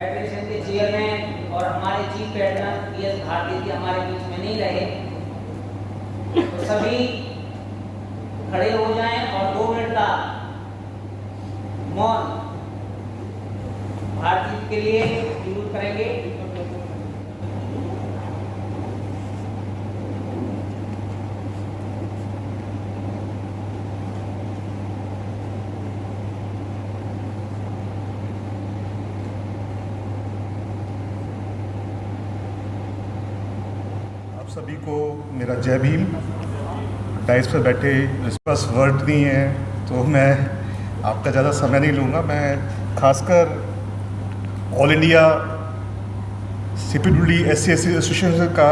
Federation के chairman और हमारे चीफ पैटर्न पीएस भारती जी हमारे बीच में नहीं रहे, तो सभी खड़े हो जाएं और 2 मिनट का मौन भारती जी के लिए यूज करेंगे। सभी को मेरा जय भीम। डाइस पर बैठे इस पास वर्ड नहीं है तो मैं आपका ज़्यादा समय नहीं लूँगा। मैं खासकर all India CPWD SC association का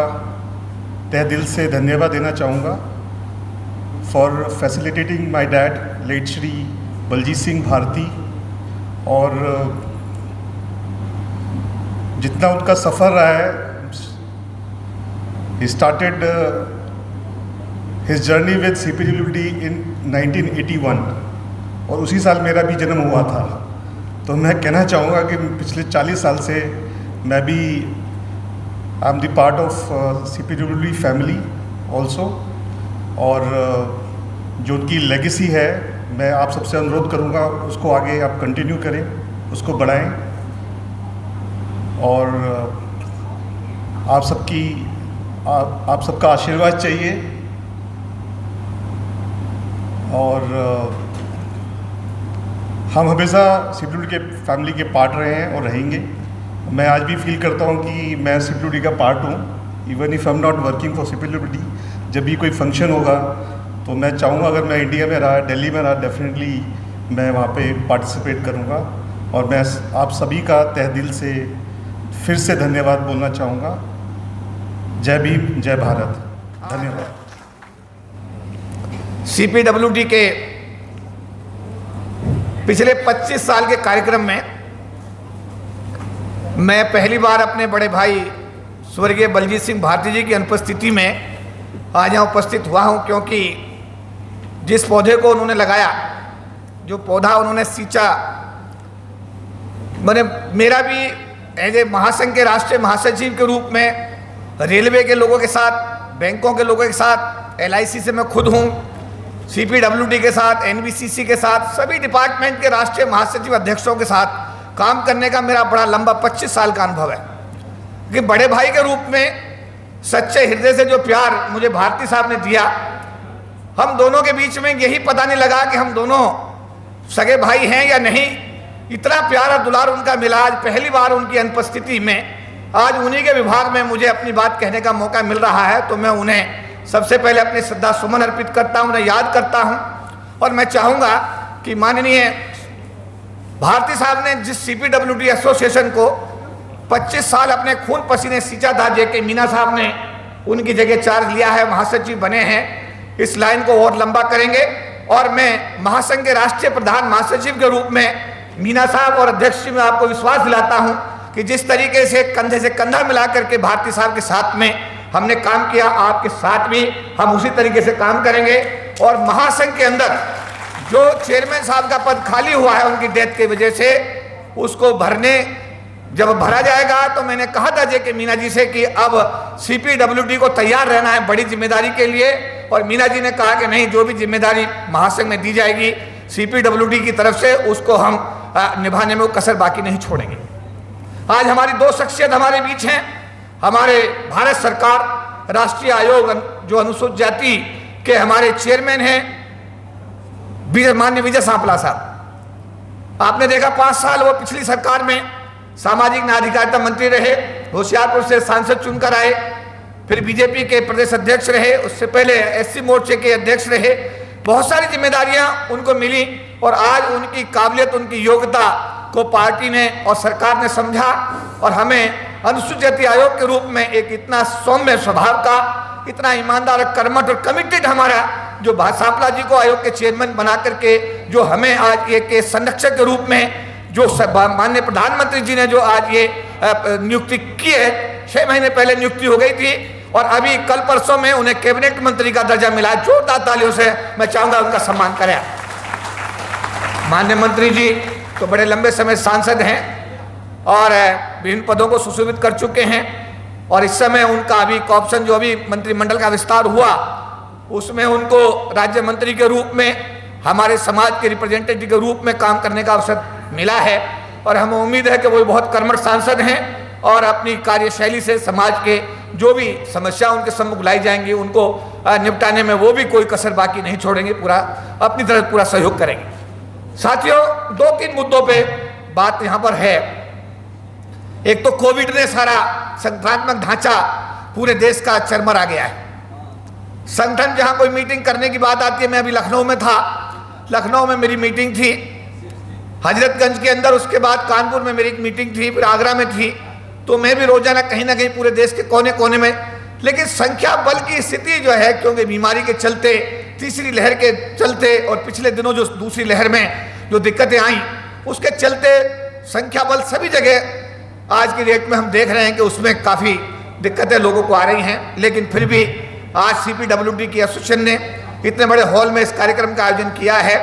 तहे दिल से धन्यवाद देना चाहूँगा for facilitating my dad late Shri Baljeet Singh Bharti. और जितना उनका सफ़र रहा है, He started his journey with CPWD in 1981 और उसी साल मेरा भी जन्म हुआ था। तो मैं कहना चाहूँगा कि पिछले 40 साल से मैं भी I am the part of CPWD family also. और जो उनकी लेगेसी है, मैं आप सबसे अनुरोध करूँगा उसको आगे आप कंटिन्यू करें, उसको बढ़ाएं। और आप सबका आशीर्वाद चाहिए। और हम हमेशा CPWD के फैमिली के पार्ट रहे हैं और रहेंगे। मैं आज भी फील करता हूं कि मैं CPWD का पार्ट हूं, even if I am not working for CPWD। जब भी कोई फंक्शन होगा तो मैं चाहूँगा अगर मैं इंडिया में रहा, दिल्ली में रहा, डेफिनेटली मैं वहाँ पे पार्टिसिपेट करूँगा। और मैं आप सभी का तहे दिल से फिर से धन्यवाद बोलना चाहूँगा। जय भीम, जय भारत, धन्यवाद। CPWD के पिछले 25 साल के कार्यक्रम में मैं पहली बार अपने बड़े भाई स्वर्गीय बलजीत सिंह भारती जी की अनुपस्थिति में आज यहाँ उपस्थित हुआ हूँ, क्योंकि जिस पौधे को उन्होंने लगाया, जो पौधा उन्होंने सींचा, मैंने मेरा भी एज ए महासंघ के राष्ट्रीय महासचिव के रूप में रेलवे के लोगों के साथ, बैंकों के लोगों के साथ, LIC से मैं खुद हूँ, CPWD के साथ, NBCC के साथ, सभी डिपार्टमेंट के राष्ट्रीय महासचिव अध्यक्षों के साथ काम करने का मेरा बड़ा लंबा 25 साल का अनुभव है। कि बड़े भाई के रूप में सच्चे हृदय से जो प्यार मुझे भारती साहब ने दिया, हम दोनों के बीच में यही पता नहीं लगा कि हम दोनों सगे भाई हैं या नहीं। इतना प्यार और दुलार उनका मिला। आज पहली बार उनकी अनुपस्थिति में आज उन्हीं के विभाग में मुझे अपनी बात कहने का मौका मिल रहा है, तो मैं उन्हें सबसे पहले अपने श्रद्धा सुमन अर्पित करता हूं, उन्हें याद करता हूं। और मैं चाहूँगा कि माननीय भारती साहब ने जिस CPWD एसोसिएशन को 25 साल अपने खून पसीने सींचा था, JK मीना साहब ने उनकी जगह चार्ज लिया है, महासचिव बने हैं। इस लाइन को और लंबा करेंगे। और मैं महासंघ के राष्ट्रीय प्रधान महासचिव के रूप में मीना साहब और अध्यक्ष जी में आपको विश्वास दिलाता हूँ कि जिस तरीके से कंधे से कंधा मिला करके भारती साहब के साथ में हमने काम किया, आपके साथ भी हम उसी तरीके से काम करेंगे। और महासंघ के अंदर जो चेयरमैन साहब का पद खाली हुआ है उनकी डेथ की वजह से, उसको जब भरा जाएगा, तो मैंने कहा था JK मीना जी से कि अब CPWD को तैयार रहना है बड़ी जिम्मेदारी के लिए। और मीना जी ने कहा कि नहीं, जो भी जिम्मेदारी महासंघ में दी जाएगी CPWD की तरफ से, उसको हम निभाने में कसर बाकी नहीं छोड़ेंगे। आज हमारी 2 शख्सियत हमारे बीच हैं। हमारे भारत सरकार राष्ट्रीय आयोग जो अनुसूचित जाति के हमारे चेयरमैन हैं, माननीय विजय सांपला साहब। आपने देखा 5 साल वो पिछली सरकार में सामाजिक न्याय अधिकारिता मंत्री रहे, होशियारपुर से सांसद चुनकर आए, फिर BJP के प्रदेश अध्यक्ष रहे, उससे पहले SC मोर्चे के अध्यक्ष रहे। बहुत सारी जिम्मेदारियां उनको मिली और आज उनकी काबिलियत, उनकी योग्यता को पार्टी ने और सरकार ने समझा और हमें अनुसूचित जाति आयोग के रूप में एक इतना सौम्य स्वभाव का, इतना ईमानदार और कर्मठ और कमिटेड हमारा जो सांपला जी को आयोग के चेयरमैन बना करके जो हमें आज एक संरक्षक के रूप में जो माननीय प्रधानमंत्री जी ने जो आज ये नियुक्ति की है, 6 महीने पहले नियुक्ति हो गई थी और अभी कल परसों में उन्हें कैबिनेट मंत्री का दर्जा मिला। जोरदार तालियों से मैं चाहूंगा उनका सम्मान करें। माननीय मंत्री जी तो बड़े लंबे समय सांसद हैं और विभिन्न पदों को सुशोभित कर चुके हैं। और इस समय उनका अभी ऑप्शन जो अभी मंत्रिमंडल का विस्तार हुआ उसमें उनको राज्य मंत्री के रूप में हमारे समाज के रिप्रेजेंटेटिव के रूप में काम करने का अवसर मिला है। और हमें उम्मीद है कि वो बहुत कर्मठ सांसद हैं और अपनी कार्यशैली से समाज के जो भी समस्या उनके सम्मुख लाई जाएंगी उनको निपटाने में वो भी कोई कसर बाकी नहीं छोड़ेंगे, पूरा अपनी तरफ पूरा सहयोग करेंगे। साथियों, 2-3 मुद्दों पे बात यहाँ पर है। एक तो कोविड ने सारा संगठनात्मक ढांचा पूरे देश का चरमरा गया है। संगठन जहाँ कोई मीटिंग करने की बात आती है, मैं अभी लखनऊ में था, लखनऊ में मेरी मीटिंग थी, हजरतगंज के अंदर, उसके बाद कानपुर में मेरी एक मीटिंग थी, फिर आगरा में थी। तो मैं भी रोजाना कहीं ना कहीं पूरे देश के कोने कोने में, लेकिन संख्या बल की स्थिति जो है, क्योंकि बीमारी के चलते, तीसरी लहर के चलते और पिछले दिनों जो दूसरी लहर में जो दिक्कतें आई उसके चलते संख्या बल सभी जगह आज की डेट में हम देख रहे हैं कि उसमें काफ़ी दिक्कतें लोगों को आ रही हैं। लेकिन फिर भी आज CPWD की एसोसिएशन ने इतने बड़े हॉल में इस कार्यक्रम का आयोजन किया है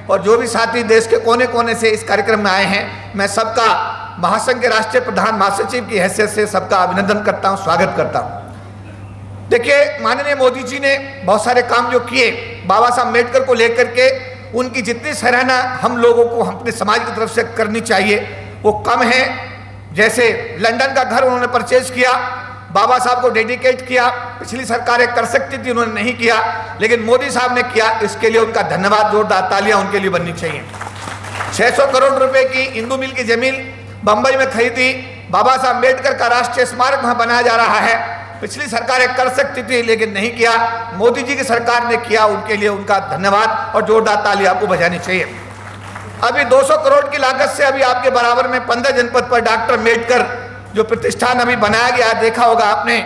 और जो भी साथी देश के कोने कोने से इस कार्यक्रम में आए हैं, मैं सबका महासंघ के राष्ट्रीय प्रधान महासचिव की हैसियत से सबका अभिनंदन करता हूं, स्वागत करता हूं। देखिए, माननीय मोदी जी ने बहुत सारे काम जो किए, बाबा साहब अम्बेडकर को लेकर के उनकी जितनी सराहना हम लोगों को अपने समाज की तरफ से करनी चाहिए वो कम है। जैसे लंदन का घर उन्होंने परचेज किया, बाबा साहब को डेडिकेट किया, पिछली सरकारें कर सकती थी, उन्होंने नहीं किया, लेकिन मोदी साहब ने किया। इसके लिए उनका धन्यवाद, जोरदार तालियां उनके लिए बननी चाहिए। 600 करोड़ रुपए की इंदू मिल की जमीन बंबई में खरीदी, बाबा साहब अम्बेडकर का राष्ट्रीय स्मारक वहां बनाया जा रहा है। पिछली सरकारें कर सकती थी लेकिन नहीं किया, मोदी जी की सरकार ने किया, उनके लिए उनका धन्यवाद और जोरदार ताली आपको बजानी चाहिए। अभी 200 करोड़ की लागत से अभी आपके बराबर में 15 जनपद पर डॉक्टर अम्बेडकर जो प्रतिष्ठान अभी बनाया गया, देखा होगा आपने,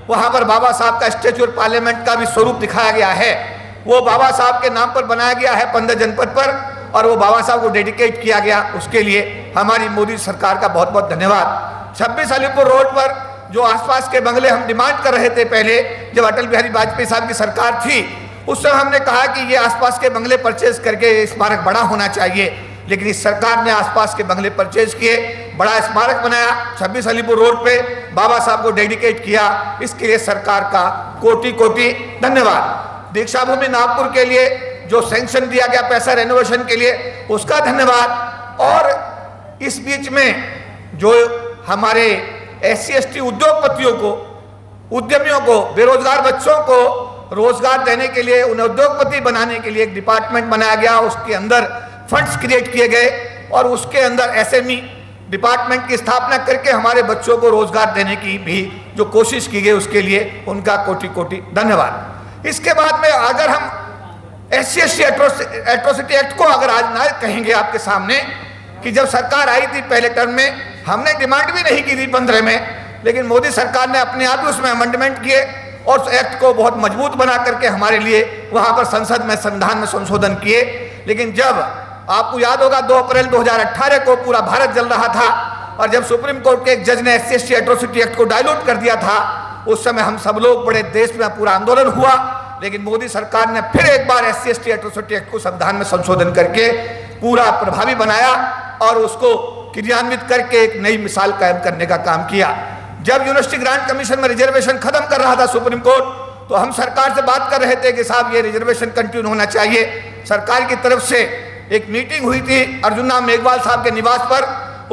वहां पर बाबा साहब का स्टैच्यू ऑफ पार्लियामेंट का भी स्वरूप दिखाया गया है। वो बाबा साहब के नाम पर बनाया गया है 15 जनपद पर और वो बाबा साहब को डेडिकेट किया गया। उसके लिए हमारी मोदी सरकार का बहुत बहुत धन्यवाद। 26 अलीपुर रोड पर जो आसपास के बंगले हम डिमांड कर रहे थे पहले, जब अटल बिहारी वाजपेयी साहब की सरकार थी, उस समय हमने कहा कि ये आसपास के बंगले परचेज करके स्मारक बड़ा होना चाहिए, लेकिन इस सरकार ने आसपास के बंगले परचेज किए, बड़ा स्मारक बनाया, 26 अलीपुर रोड पे बाबा साहब को डेडिकेट किया। इसके लिए सरकार का कोटि कोटि धन्यवाद। दीक्षा भूमि नागपुर के लिए जो सैंक्शन दिया गया पैसा रेनोवेशन के लिए, उसका धन्यवाद। और इस बीच में जो हमारे SC ST उद्योगपतियों को, उद्यमियों को, बेरोजगार बच्चों को रोजगार देने के लिए, उन्हें उद्योगपति बनाने के लिए एक डिपार्टमेंट बनाया गया, उसके अंदर फंड्स क्रिएट किए गए और उसके अंदर SME डिपार्टमेंट की स्थापना करके हमारे बच्चों को रोजगार देने की भी जो कोशिश की गई, उसके लिए उनका कोटि कोटि धन्यवाद। इसके बाद में अगर हम SC ST एट्रोसिटी एक्ट को अगर आज ना कहेंगे आपके सामने कि जब सरकार आई थी पहले टर्म में, हमने डिमांड भी नहीं की थी 15 में, लेकिन मोदी सरकार ने अपने आप ही उसमें अमेंडमेंट किए और उस एक्ट को बहुत मजबूत बना करके हमारे लिए वहां पर संसद में संविधान में संशोधन किए। लेकिन जब आपको याद होगा 2 अप्रैल 2018 को पूरा भारत जल रहा था और जब सुप्रीम कोर्ट के एक जज ने SC ST एट्रोसिटी एक्ट को डायल्यूट कर दिया था, उस समय हम सब लोग बड़े देश में पूरा आंदोलन हुआ, लेकिन मोदी सरकार ने फिर एक बार SC ST एट्रोसिटी एक्ट को संविधान में संशोधन करके पूरा प्रभावी बनाया और उसको क्रियान्वित करके एक नई मिसाल कायम करने का काम किया। जब यूनिवर्सिटी ग्रांट कमीशन में रिजर्वेशन खत्म कर रहा था सुप्रीम कोर्ट, तो हम सरकार से बात कर रहे थे कि साहब ये रिजर्वेशन कंटिन्यू होना चाहिए। सरकार की तरफ से एक मीटिंग हुई थी अर्जुन राम मेघवाल साहब के निवास पर,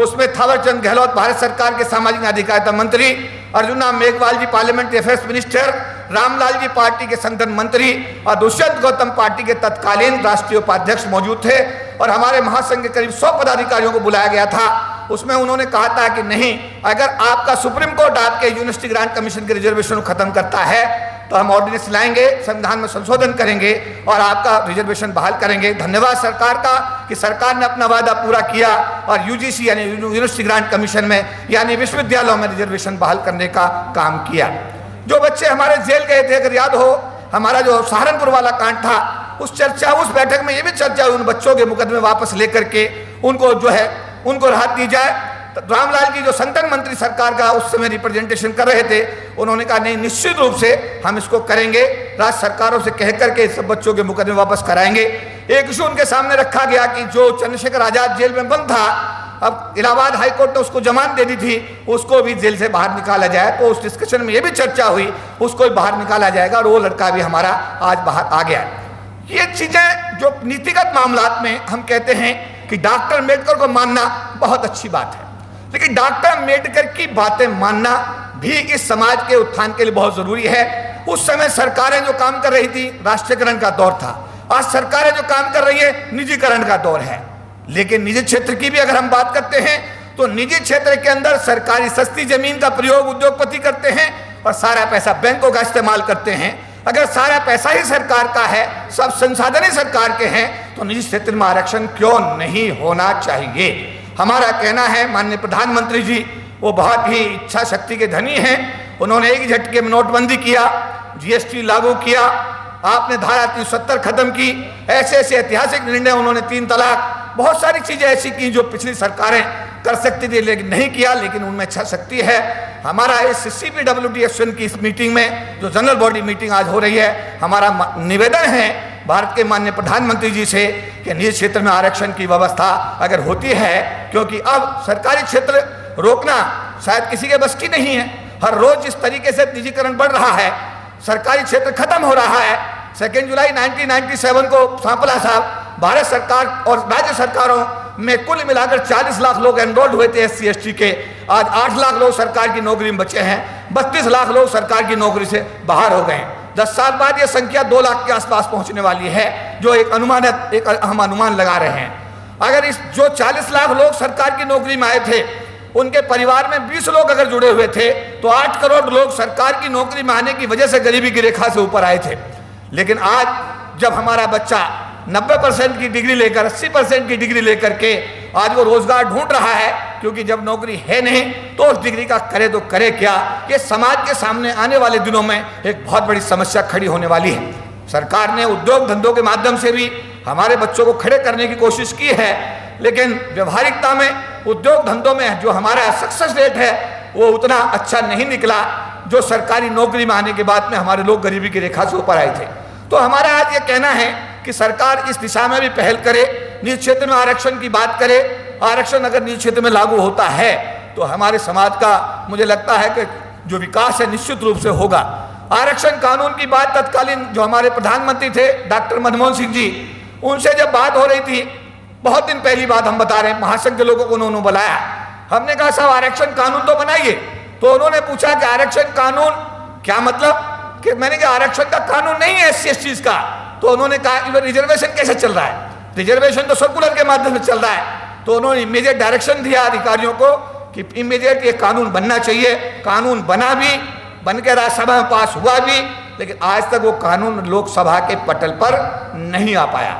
उसमें थावरचंद गहलोत भारत सरकार के सामाजिक न्याय अधिकारिता मंत्री, अर्जुन राम मेघवाल जी parliamentary affairs minister, Ramlal ji party के संगठन मंत्री और दुष्यंत गौतम पार्टी के तत्कालीन राष्ट्रीय उपाध्यक्ष मौजूद थे और हमारे महासंघ के करीब 100 पदाधिकारियों को बुलाया गया था। उसमें उन्होंने कहा था कि नहीं, अगर आपका सुप्रीम कोर्ट आपके यूनिवर्सिटी ग्रांट कमीशन के रिजर्वेशन को खत्म करता है तो हम ऑर्डिनेंस लाएंगे, संविधान में संशोधन करेंगे और आपका रिजर्वेशन बहाल करेंगे। धन्यवाद सरकार का कि सरकार ने अपना वादा पूरा किया और UGC यानी यूनिवर्सिटी ग्रांट कमीशन में यानी विश्वविद्यालयों में रिजर्वेशन बहाल करने का काम किया। जो बच्चे हमारे जेल गए थे, अगर याद हो, हमारा जो सहारनपुर वाला कांड था, उस बैठक में ये भी चर्चा हुई, उन बच्चों के मुकदमे वापस लेकर के उनको जो है उनको राहत दी जाए। तो रामलाल जी जो संगठन मंत्री सरकार का उस समय रिप्रेजेंटेशन कर रहे थे, उन्होंने कहा नहीं, निश्चित रूप से हम इसको करेंगे, राज्य सरकारों से कह करके सब बच्चों के मुकदमे वापस कराएंगे। एक इशू उनके सामने रखा गया कि जो चंद्रशेखर आजाद जेल में बंद था, अब इलाहाबाद हाई कोर्ट ने उसको जमानत दे दी थी, उसको भी जेल से बाहर निकाला जाए। तो उस डिस्कशन में ये भी चर्चा हुई, उसको भी बाहर निकाला जाएगा और वो लड़का भी हमारा आज बाहर आ गया है। ये चीजें जो नीतिगत मामलात में हम कहते हैं कि डॉक्टर अम्बेडकर को मानना बहुत अच्छी बात है, लेकिन डॉक्टर अम्बेडकर की बातें मानना भी इस समाज के उत्थान के लिए बहुत जरूरी है। उस समय सरकारें जो काम कर रही थी, राष्ट्रीयकरण का दौर था। आज सरकारें जो काम कर रही है, निजीकरण का दौर है। लेकिन निजी क्षेत्र की भी अगर हम बात करते हैं तो निजी क्षेत्र के अंदर सरकारी सस्ती जमीन का प्रयोग उद्योगपति करते हैं और सारा पैसा बैंकों का इस्तेमाल करते हैं। अगर सारा पैसा ही सरकार का है, सब संसाधन ही सरकार के हैं, तो निजी क्षेत्र में आरक्षण क्यों नहीं होना चाहिए। हमारा कहना है, माननीय प्रधानमंत्री जी वो बहुत ही इच्छा शक्ति के धनी हैं। उन्होंने एक झटके में नोटबंदी किया, जीएसटी लागू किया, आपने धारा 370 खत्म की, ऐसे ऐसे ऐतिहासिक निर्णय उन्होंने, 3 तलाक, बहुत सारी चीजें ऐसी की जो पिछली सरकारें कर सकती थी लेकिन नहीं किया, लेकिन उनमें इच्छा शक्ति है। हमारा इस CPWD की इस मीटिंग में जो जनरल बॉडी मीटिंग आज हो रही है, हमारा निवेदन है भारत के माननीय प्रधानमंत्री जी से कि निजी क्षेत्र में आरक्षण की व्यवस्था अगर होती है, क्योंकि अब सरकारी क्षेत्र रोकना शायद किसी के बस की नहीं है। हर रोज जिस तरीके से निजीकरण बढ़ रहा है, सरकारी क्षेत्र खत्म हो रहा है। 2 जुलाई 1997 को सांपला साहब, भारत सरकार और राज्य सरकारों में कुल मिलाकर 40 लाख लोग एनरोल्ड हुए थे SC ST के। आज 8 लाख लोग सरकार की नौकरी में बचे हैं, 32 लाख लोग सरकार की नौकरी से बाहर हो गए हैं। 10 साल बाद ये संख्या 2 लाख के आसपास पहुंचने वाली है, जो एक हम अनुमान लगा रहे हैं। अगर इस जो 40 लाख लोग सरकार की नौकरी में आए थे, उनके परिवार में 20 लोग अगर जुड़े हुए थे, तो 8 करोड़ लोग सरकार की नौकरी में आने की वजह से गरीबी की रेखा से ऊपर आए थे। लेकिन आज जब हमारा बच्चा 90% की डिग्री लेकर, 80% की डिग्री लेकर के आज वो रोजगार ढूंढ रहा है, क्योंकि जब नौकरी है नहीं तो उस डिग्री का करे तो करे क्या, ये समाज के सामने आने वाले दिनों में एक बहुत बड़ी समस्या खड़ी होने वाली है। सरकार ने उद्योग धंधों के माध्यम से भी हमारे बच्चों को खड़े करने की कोशिश की है, लेकिन व्यवहारिकता में उद्योग धंधों में जो हमारा सक्सेस रेट है वो उतना अच्छा नहीं निकला, जो सरकारी नौकरी में आने के बाद में हमारे लोग गरीबी की रेखा से ऊपर आए थे। तो हमारा आज ये कहना है कि सरकार इस दिशा में भी पहल करे, निजी क्षेत्र में आरक्षण की बात करे। आरक्षण अगर निजी क्षेत्र में लागू होता है तो हमारे समाज का, मुझे लगता है कि जो विकास है निश्चित रूप से होगा। आरक्षण कानून की बात तत्कालीन जो हमारे प्रधानमंत्री थे डॉक्टर मनमोहन सिंह जी, उनसे जब बात हो रही थी, बहुत दिन पहली बात हम बता रहे हैं, महासंघ के लोगों को उन्होंने बुलाया, हमने कहा साहब आरक्षण कानून तो बनाइए। तो उन्होंने पूछा कि आरक्षण कानून क्या मतलब, कि मैंने कहा आरक्षण का कानून नहीं है SC ST का। तो उन्होंने कहा रिजर्वेशन कैसे चल रहा है, रिजर्वेशन तो सर्कुलर के माध्यम से चल रहा है। तो उन्होंने इमीडिएट डायरेक्शन दिया अधिकारियों को कि इमीडिएट ये कानून बनना चाहिए। कानून बना भी, बन के राज्यसभा में पास हुआ भी, लेकिन आज तक वो कानून लोकसभा के पटल पर नहीं आ पाया।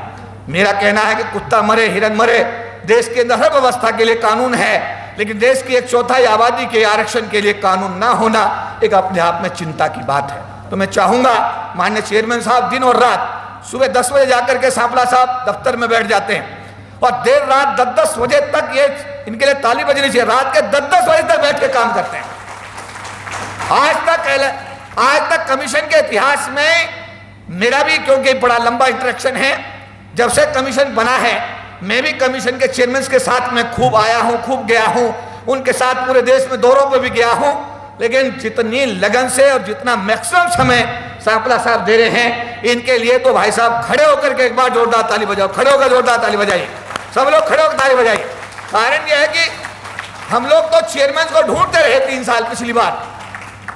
मेरा कहना है कि कुत्ता मरे हिरन मरे, देश के अंदर हर व्यवस्था के लिए कानून है, लेकिन देश की 1/4 आबादी के आरक्षण के लिए कानून ना होना एक अपने आप में चिंता की बात है। तो मैं चाहूंगा माननीय चेयरमैन साहब दिन और रात सुबह 10 बजे जाकर के सांपला साहब दफ्तर में बैठ जाते हैं और देर रात 10-10 बजे तक, ये इनके लिए ताली बजनी चाहिए, रात के 10-10 बजे तक बैठ के काम करते हैं। आज तक कमीशन के इतिहास में मेरा भी क्योंकि बड़ा लंबा इंटरेक्शन है, जब से कमीशन बना है मैं भी कमीशन के चेयरमैन के साथ में खूब आया हूं, खूब गया हूं, उनके साथ पूरे देश में दौरों पर भी गया हूं। लेकिन जितनी लगन से और जितना मैक्सिमम समय सांपला साहब दे रहे हैं, इनके लिए तो भाई साहब खड़े होकर के एक बार जोरदार ताली बजाओ, खड़े होकर जोरदार ताली बजाइए, सब लोग खड़े होकर ताली बजाइए। कारण यह है कि हम लोग तो चेयरमैन को ढूंढते रहे 3 साल पिछली बार,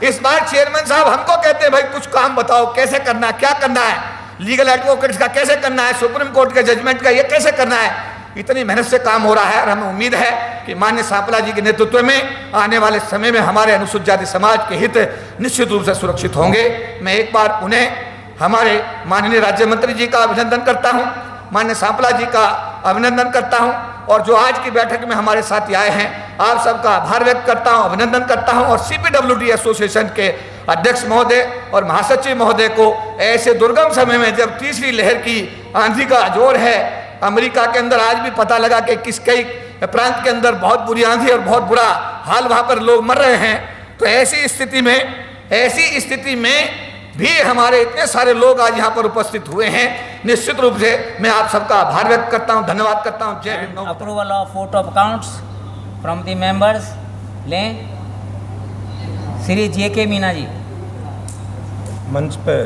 इस बार चेयरमैन साहब हमको कहते हैं भाई कुछ काम बताओ, कैसे करना है, क्या करना है, लीगल एडवोकेट्स का कैसे करना है, सुप्रीम कोर्ट के जजमेंट का ये कैसे करना है। इतनी मेहनत से काम हो रहा है और हमें उम्मीद है कि माननीय सांपला जी के नेतृत्व में आने वाले समय में हमारे अनुसूचित जाति समाज के हित निश्चित रूप से सुरक्षित होंगे। मैं एक बार उन्हें हमारे माननीय राज्य मंत्री जी का अभिनंदन करता हूं, माननीय सांपला जी का अभिनंदन करता हूं, और जो आज की बैठक में हमारे साथ आए हैं आप सबका आभार व्यक्त करता हूं, अभिनंदन करता हूं। और CPWD एसोसिएशन के अध्यक्ष महोदय और महासचिव महोदय को ऐसे दुर्गम समय में, जब तीसरी लहर की आंधी का जोर है, अमेरिका के अंदर आज भी पता लगा कि कई प्रांत के अंदर बहुत बुरी आंधी और बहुत बुरा हाल, वहां पर लोग मर रहे हैं, तो ऐसी स्थिति में भी हमारे इतने सारे लोग आज यहाँ पर उपस्थित हुए हैं। निश्चित रूप से मैं आप सबका आभार व्यक्त करता हूँ, धन्यवाद करता हूँ। जय Hind. Approval of vote of accounts from the members लें। श्री JK मीना जी। मंच पे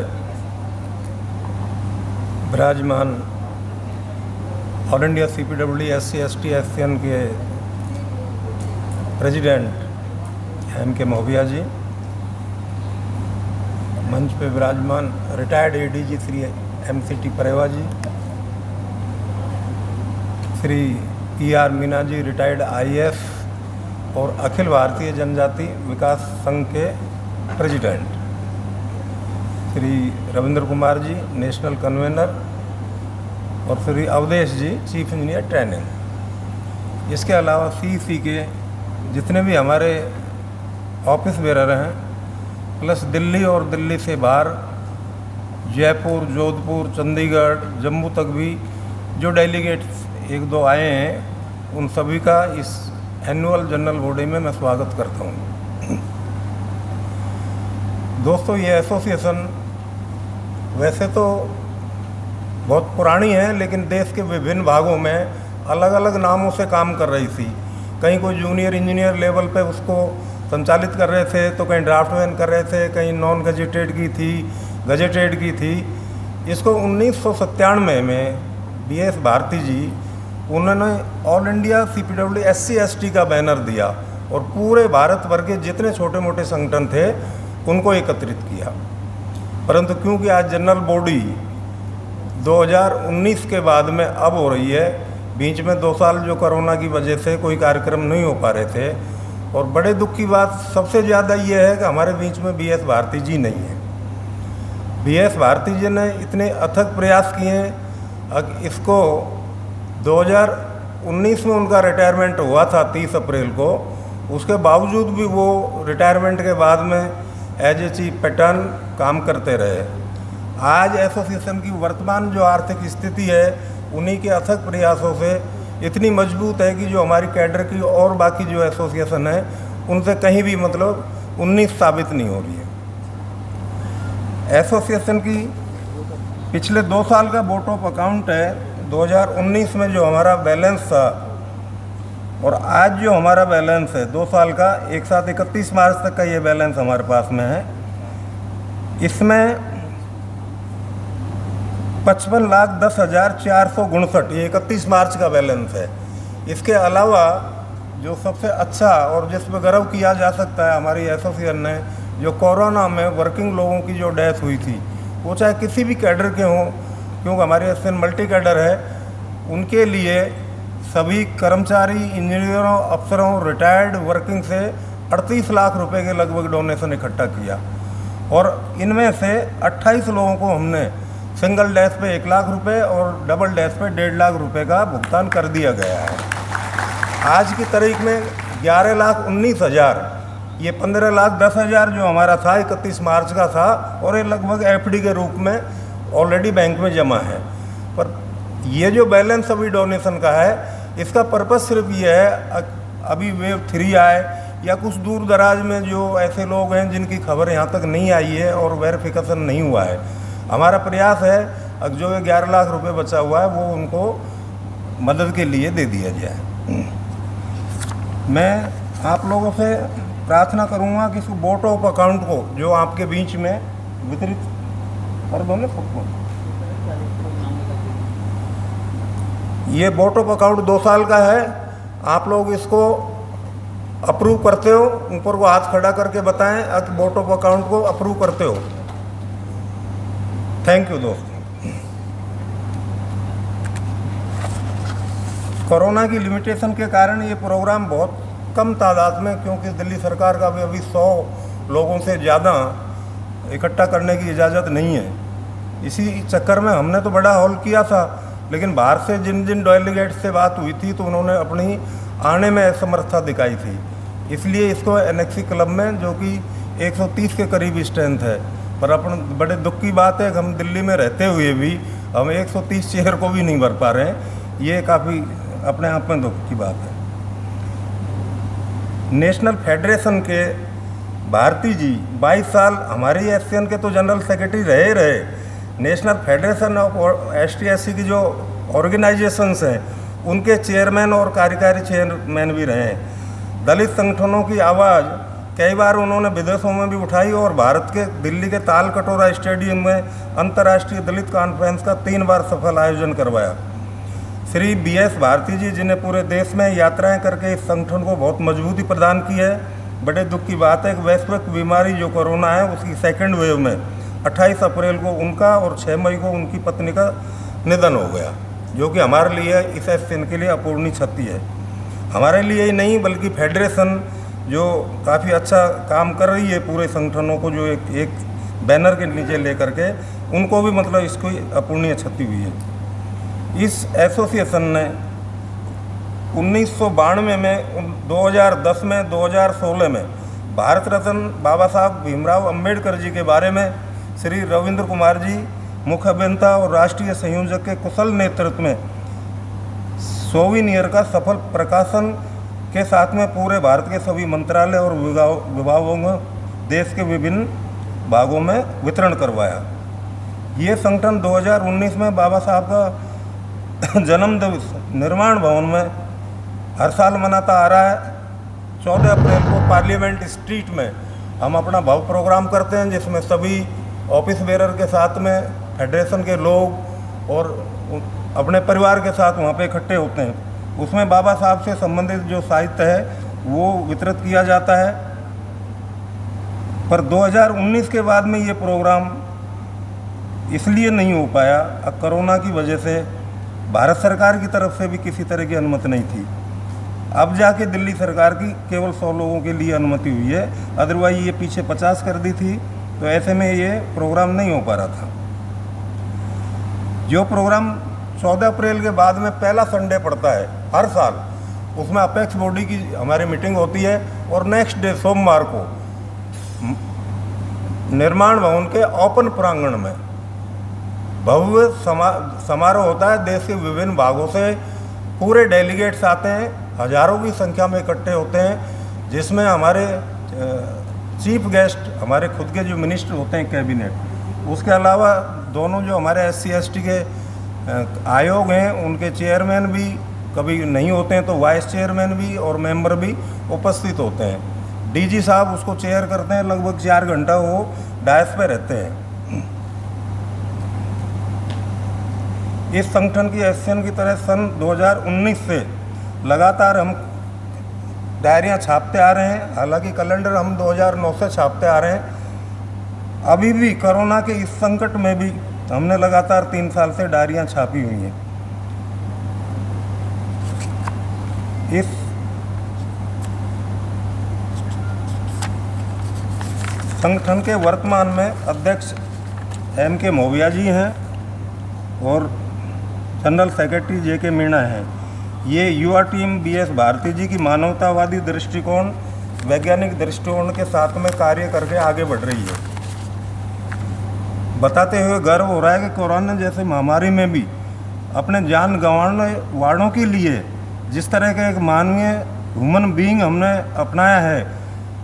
विराजमान all India CPWD SC/ST SCN के प्रेसिडेंट MK महोबिया जी, मंच पे विराजमान रिटायर्ड ADG श्री MCT परेवा जी, Shri PR Meena ji retired IAS और अखिल भारतीय जनजाति विकास संघ के president, Shri Ravindra Kumar ji national convener और श्री अवधेश जी चीफ इंजीनियर ट्रेनिंग। इसके अलावा CEC के जितने भी हमारे ऑफिस बेरर हैं, प्लस दिल्ली और दिल्ली से बाहर जयपुर, जोधपुर, चंडीगढ़, जम्मू तक भी जो डेलीगेट्स 1-2 आए हैं, उन सभी का इस एनुअल जनरल बॉडी में मैं स्वागत करता हूँ। दोस्तों, ये एसोसिएशन वैसे तो बहुत पुरानी है, लेकिन देश के विभिन्न भागों में अलग अलग नामों से काम कर रही थी। कहीं कोई जूनियर इंजीनियर लेवल पे उसको संचालित कर रहे थे, तो कहीं ड्राफ्टमैन कर रहे थे, कहीं नॉन गजेटेड की थी, गजेटेड की थी। इसको 1997 में BS भारती जी, उन्होंने ऑल इंडिया CPWD SC/ST का बैनर दिया और पूरे भारत भर के जितने छोटे मोटे संगठन थे उनको एकत्रित किया। परंतु क्योंकि आज जनरल बॉडी 2019 के बाद में अब हो रही है, बीच में 2 साल जो कोरोना की वजह से कोई कार्यक्रम नहीं हो पा रहे थे, और बड़े दुख की बात सबसे ज़्यादा ये है कि हमारे बीच में BS भारती जी नहीं है। BS भारती जी ने इतने अथक प्रयास किए हैं। इसको 2019 में उनका रिटायरमेंट हुआ था 30 अप्रैल को, उसके बावजूद भी वो रिटायरमेंट के बाद में एज ए चीफ पैटर्न काम करते रहे। आज एसोसिएशन की वर्तमान जो आर्थिक स्थिति है, उन्हीं के अथक प्रयासों से इतनी मजबूत है कि जो हमारी कैडर की और बाकी जो एसोसिएशन है उनसे कहीं भी मतलब 19 साबित नहीं हो रही है। एसोसिएशन की पिछले 2 साल का वोट ऑफ अकाउंट है। 2019 में जो हमारा बैलेंस था और आज जो हमारा बैलेंस है 2 साल का, एक साथ 31 मार्च तक का ये बैलेंस हमारे पास में है। इसमें 55,10,459 ये 31 मार्च का बैलेंस है। इसके अलावा जो सबसे अच्छा और जिस पर गर्व किया जा सकता है, हमारी एसोसिएशन ने जो कोरोना में वर्किंग लोगों की जो डेथ हुई थी, वो चाहे किसी भी कैडर के हों, क्योंकि हमारी एसोसिएशन मल्टी कैडर है, उनके लिए सभी कर्मचारी, इंजीनियरों, अफसरों, रिटायर्ड वर्किंग से 38 लाख रुपए के लगभग डोनेशन इकट्ठा किया, और इनमें से 28 लोगों को हमने सिंगल डैश पे 1 लाख रुपए और डबल डैश पे 1.5 लाख रुपए का भुगतान कर दिया गया है। आज की तारीख में 11,19,000, ये 15,10,000 जो हमारा था 31 मार्च का था, और ये लगभग FD के रूप में ऑलरेडी बैंक में जमा है। पर ये जो बैलेंस अभी डोनेशन का है, इसका पर्पस सिर्फ ये है, अभी वेव 3 आए या कुछ दूर दराज में जो ऐसे लोग हैं जिनकी खबर यहाँ तक नहीं आई है और वेरिफिकेशन नहीं हुआ है, हमारा प्रयास है अब जो 11 लाख रुपए बचा हुआ है वो उनको मदद के लिए दे दिया जाए। मैं आप लोगों से प्रार्थना करूँगा कि इस वोट ऑफ अकाउंट को जो आपके बीच में वितरित कर दो ना सबको। ये वोट ऑफ अकाउंट 2 साल का है, आप लोग इसको अप्रूव करते हो, ऊपर को हाथ खड़ा करके बताएं कि वोट ऑफ अकाउंट को अप्रूव करते हो। थैंक यू दोस्तों। कोरोना की लिमिटेशन के कारण ये प्रोग्राम बहुत कम तादाद में, क्योंकि दिल्ली सरकार का भी अभी 100 लोगों से ज़्यादा इकट्ठा करने की इजाज़त नहीं है, इसी चक्कर में हमने तो बड़ा हॉल किया था, लेकिन बाहर से जिन जिन डेलीगेट से बात हुई थी तो उन्होंने अपनी आने में असमर्थता दिखाई थी, इसलिए इसको एनेक्सी क्लब में जो कि 130 के करीब स्ट्रेंथ है, पर अपन बड़े दुख की बात है कि हम दिल्ली में रहते हुए भी हम 130 चेयर को भी नहीं भर पा रहे हैं, ये काफ़ी अपने आप में दुख की बात है। नेशनल फेडरेशन के भारती जी 22 साल हमारी एससीएन के तो जनरल सेक्रेटरी रहे। नेशनल फेडरेशन ऑफ ST/SC की जो ऑर्गेनाइजेशंस हैं उनके चेयरमैन और कार्यकारी चेयरमैन भी रहे हैं। दलित संगठनों की आवाज़ कई बार उन्होंने विदेशों में भी उठाई और भारत के दिल्ली के ताल कटोरा स्टेडियम में अंतर्राष्ट्रीय दलित कॉन्फ्रेंस का 3 बार सफल आयोजन करवाया। श्री BS भारती जी, जिन्हें पूरे देश में यात्राएं करके इस संगठन को बहुत मजबूती प्रदान की है। बड़े दुख की बात है कि वैश्विक बीमारी जो कोरोना है उसकी सेकेंड वेव में 28 अप्रैल को उनका और 6 मई को उनकी पत्नी का निधन हो गया, जो कि हमारे लिए इस SCN के लिए अपूर्णीय क्षति है। हमारे लिए ही नहीं बल्कि फेडरेशन जो काफ़ी अच्छा काम कर रही है पूरे संगठनों को जो एक बैनर के नीचे लेकर के, उनको भी मतलब इसको अपूर्णीय क्षति हुई है। इस एसोसिएशन ने 1992 में, 2010 में, 2016 में भारत रत्न बाबा साहब भीमराव अंबेडकर जी के बारे में श्री रविंद्र कुमार जी, मुख्य अभियंता और राष्ट्रीय संयोजक के कुशल नेतृत्व में सोविनियर का सफल प्रकाशन के साथ में पूरे भारत के सभी मंत्रालय और विभागों में देश के विभिन्न भागों में वितरण करवाया। ये संगठन 2019 में बाबा साहब का जन्म दिवस निर्माण भवन में हर साल मनाता आ रहा है। 14 अप्रैल को पार्लियामेंट स्ट्रीट में हम अपना भव्य प्रोग्राम करते हैं, जिसमें सभी ऑफिस बेरर के साथ में फेडरेशन के लोग और अपने परिवार के साथ वहाँ पे इकट्ठे होते हैं। उसमें बाबा साहब से संबंधित जो साहित्य है वो वितरित किया जाता है। पर 2019 के बाद में ये प्रोग्राम इसलिए नहीं हो पाया, कोरोना की वजह से भारत सरकार की तरफ से भी किसी तरह की अनुमति नहीं थी। अब जाके दिल्ली सरकार की केवल 100 लोगों के लिए अनुमति हुई है, अदरवाइज ये पीछे 50 कर दी थी। तो ऐसे में ये प्रोग्राम नहीं हो पा रहा था। जो प्रोग्राम 14 अप्रैल के बाद में पहला संडे पड़ता है हर साल, उसमें अपेक्स बॉडी की हमारी मीटिंग होती है और नेक्स्ट डे सोमवार को निर्माण भवन के ओपन प्रांगण में भव्य समारोह होता है। देश के विभिन्न भागों से पूरे डेलीगेट्स आते हैं, हजारों की संख्या में इकट्ठे होते हैं, जिसमें हमारे चीफ गेस्ट हमारे खुद के जो मिनिस्टर होते हैं कैबिनेट, उसके अलावा दोनों जो हमारे SC/ST के आयोग हैं उनके चेयरमैन भी कभी नहीं होते हैं तो वाइस चेयरमैन भी और मेंबर भी उपस्थित होते हैं। DG साहब उसको चेयर करते हैं, लगभग 4 घंटा वो डायस पे रहते हैं। इस संगठन की SCN की तरह सन 2019 से लगातार हम डायरियाँ छापते आ रहे हैं। हालांकि कैलेंडर हम 2009 से छापते आ रहे हैं। अभी भी कोरोना के इस संकट में भी हमने लगातार 3 साल से डायरियाँ छापी हुई हैं। इस संगठन के वर्तमान में अध्यक्ष MK मोविया जी हैं और जनरल सेक्रेटरी JK मीणा हैं। ये युवा टीम BS भारती जी की मानवतावादी दृष्टिकोण, वैज्ञानिक दृष्टिकोण के साथ में कार्य करके आगे बढ़ रही है। बताते हुए गर्व हो रहा है कि कोरोना जैसे महामारी में भी अपने जान गंवाने वालों के लिए जिस तरह का एक मानवीय ह्यूमन बीइंग हमने अपनाया है,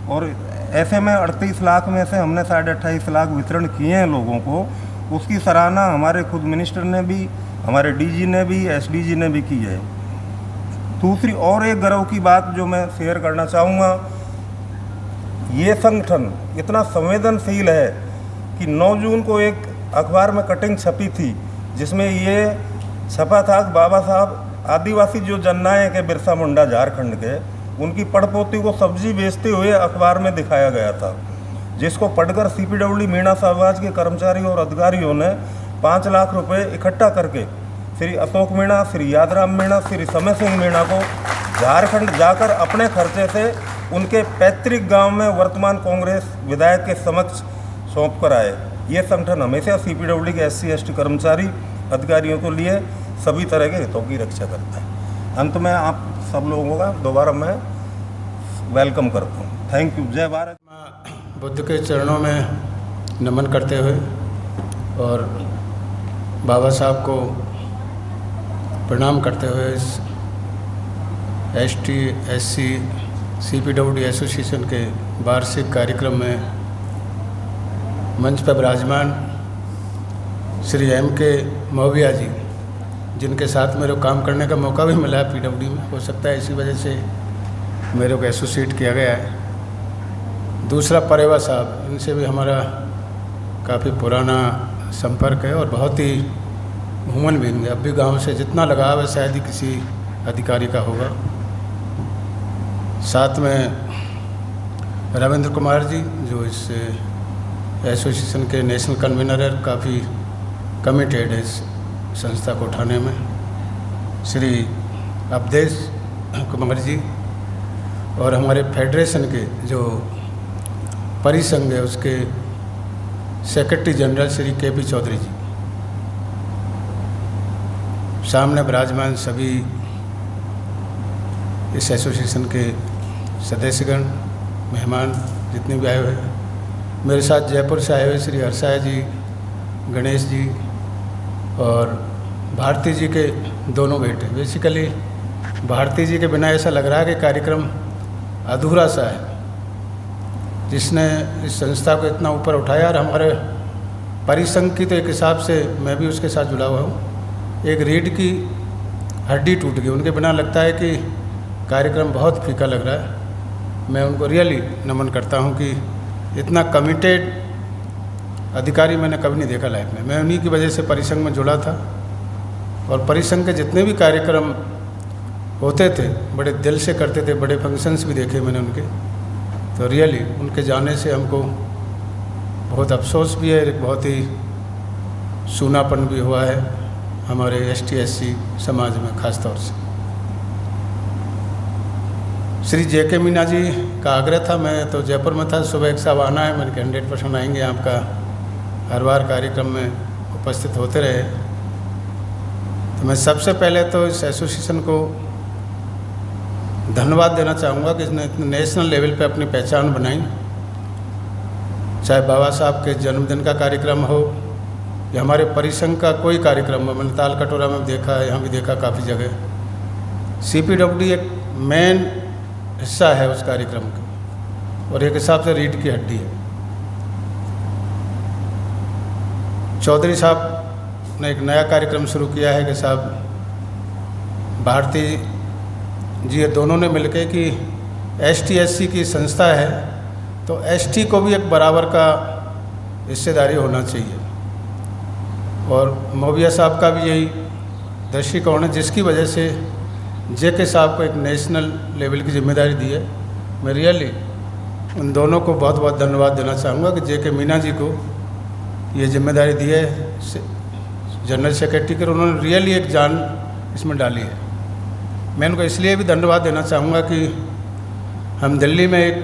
और ऐसे में 38 लाख में से हमने 28.5 लाख वितरण किए हैं लोगों को, उसकी सराहना हमारे खुद मिनिस्टर ने भी, हमारे DG ने भी, SDG ने भी की है। दूसरी और एक गर्व की बात जो मैं शेयर करना चाहूँगा, ये संगठन इतना संवेदनशील है कि 9 जून को एक अखबार में कटिंग छपी थी, जिसमें ये छपा था कि बाबा साहब आदिवासी जो जननायक है बिरसा मुंडा झारखंड के, उनकी पड़पोती को सब्जी बेचते हुए अखबार में दिखाया गया था, जिसको पढ़कर CPWD मीणा समाज के कर्मचारी और अधिकारियों ने 5 लाख रुपए इकट्ठा करके श्री अशोक मीणा, श्री यादराम मीणा, श्री समय सिंह मीणा को झारखंड जाकर अपने खर्चे से उनके पैतृक गांव में वर्तमान कांग्रेस विधायक के समक्ष सौंप कर आए। ये संगठन हमेशा CPWD के SC/ST कर्मचारी अधिकारियों को लिए सभी तरह के हितों की रक्षा करता है। अंत में आप सब लोगों का दोबारा मैं वेलकम करता हूँ। Thank you. जय भारत। बुद्ध के चरणों में नमन करते हुए और बाबा साहब को प्रणाम करते हुए इस ST/SC CPWD एसोसिएशन के वार्षिक कार्यक्रम में मंच पर विराजमान श्री MK मोविया जी, जिनके साथ मेरे काम करने का मौका भी मिला है PWD में, हो सकता है इसी वजह से मेरे को एसोसिएट किया गया है। दूसरा परेवा साहब, इनसे भी हमारा काफ़ी पुराना संपर्क है और बहुत ही ह्यूमन बीइंग है। अब भी गांव से जितना लगाव है शायद ही किसी अधिकारी का होगा। साथ में रविंद्र कुमार जी जो इस एसोसिएशन के नेशनल कन्वीनर है, काफ़ी कमिटेड है इस संस्था को उठाने में। श्री अवधेश कुमार जी और हमारे फेडरेशन के जो परिसंघ है उसके secretary general Shri K P. Chaudhary ji. सामने विराजमान सभी इस एसोसिएशन के सदस्यगण, मेहमान जितने भी आए हुए हैं, मेरे साथ जयपुर से आए हुए श्री हर्षाय जी, गणेश जी और भारती जी के दोनों बेटे। बेसिकली भारती जी के बिना ऐसा लग रहा है कि कार्यक्रम अधूरा सा है, जिसने इस संस्था को इतना ऊपर उठाया। और हमारे परिसंघ की तो एक हिसाब से मैं भी उसके साथ जुड़ा हुआ हूँ। एक रीढ़ की हड्डी टूट गई, उनके बिना लगता है कि कार्यक्रम बहुत फीका लग रहा है। मैं उनको रियली नमन करता हूँ कि इतना कमिटेड अधिकारी मैंने कभी नहीं देखा लाइफ में। मैं उन्हीं की वजह से परिसंघ में जुड़ा था और परिसंघ के जितने भी कार्यक्रम होते थे बड़े दिल से करते थे। बड़े फंक्शंस भी देखे मैंने उनके, तो रियली उनके जाने से हमको बहुत अफसोस भी है, एक बहुत ही सूनापन भी हुआ है हमारे ST/SC समाज में खास तौर से। श्री J.K. मीना जी का आग्रह था, मैं तो जयपुर में था, सुबह एक साहब आना है, मैंने कहा 100% आएंगे, आपका हर बार कार्यक्रम में उपस्थित होते रहे। तो मैं सबसे पहले तो इस एसोसिएशन को धन्यवाद देना चाहूँगा कि इसने इतने नेशनल लेवल पे अपनी पहचान बनाई। चाहे बाबा साहब के जन्मदिन का कार्यक्रम हो या हमारे परिसंघ का कोई कार्यक्रम हो, मैंने ताल कटोरा में देखा है, यहाँ भी देखा काफ़ी जगह। CPWD एक मेन हिस्सा है उस कार्यक्रम का और एक हिसाब से रीढ़ की हड्डी है। चौधरी साहब ने एक नया कार्यक्रम शुरू किया है कि साहब भारती जी ये दोनों ने मिलकर कि ST/SC की संस्था है तो ST को भी एक बराबर का हिस्सेदारी होना चाहिए। और मोबिया साहब का भी यही दृष्टिकोण है, जिसकी वजह से J.K. साहब को एक नेशनल लेवल की जिम्मेदारी दी है। मैं रियली उन दोनों को बहुत बहुत धन्यवाद देना चाहूँगा कि J.K. मीना जी को ये जिम्मेदारी दी है जनरल सेक्रेटरी के, उन्होंने रियली एक जान इसमें डाली है। मैं उनको इसलिए भी धन्यवाद देना चाहूँगा कि हम दिल्ली में एक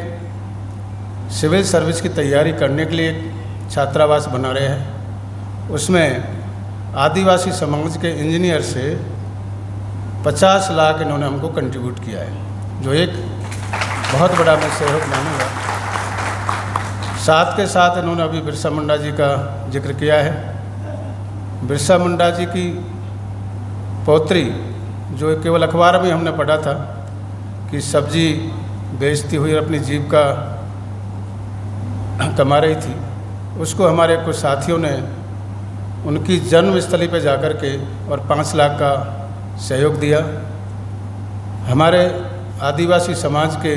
सिविल सर्विस की तैयारी करने के लिए एक छात्रावास बना रहे हैं। उसमें आदिवासी समाज के इंजीनियर से 50 लाख इन्होंने हमको कंट्रीब्यूट किया है, जो एक बहुत बड़ा मैं सहयोग मानूंगा। साथ के साथ इन्होंने अभी बिरसा मुंडा जी का जिक्र किया है। बिरसा मुंडा जी की पौत्री, जो केवल अखबार में हमने पढ़ा था कि सब्जी बेचती हुई अपनी जीविका कमा रही थी, उसको हमारे कुछ साथियों ने उनकी जन्मस्थली पर जाकर के और 5 लाख का सहयोग दिया। हमारे आदिवासी समाज के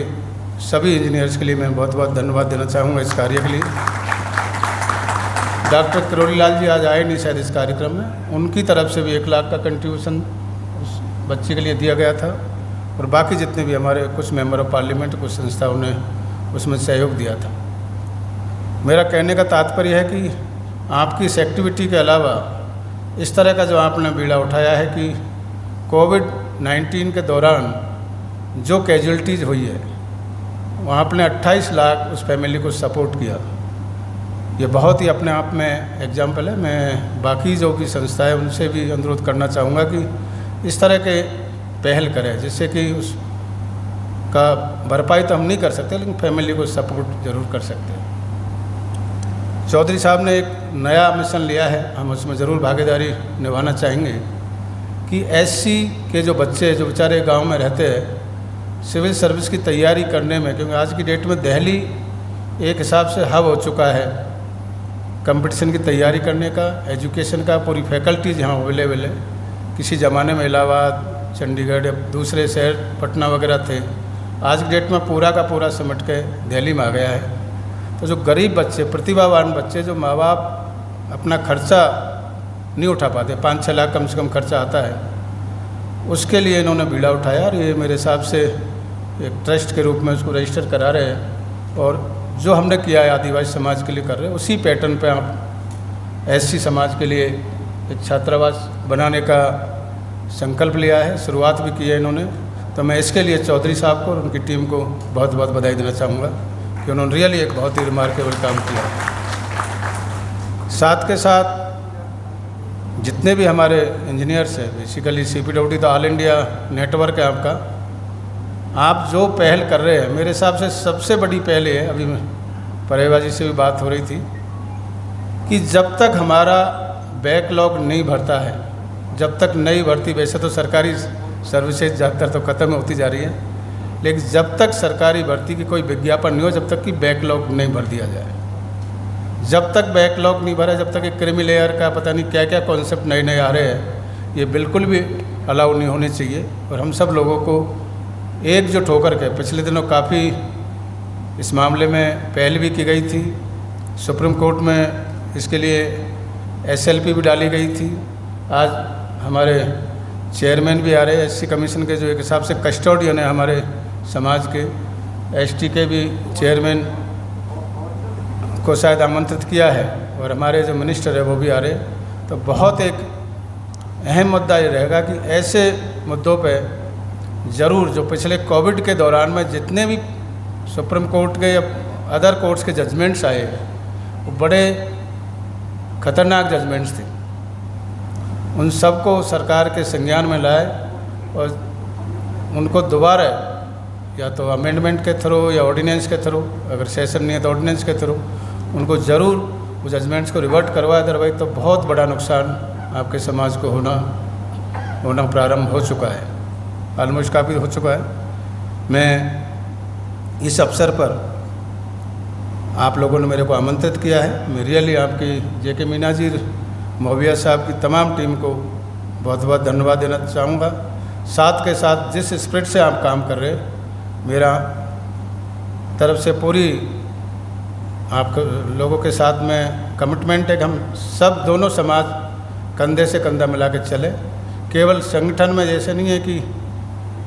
सभी इंजीनियर्स के लिए मैं बहुत बहुत धन्यवाद देना चाहूँगा इस कार्य के लिए। डॉक्टर किरोड़ी लाल जी आज आए नहीं शायद इस कार्यक्रम में, उनकी तरफ से भी 1 लाख का कंट्रीब्यूशन उस बच्चे के लिए दिया गया था और बाकी जितने भी हमारे कुछ मेंबर ऑफ पार्लियामेंट, कुछ संस्थाओं ने उसमें सहयोग दिया था। मेरा कहने का तात्पर्य है कि आपकी इस एक्टिविटी के अलावा इस तरह का जो आपने बीड़ा उठाया है कि कोविड-19 के दौरान जो कैजुअल्टीज़ हुई है वहाँ आपने 28 लाख उस फैमिली को सपोर्ट किया, ये बहुत ही अपने आप में एग्जाम्पल है। मैं बाकी जो भी संस्थाएं उनसे भी अनुरोध करना चाहूँगा कि इस तरह के पहल करें, जिससे कि उसका भरपाई तो हम नहीं कर सकते लेकिन फैमिली को सपोर्ट ज़रूर कर सकते हैं। चौधरी साहब ने एक नया मिशन लिया है, हम उसमें ज़रूर भागीदारी निभाना चाहेंगे कि SC के जो बच्चे जो बेचारे गांव में रहते हैं सिविल सर्विस की तैयारी करने में, क्योंकि आज की डेट में दिल्ली एक हिसाब से हब हो चुका है कंपटीशन की तैयारी करने का, एजुकेशन का, पूरी फैकल्टीज यहाँ अवेलेबल है। किसी ज़माने में इलाहाबाद, चंडीगढ़ या दूसरे शहर पटना वगैरह थे, आज की डेट में पूरा का पूरा सिमट के दिल्ली में आ गया है। तो जो गरीब बच्चे, प्रतिभावान बच्चे, जो माँ बाप अपना खर्चा नहीं उठा पाते, 5-6 लाख कम से कम खर्चा आता है, उसके लिए इन्होंने बीड़ा उठाया और ये मेरे हिसाब से एक ट्रस्ट के रूप में उसको रजिस्टर करा रहे हैं। और जो हमने किया है आदिवासी समाज के लिए कर रहे हैं, उसी पैटर्न पे आप एससी समाज के लिए एक छात्रावास बनाने का संकल्प लिया है, शुरुआत भी की है इन्होंने। तो मैं इसके लिए चौधरी साहब को और उनकी टीम को बहुत बहुत बधाई देना चाहूँगा कि उन्होंने रियली एक बहुत ही रिमार्केबल काम किया है। साथ के साथ जितने भी हमारे इंजीनियर्स हैं, बेसिकली CPWD तो ऑल इंडिया नेटवर्क है आपका, आप जो पहल कर रहे हैं, मेरे हिसाब से सबसे बड़ी पहल है, अभी परेवा जी से भी बात हो रही थी, कि जब तक हमारा बैकलॉग नहीं भरता है, जब तक नई भर्ती, वैसे तो सरकारी सर्विसेज ज़्यादातर तो ख़त्म होती जा रही है, लेकिन जब तक सरकारी भर्ती की कोई विज्ञापन नहीं हो, जब तक कि बैकलॉग नहीं भर दिया जाए, जब तक बैकलॉग नहीं भरा, जब तक एक क्रीमी लेयर का पता नहीं क्या क्या कॉन्सेप्ट नए नए आ रहे हैं, ये बिल्कुल भी अलाउ नहीं होने चाहिए। और हम सब लोगों को एकजुट होकर के, पिछले दिनों काफ़ी इस मामले में पहल भी की गई थी, सुप्रीम कोर्ट में इसके लिए SLP भी डाली गई थी। आज हमारे चेयरमैन भी आ रहे हैं SC कमीशन के, जो एक हिसाब से कस्टोडियन है हमारे समाज के, ST के भी चेयरमैन को शायद आमंत्रित किया है, और हमारे जो मिनिस्टर है वो भी आ रहे हैं। तो बहुत एक अहम मुद्दा ये रहेगा कि ऐसे मुद्दों पे ज़रूर, जो पिछले कोविड के दौरान में जितने भी सुप्रीम कोर्ट के या अदर कोर्ट्स के जजमेंट्स आए, वो बड़े खतरनाक जजमेंट्स थे, उन सबको सरकार के संज्ञान में लाए और उनको दोबारा या तो अमेंडमेंट के थ्रू या ऑर्डिनेंस के थ्रू, अगर सेशन नहीं है तो ऑर्डिनेंस के थ्रू उनको ज़रूर वो जजमेंट्स को रिवर्ट करवाए। अदरवाइज तो बहुत बड़ा नुकसान आपके समाज को होना प्रारंभ हो चुका है, ऑलमोस्ट काफ़ी हो चुका है। मैं इस अवसर पर आप लोगों ने मेरे को आमंत्रित किया है, मैं रियली आपकी JK मीना जी महोबिया साहब की तमाम टीम को बहुत बहुत धन्यवाद देना चाहूँगा। साथ के साथ जिस स्पिरिट से आप काम कर रहे हैं, मेरा तरफ से पूरी आप लोगों के साथ में कमिटमेंट है कि हम सब दोनों समाज कंधे से कंधा मिला के चले। केवल संगठन में जैसे नहीं है कि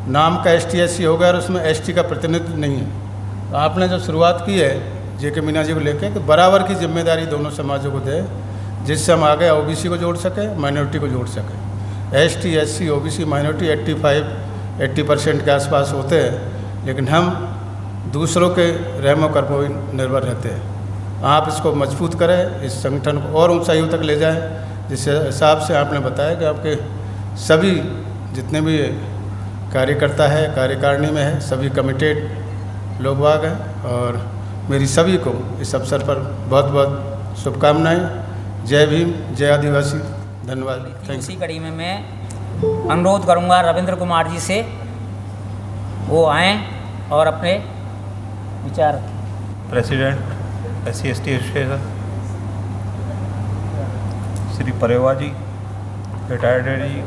नाम का ST/SC हो गया और उसमें ST का प्रतिनिधित्व नहीं है। तो आपने जो शुरुआत की है JK मीना जी को लेकर कि बराबर की जिम्मेदारी दोनों समाजों को दे, जिससे हम आगे OBC को जोड़ सकें, माइनॉरिटी को जोड़ सकें। ST/SC OBC माइनॉरिटी 85-80% के आसपास होते हैं, लेकिन हम दूसरों के रहमो कर्मों पर निर्भर रहते हैं। आप इसको मजबूत करें, इस संगठन को और ऊंचाइयों तक ले जाएं, जिस हिसाब से आपने बताया कि आपके सभी जितने भी कार्यकर्ता है, कार्यकारिणी में है, सभी कमिटेड लोग बाग हैं। और मेरी सभी को इस अवसर पर बहुत बहुत शुभकामनाएं। जय भीम, जय आदिवासी, धन्यवाद, थैंक इसी कड़ी में मैं अनुरोध करूंगा रविंद्र कुमार जी से, वो आएँ और अपने विचार। President SC/ST association Shri Pareva ji, retired ji,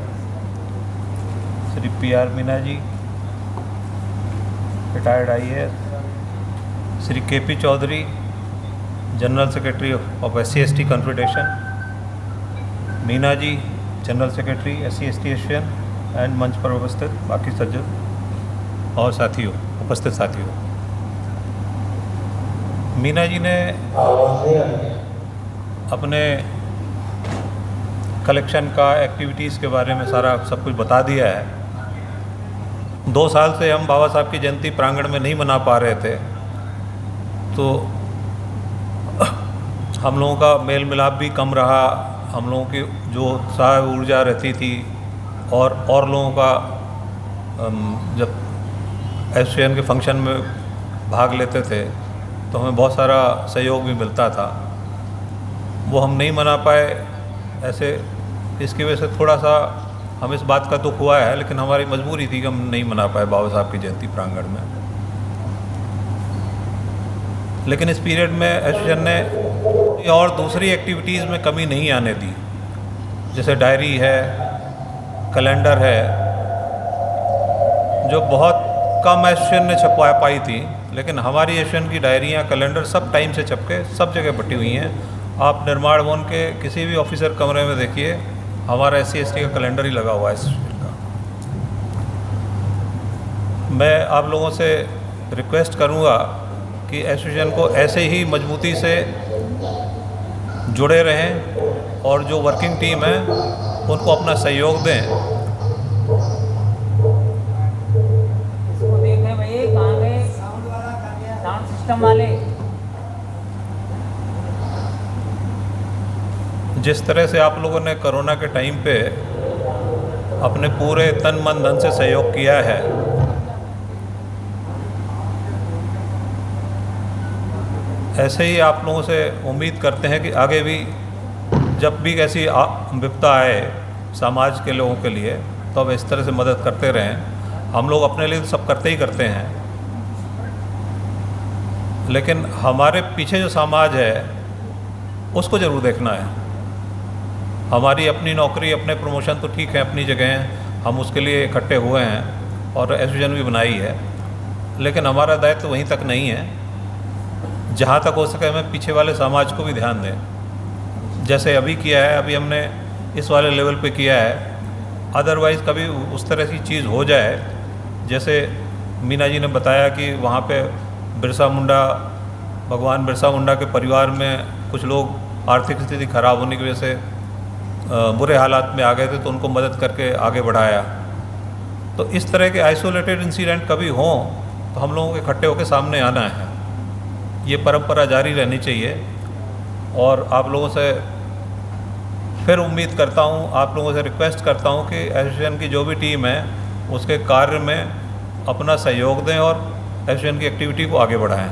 Shri PR Meena ji, retired IAS, Shri KP Chaudhary, general secretary of SC/ST confederation, Meena ji, general secretary SC/ST association, and मंच पर उपस्थित बाकी सज्जन और साथियों, उपस्थित साथियों। मीना जी ने अपने कलेक्शन का, एक्टिविटीज़ के बारे में सारा सब कुछ बता दिया है। 2 साल से हम बाबा साहब की जयंती प्रांगण में नहीं मना पा रहे थे, तो हम लोगों का मेल मिलाप भी कम रहा, हम लोगों की जो उत्साह ऊर्जा रहती थी और लोगों का जब एसोसिएशन के फंक्शन में भाग लेते थे तो हमें बहुत सारा सहयोग भी मिलता था, वो हम नहीं मना पाए। ऐसे इसकी वजह से थोड़ा सा हम इस बात का दुख हुआ है, लेकिन हमारी मजबूरी थी कि हम नहीं मना पाए बाबा साहब की जयंती प्रांगण में। लेकिन इस पीरियड में एसोसिएशन ने और दूसरी एक्टिविटीज़ में कमी नहीं आने दी, जैसे डायरी है, कैलेंडर है, जो बहुत कम एसोसिएशन ने छपवा पाई थी, लेकिन हमारी एसोसिएशन की डायरियाँ, कैलेंडर सब टाइम से छपके सब जगह बटी हुई हैं। आप निर्माण भवन के किसी भी ऑफिसर कमरे में देखिए, हमारा SC/ST का कैलेंडर ही लगा हुआ है एसोसिएशन का। मैं आप लोगों से रिक्वेस्ट करूँगा कि एसोसिएशन को ऐसे ही मजबूती से जुड़े रहें और जो वर्किंग टीम है उनको अपना सहयोग दें। इसको देख रहे भैया, कहाँ गए साउंड सिस्टम वाले? जिस तरह से आप लोगों ने कोरोना के टाइम पे अपने पूरे तन मन धन से सहयोग किया है, ऐसे ही आप लोगों से उम्मीद करते हैं कि आगे भी जब भी ऐसी विपदा आए समाज के लोगों के लिए, तो अब इस तरह से मदद करते रहें। हम लोग अपने लिए तो सब करते ही करते हैं, लेकिन हमारे पीछे जो समाज है उसको ज़रूर देखना है। हमारी अपनी नौकरी, अपने प्रमोशन तो ठीक है, अपनी जगह हैं, हम उसके लिए इकट्ठे हुए हैं और एसोसिएशन भी बनाई है, लेकिन हमारा दायित्व वहीं तक नहीं है। जहाँ तक हो सके हमें पीछे वाले समाज को भी ध्यान दें, जैसे अभी किया है, अभी हमने इस वाले लेवल पे किया है। अदरवाइज़ कभी उस तरह की चीज़ हो जाए, जैसे मीना जी ने बताया कि वहाँ पे बिरसा मुंडा, भगवान बिरसा मुंडा के परिवार में कुछ लोग आर्थिक स्थिति खराब होने की वजह से बुरे हालात में आ गए थे, तो उनको मदद करके आगे बढ़ाया। तो इस तरह के आइसोलेटेड इंसिडेंट कभी हों तो हम लोगों के इकट्ठे होकर सामने आना है। ये परंपरा जारी रहनी चाहिए और आप लोगों से फिर उम्मीद करता हूँ, आप लोगों से रिक्वेस्ट करता हूँ कि एसोसिएशन की जो भी टीम है उसके कार्य में अपना सहयोग दें और एसोसिएशन की एक्टिविटी को आगे बढ़ाएं।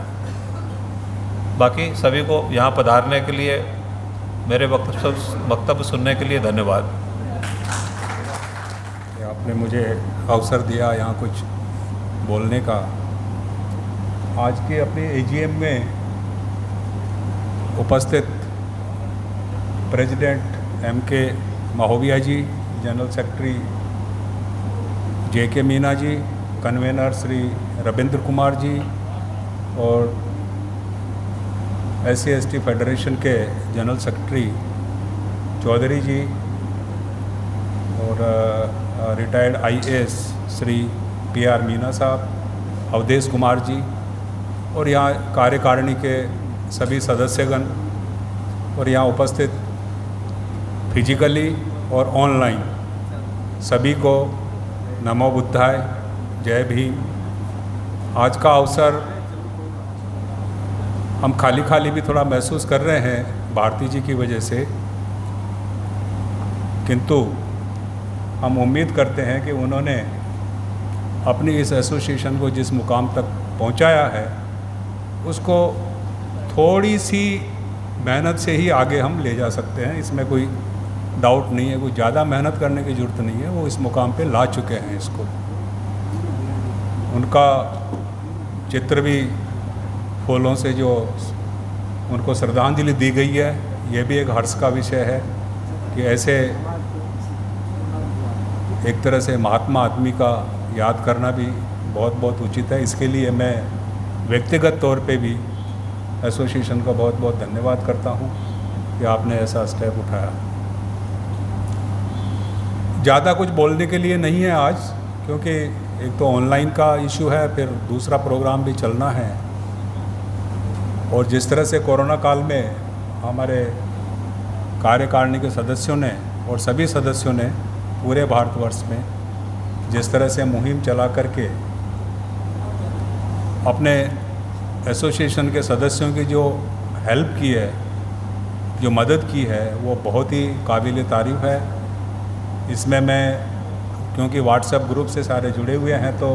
बाकी सभी को यहाँ पधारने के लिए, मेरे वक्तव्य सुनने के लिए धन्यवाद। आपने मुझे अवसर दिया यहाँ कुछ बोलने का। आज के अपने AGM में उपस्थित प्रेसिडेंट MK महोबिया जी, general secretary JK Meena ji, convener Shri Ravindra Kumar ji और SC/ST फेडरेशन के जनरल सेक्रेटरी चौधरी जी और retired IAS Shri PR Meena साहब, अवधेश कुमार जी और यहाँ कार्यकारिणी के सभी सदस्यगण और यहाँ उपस्थित फिजिकली और ऑनलाइन सभी को नमो बुद्धाय, जय भीम। आज का अवसर हम खाली खाली भी थोड़ा महसूस कर रहे हैं भारती जी की वजह से, किंतु हम उम्मीद करते हैं कि उन्होंने अपनी इस एसोसिएशन को जिस मुकाम तक पहुंचाया है उसको थोड़ी सी मेहनत से ही आगे हम ले जा सकते हैं। इसमें कोई डाउट नहीं है, कोई ज़्यादा मेहनत करने की ज़रूरत नहीं है। वो इस मुकाम पे ला चुके हैं इसको। उनका चित्र भी फूलों से जो उनको श्रद्धांजलि दी गई है, ये भी एक हर्ष का विषय है कि ऐसे एक तरह से महात्मा आदमी का याद करना भी बहुत बहुत उचित है। इसके लिए मैं व्यक्तिगत तौर पे भी एसोसिएशन का बहुत बहुत धन्यवाद करता हूँ कि आपने ऐसा स्टेप उठाया। ज़्यादा कुछ बोलने के लिए नहीं है आज, क्योंकि एक तो ऑनलाइन का इशू है, फिर दूसरा प्रोग्राम भी चलना है। और जिस तरह से कोरोना काल में हमारे कार्यकारिणी के सदस्यों ने और सभी सदस्यों ने पूरे भारतवर्ष में जिस तरह से मुहिम चला करके अपने एसोसिएशन के सदस्यों की जो हेल्प की है, जो मदद की है, वो बहुत ही काबिल तारीफ़ है। इसमें मैं, क्योंकि व्हाट्सएप ग्रुप से सारे जुड़े हुए हैं, तो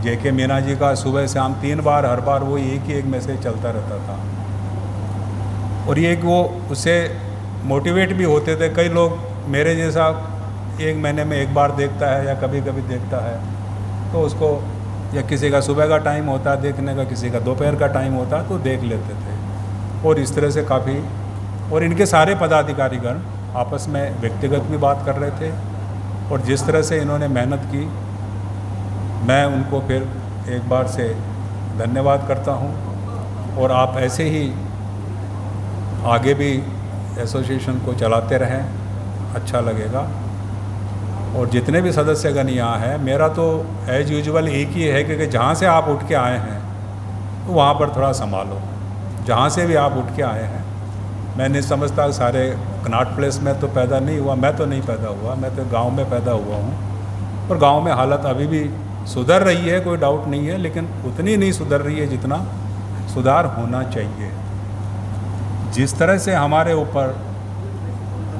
JK मीना जी का सुबह शाम 3 बार, हर बार वो एक ही एक मैसेज चलता रहता था। और ये वो उससे मोटिवेट भी होते थे। कई लोग मेरे जैसा 1 महीने में 1 बार देखता है या कभी कभी देखता है, तो उसको, या किसी का सुबह का टाइम होता है देखने का, किसी का दोपहर का टाइम होता है, तो देख लेते थे। और इस तरह से काफ़ी, और इनके सारे पदाधिकारीगण आपस में व्यक्तिगत भी बात कर रहे थे। और जिस तरह से इन्होंने मेहनत की, मैं उनको फिर एक बार से धन्यवाद करता हूँ और आप ऐसे ही आगे भी एसोसिएशन को चलाते रहें, अच्छा लगेगा। और जितने भी सदस्यगण यहाँ हैं, मेरा तो एज यूजुअल एक ही है कि जहाँ से आप उठ के आए हैं तो वहाँ पर थोड़ा संभालो। जहाँ से भी आप उठ के आए हैं, मैं नहीं समझता सारे कनॉट प्लेस में तो पैदा नहीं हुआ, मैं तो नहीं पैदा हुआ, मैं तो गांव में पैदा हुआ हूँ। और गांव में हालत अभी भी सुधर रही है, कोई डाउट नहीं है, लेकिन उतनी नहीं सुधर रही है जितना सुधार होना चाहिए। जिस तरह से हमारे ऊपर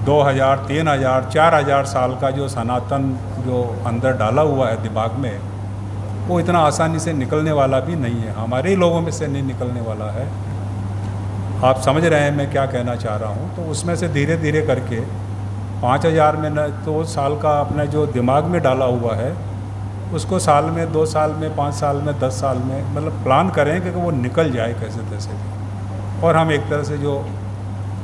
2000, 3000, 4000 साल का जो सनातन जो अंदर डाला हुआ है दिमाग में, वो इतना आसानी से निकलने वाला भी नहीं है, हमारे ही लोगों में से नहीं निकलने वाला है। आप समझ रहे हैं मैं क्या कहना चाह रहा हूँ। तो उसमें से धीरे धीरे करके 5000 में न तो साल का अपने जो दिमाग में डाला हुआ है उसको साल में, 2 साल में, 5 साल में, 10 साल में मतलब प्लान करें कि वो निकल जाए कैसे तैसे भी। और हम एक तरह से जो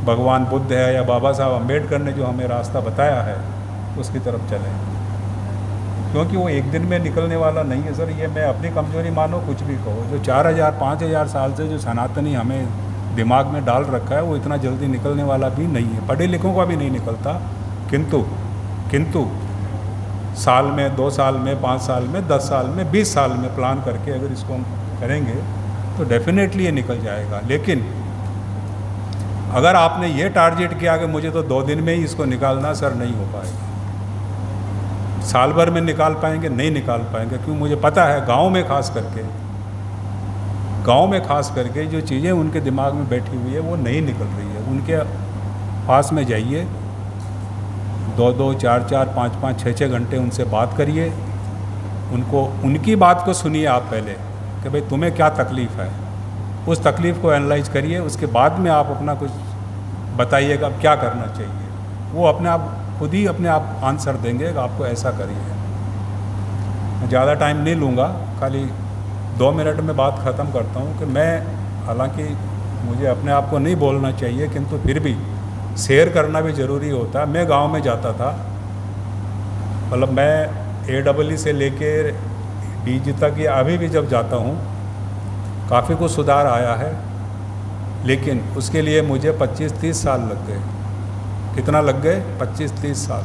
भगवान बुद्ध है या बाबा साहब अम्बेडकर ने जो हमें रास्ता बताया है उसकी तरफ चलें, क्योंकि वो एक दिन में निकलने वाला नहीं है सर। ये मैं अपनी कमजोरी मानो कुछ भी कहो, जो 4000, 5000 साल से जो सनातनी हमें दिमाग में डाल रखा है वो इतना जल्दी निकलने वाला भी नहीं है। पढ़े लिखों का भी नहीं निकलता, किंतु साल में, 2 साल में, 5 साल में, 10 साल में, 20 साल में प्लान करके अगर इसको हम करेंगे तो डेफिनेटली ये निकल जाएगा। लेकिन अगर आपने ये टारगेट किया कि मुझे तो 2 दिन में ही इसको निकालना, सर नहीं हो पाएगा। साल भर में निकाल पाएंगे? नहीं निकाल पाएंगे। क्यों? मुझे पता है गांव में खास करके जो चीज़ें उनके दिमाग में बैठी हुई है वो नहीं निकल रही है। उनके पास में जाइए, 2-2, 4-4, 5-5, 6-6 घंटे उनसे बात करिए, उनको उनकी बात को सुनिए आप पहले कि भाई तुम्हें क्या तकलीफ़ है, उस तकलीफ़ को एनालाइज करिए, उसके बाद में आप अपना कुछ बताइएगा अब क्या करना चाहिए। वो अपने आप खुद ही अपने आप आंसर देंगे कि आपको ऐसा करिए। मैं ज़्यादा टाइम नहीं लूँगा, खाली 2 मिनट में बात ख़त्म करता हूँ कि मैं, हालांकि मुझे अपने आप को नहीं बोलना चाहिए किंतु फिर भी शेयर करना भी ज़रूरी होता है। मैं गांव में जाता था, मतलब मैं AEE से लेके DG तक या अभी भी जब जाता हूँ काफ़ी कुछ सुधार आया है, लेकिन उसके लिए मुझे 25-30 साल लग गए। कितना लग गए? 25-30 साल।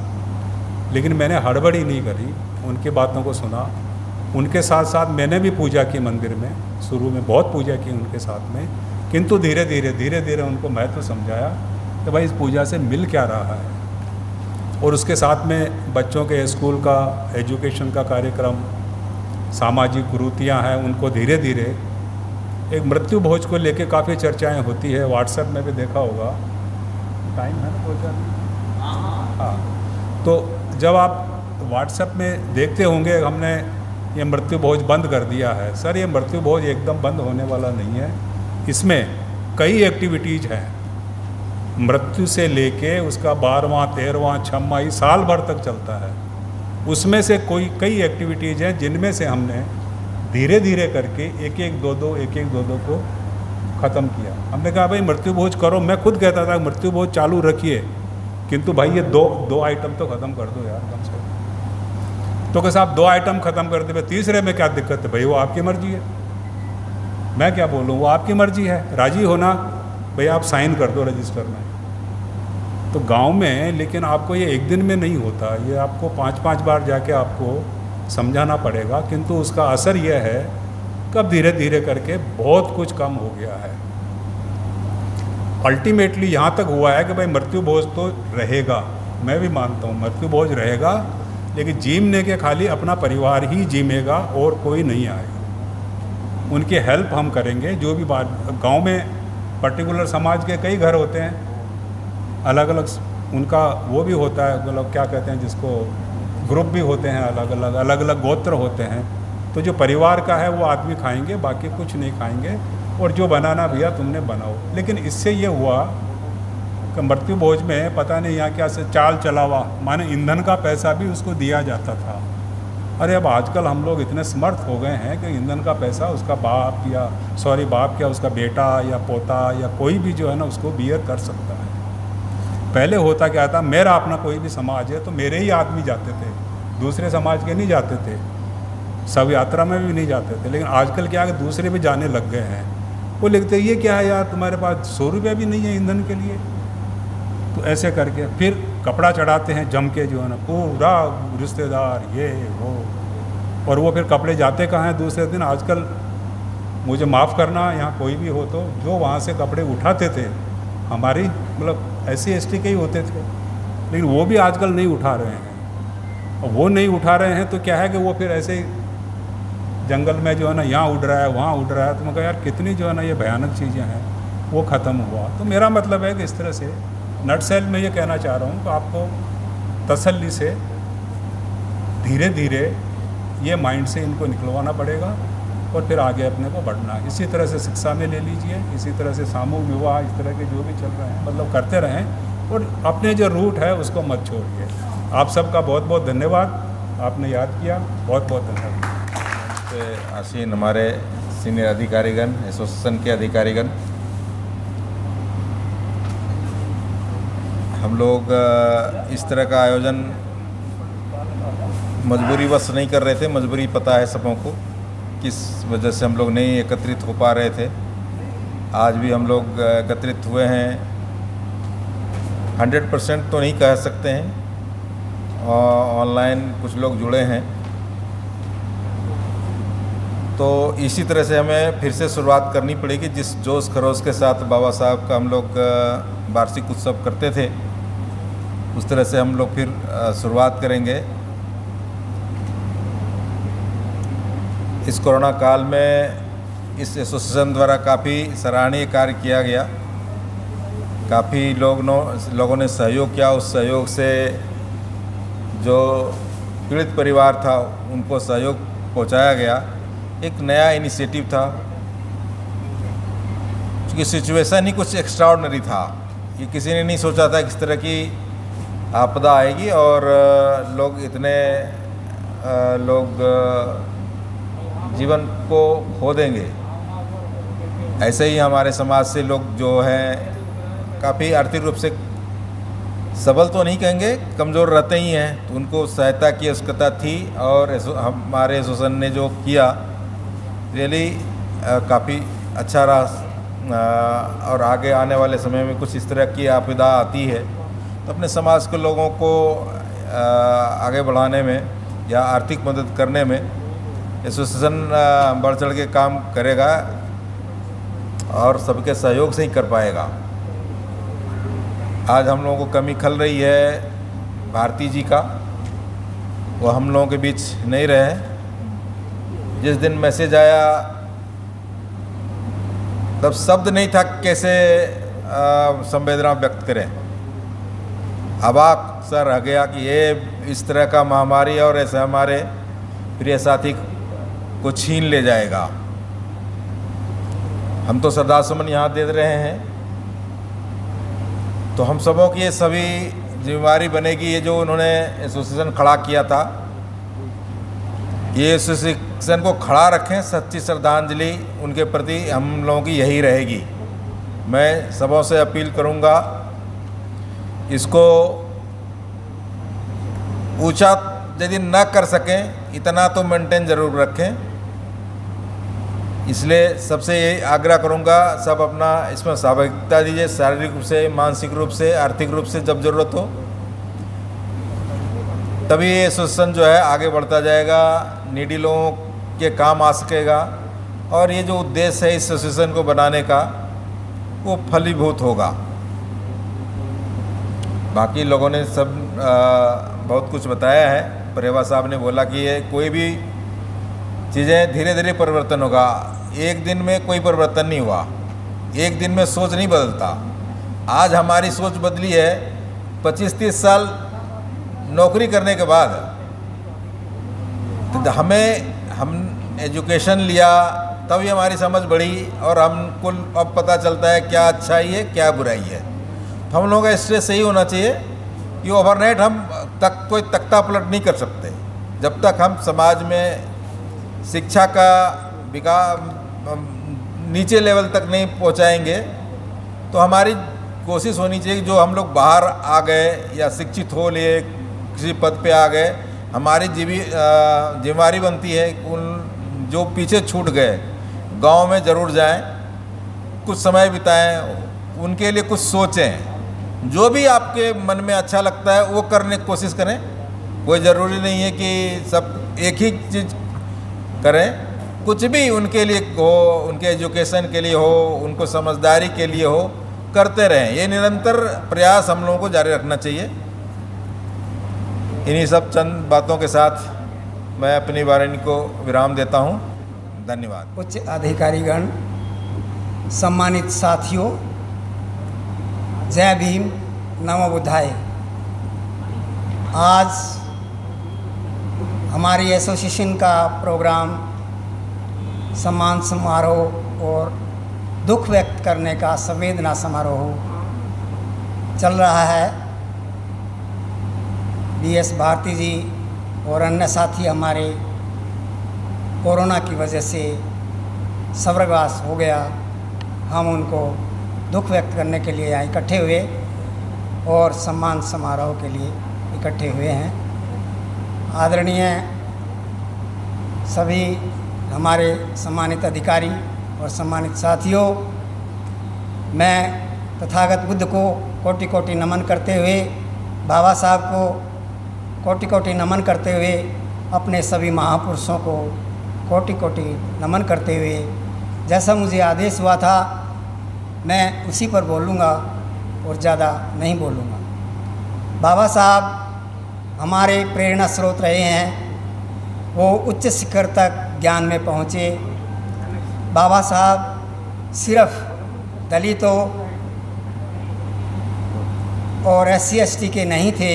लेकिन मैंने हड़बड़ी नहीं करी, उनकी बातों को सुना, उनके साथ साथ मैंने भी पूजा की मंदिर में, शुरू में बहुत पूजा की उनके साथ में, किंतु धीरे धीरे उनको महत्व समझाया कि भाई इस पूजा से मिल क्या रहा है। और उसके साथ में बच्चों के स्कूल का, एजुकेशन का कार्यक्रम, सामाजिक कुरीतियाँ हैं, उनको धीरे धीरे एक मृत्यु भोज को लेके काफ़ी चर्चाएं होती है। व्हाट्सएप में भी देखा होगा, टाइम है ना पहुँचा? हाँ, तो जब आप व्हाट्सएप में देखते होंगे हमने ये मृत्यु भोज बंद कर दिया है। सर ये मृत्यु भोज एकदम बंद होने वाला नहीं है, इसमें कई एक्टिविटीज़ हैं। मृत्यु से लेके उसका 12वां, 13वां, 6वां साल भर तक चलता है। उसमें से कई एक्टिविटीज़ हैं जिनमें से हमने धीरे धीरे करके एक एक दो दो को ख़त्म किया। हमने कहा भाई मृत्यु भोज करो, मैं खुद कहता था मृत्यु भोज चालू रखिए, किंतु भाई ये दो आइटम तो ख़त्म कर दो यार कम से कम। तो कैसे आप 2 आइटम ख़त्म कर दे, तीसरे में क्या दिक्कत है? भाई वो आपकी मर्जी है, मैं क्या बोलूँ, वो आपकी मर्जी है। राजी होना भाई आप साइन कर दो रजिस्टर में। तो गांव में लेकिन आपको ये एक दिन में नहीं होता, ये आपको 5-5 बार जाके आपको समझाना पड़ेगा, किंतु उसका असर यह है कि अब धीरे धीरे करके बहुत कुछ कम हो गया है। अल्टीमेटली यहाँ तक हुआ है कि भाई मृत्यु भोज तो रहेगा, मैं भी मानता हूँ मृत्यु भोज रहेगा, लेकिन जीमने के खाली अपना परिवार ही जीमेगा और कोई नहीं आएगा। उनकी हेल्प हम करेंगे। जो भी बात, गांव में पर्टिकुलर समाज के कई घर होते हैं, अलग अलग उनका वो भी होता है, मतलब क्या कहते हैं जिसको, ग्रुप भी होते हैं, अलग अलग गोत्र होते हैं। तो जो परिवार का है वो आदमी खाएंगे, बाकी कुछ नहीं खाएंगे, और जो बनाना भैया तुमने बनाओ। लेकिन इससे ये हुआ कि मृत्यु भोज में पता नहीं यहाँ क्या से चाल चलावा, माने ईंधन का पैसा भी उसको दिया जाता था। अरे अब आजकल हम लोग इतने समर्थ हो गए हैं कि ईंधन का पैसा उसका बाप क्या उसका बेटा या पोता या कोई भी जो है ना उसको बियर कर सकता है। पहले होता क्या था, मेरा अपना कोई भी समाज है तो मेरे ही आदमी जाते थे, दूसरे समाज के नहीं जाते थे। सब यात्रा में भी नहीं जाते थे, लेकिन आजकल क्या है कि दूसरे भी जाने लग गए हैं। वो लिखते ये क्या है यार, तुम्हारे पास 100 रुपये भी नहीं है ईंधन के लिए। तो ऐसे करके फिर कपड़ा चढ़ाते हैं जम के, जो है ना, पूरा रिश्तेदार ये वो, और वो फिर कपड़े जाते कहाँ हैं दूसरे दिन। आजकल मुझे माफ़ करना, यहाँ कोई भी हो तो, जो वहाँ से कपड़े उठाते थे हमारी मतलब SC ST के ही होते थे, लेकिन वो भी आजकल नहीं उठा रहे हैं। और वो नहीं उठा रहे हैं तो क्या है कि वो फिर ऐसे जंगल में जो है ना, यहाँ उड़ रहा है वहाँ उड़ रहा है। तो मैं कहा यार कितनी जो है ना ये भयानक चीज़ें हैं, वो ख़त्म हुआ। तो मेरा मतलब है कि इस तरह से नटसेल में ये कहना चाह रहा हूँ कि आपको तसल्ली से धीरे धीरे ये माइंड से इनको निकलवाना पड़ेगा और फिर आगे अपने को बढ़ना। इसी तरह से शिक्षा में ले लीजिए, इसी तरह से सामूहिक विवाह, इस तरह के जो भी चल रहे हैं मतलब करते रहें और अपने जो रूट है उसको मत छोड़िए। आप सबका बहुत बहुत धन्यवाद, आपने याद किया, बहुत बहुत धन्यवाद। आसीन हमारे सीनियर अधिकारीगण, एसोसिएशन के अधिकारीगण, हम लोग इस तरह का आयोजन मजबूरीवश नहीं कर रहे थे। मजबूरी पता है सबों को, किस वजह से हम लोग नहीं एकत्रित हो पा रहे थे। आज भी हम लोग एकत्रित हुए हैं, 100% तो नहीं कह सकते हैं, ऑनलाइन कुछ लोग जुड़े हैं। तो इसी तरह से हमें फिर से शुरुआत करनी पड़ेगी। जिस जोश खरोश के साथ बाबा साहब का हम लोग वार्षिक उत्सव करते थे, उस तरह से हम लोग फिर शुरुआत करेंगे। इस कोरोना काल में इस एसोसिएशन द्वारा काफ़ी सराहनीय कार्य किया गया। काफ़ी लोगों ने सहयोग किया। उस सहयोग से जो पीड़ित परिवार था उनको सहयोग पहुंचाया गया। एक नया इनिशिएटिव था, क्योंकि सिचुएशन ही कुछ एक्स्ट्राऑर्डिनरी था। ये किसी ने नहीं सोचा था कि इस तरह की आपदा आएगी और लोग इतने लोग जीवन को खो देंगे। ऐसे ही हमारे समाज से लोग जो हैं काफ़ी आर्थिक रूप से सबल तो नहीं कहेंगे, कमज़ोर रहते ही हैं, तो उनको सहायता की आवश्यकता थी। और हमारे एसोसिएशन ने जो किया रियली काफ़ी अच्छा रहा। और आगे आने वाले समय में कुछ इस तरह की आपदा आती है तो अपने समाज के लोगों को आगे बढ़ाने में या आर्थिक मदद करने में एसोसिएशन बढ़ चढ़ के काम करेगा और सबके सहयोग से ही कर पाएगा। आज हम लोगों को कमी खल रही है भारती जी का, वो हम लोगों के बीच नहीं रहे। जिस दिन मैसेज आया तब शब्द नहीं था कैसे संवेदना व्यक्त करें। अबाक सा रह गया कि ये इस तरह का महामारी और ऐसे हमारे प्रिय साथी को छीन ले जाएगा। हम तो श्रद्धासुमन यहाँ दे रहे हैं, तो हम सबों की ये सभी जिम्मेवारी बनेगी। ये जो उन्होंने एसोसिएशन खड़ा किया था, ये एसोसिएशन को खड़ा रखें। सच्ची श्रद्धांजलि उनके प्रति हम लोगों की यही रहेगी। मैं सबों से अपील करूंगा, इसको ऊंचा यदि न कर सकें, इतना तो मेंटेन ज़रूर रखें। इसलिए सबसे ये आग्रह करूंगा, सब अपना इसमें सहभागिता दीजिए, शारीरिक रूप से, मानसिक रूप से, आर्थिक रूप से जब ज़रूरत हो, तभी ये एसोसिएशन जो है आगे बढ़ता जाएगा, नीडी लोगों के काम आ सकेगा और ये जो उद्देश्य है इस एसोसिएशन को बनाने का वो फलीभूत होगा। बाकी लोगों ने सब बहुत कुछ बताया है। परेवा साहब ने बोला कि ये कोई भी चीज़ें धीरे धीरे परिवर्तन होगा, एक दिन में कोई परिवर्तन नहीं हुआ, एक दिन में सोच नहीं बदलता। आज हमारी सोच बदली है 25-30 साल नौकरी करने के बाद। तो हम एजुकेशन लिया तभी हमारी समझ बढ़ी और हमको अब पता चलता है क्या अच्छाई है क्या बुराई है। तो हम लोगों का स्ट्रेस यही होना चाहिए कि ओवरनाइट हम कोई तख्ता पलट नहीं कर सकते। जब तक हम समाज में शिक्षा का विकास नीचे लेवल तक नहीं पहुंचाएंगे, तो हमारी कोशिश होनी चाहिए कि जो हम लोग बाहर आ गए या शिक्षित हो लिए किसी पद पे आ गए, हमारी जिम्मेदारी बनती है कि उन जो पीछे छूट गए गांव में ज़रूर जाएं, कुछ समय बिताएं, उनके लिए कुछ सोचें। जो भी आपके मन में अच्छा लगता है वो करने की कोशिश करें। कोई ज़रूरी नहीं है कि सब एक ही चीज़ करें, कुछ भी उनके लिए हो, उनके एजुकेशन के लिए हो, उनको समझदारी के लिए हो, करते रहें। ये निरंतर प्रयास हम लोगों को जारी रखना चाहिए। इन्हीं सब चंद बातों के साथ मैं अपनी वाणी को विराम देता हूँ। धन्यवाद। उच्च अधिकारीगण, सम्मानित साथियों, जय भीम, नमो बुद्धाय। आज हमारी एसोसिएशन का प्रोग्राम सम्मान समारोह और दुख व्यक्त करने का संवेदना समारोह चल रहा है। BS भारती जी और अन्य साथी हमारे कोरोना की वजह से स्वर्गवास हो गया। हम उनको दुख व्यक्त करने के लिए यहाँ इकट्ठे हुए और सम्मान समारोह के लिए इकट्ठे हुए हैं। आदरणीय सभी हमारे सम्मानित अधिकारी और सम्मानित साथियों, मैं तथागत बुद्ध को कोटि कोटि नमन करते हुए, बाबा साहब को कोटि कोटि नमन करते हुए, अपने सभी महापुरुषों को कोटि कोटि नमन करते हुए, जैसा मुझे आदेश हुआ था मैं उसी पर बोलूँगा और ज़्यादा नहीं बोलूँगा। बाबा साहब हमारे प्रेरणा स्रोत रहे हैं। वो उच्च शिखर तक ज्ञान में पहुँचे। बाबा साहब सिर्फ दलितों और SC ST के नहीं थे,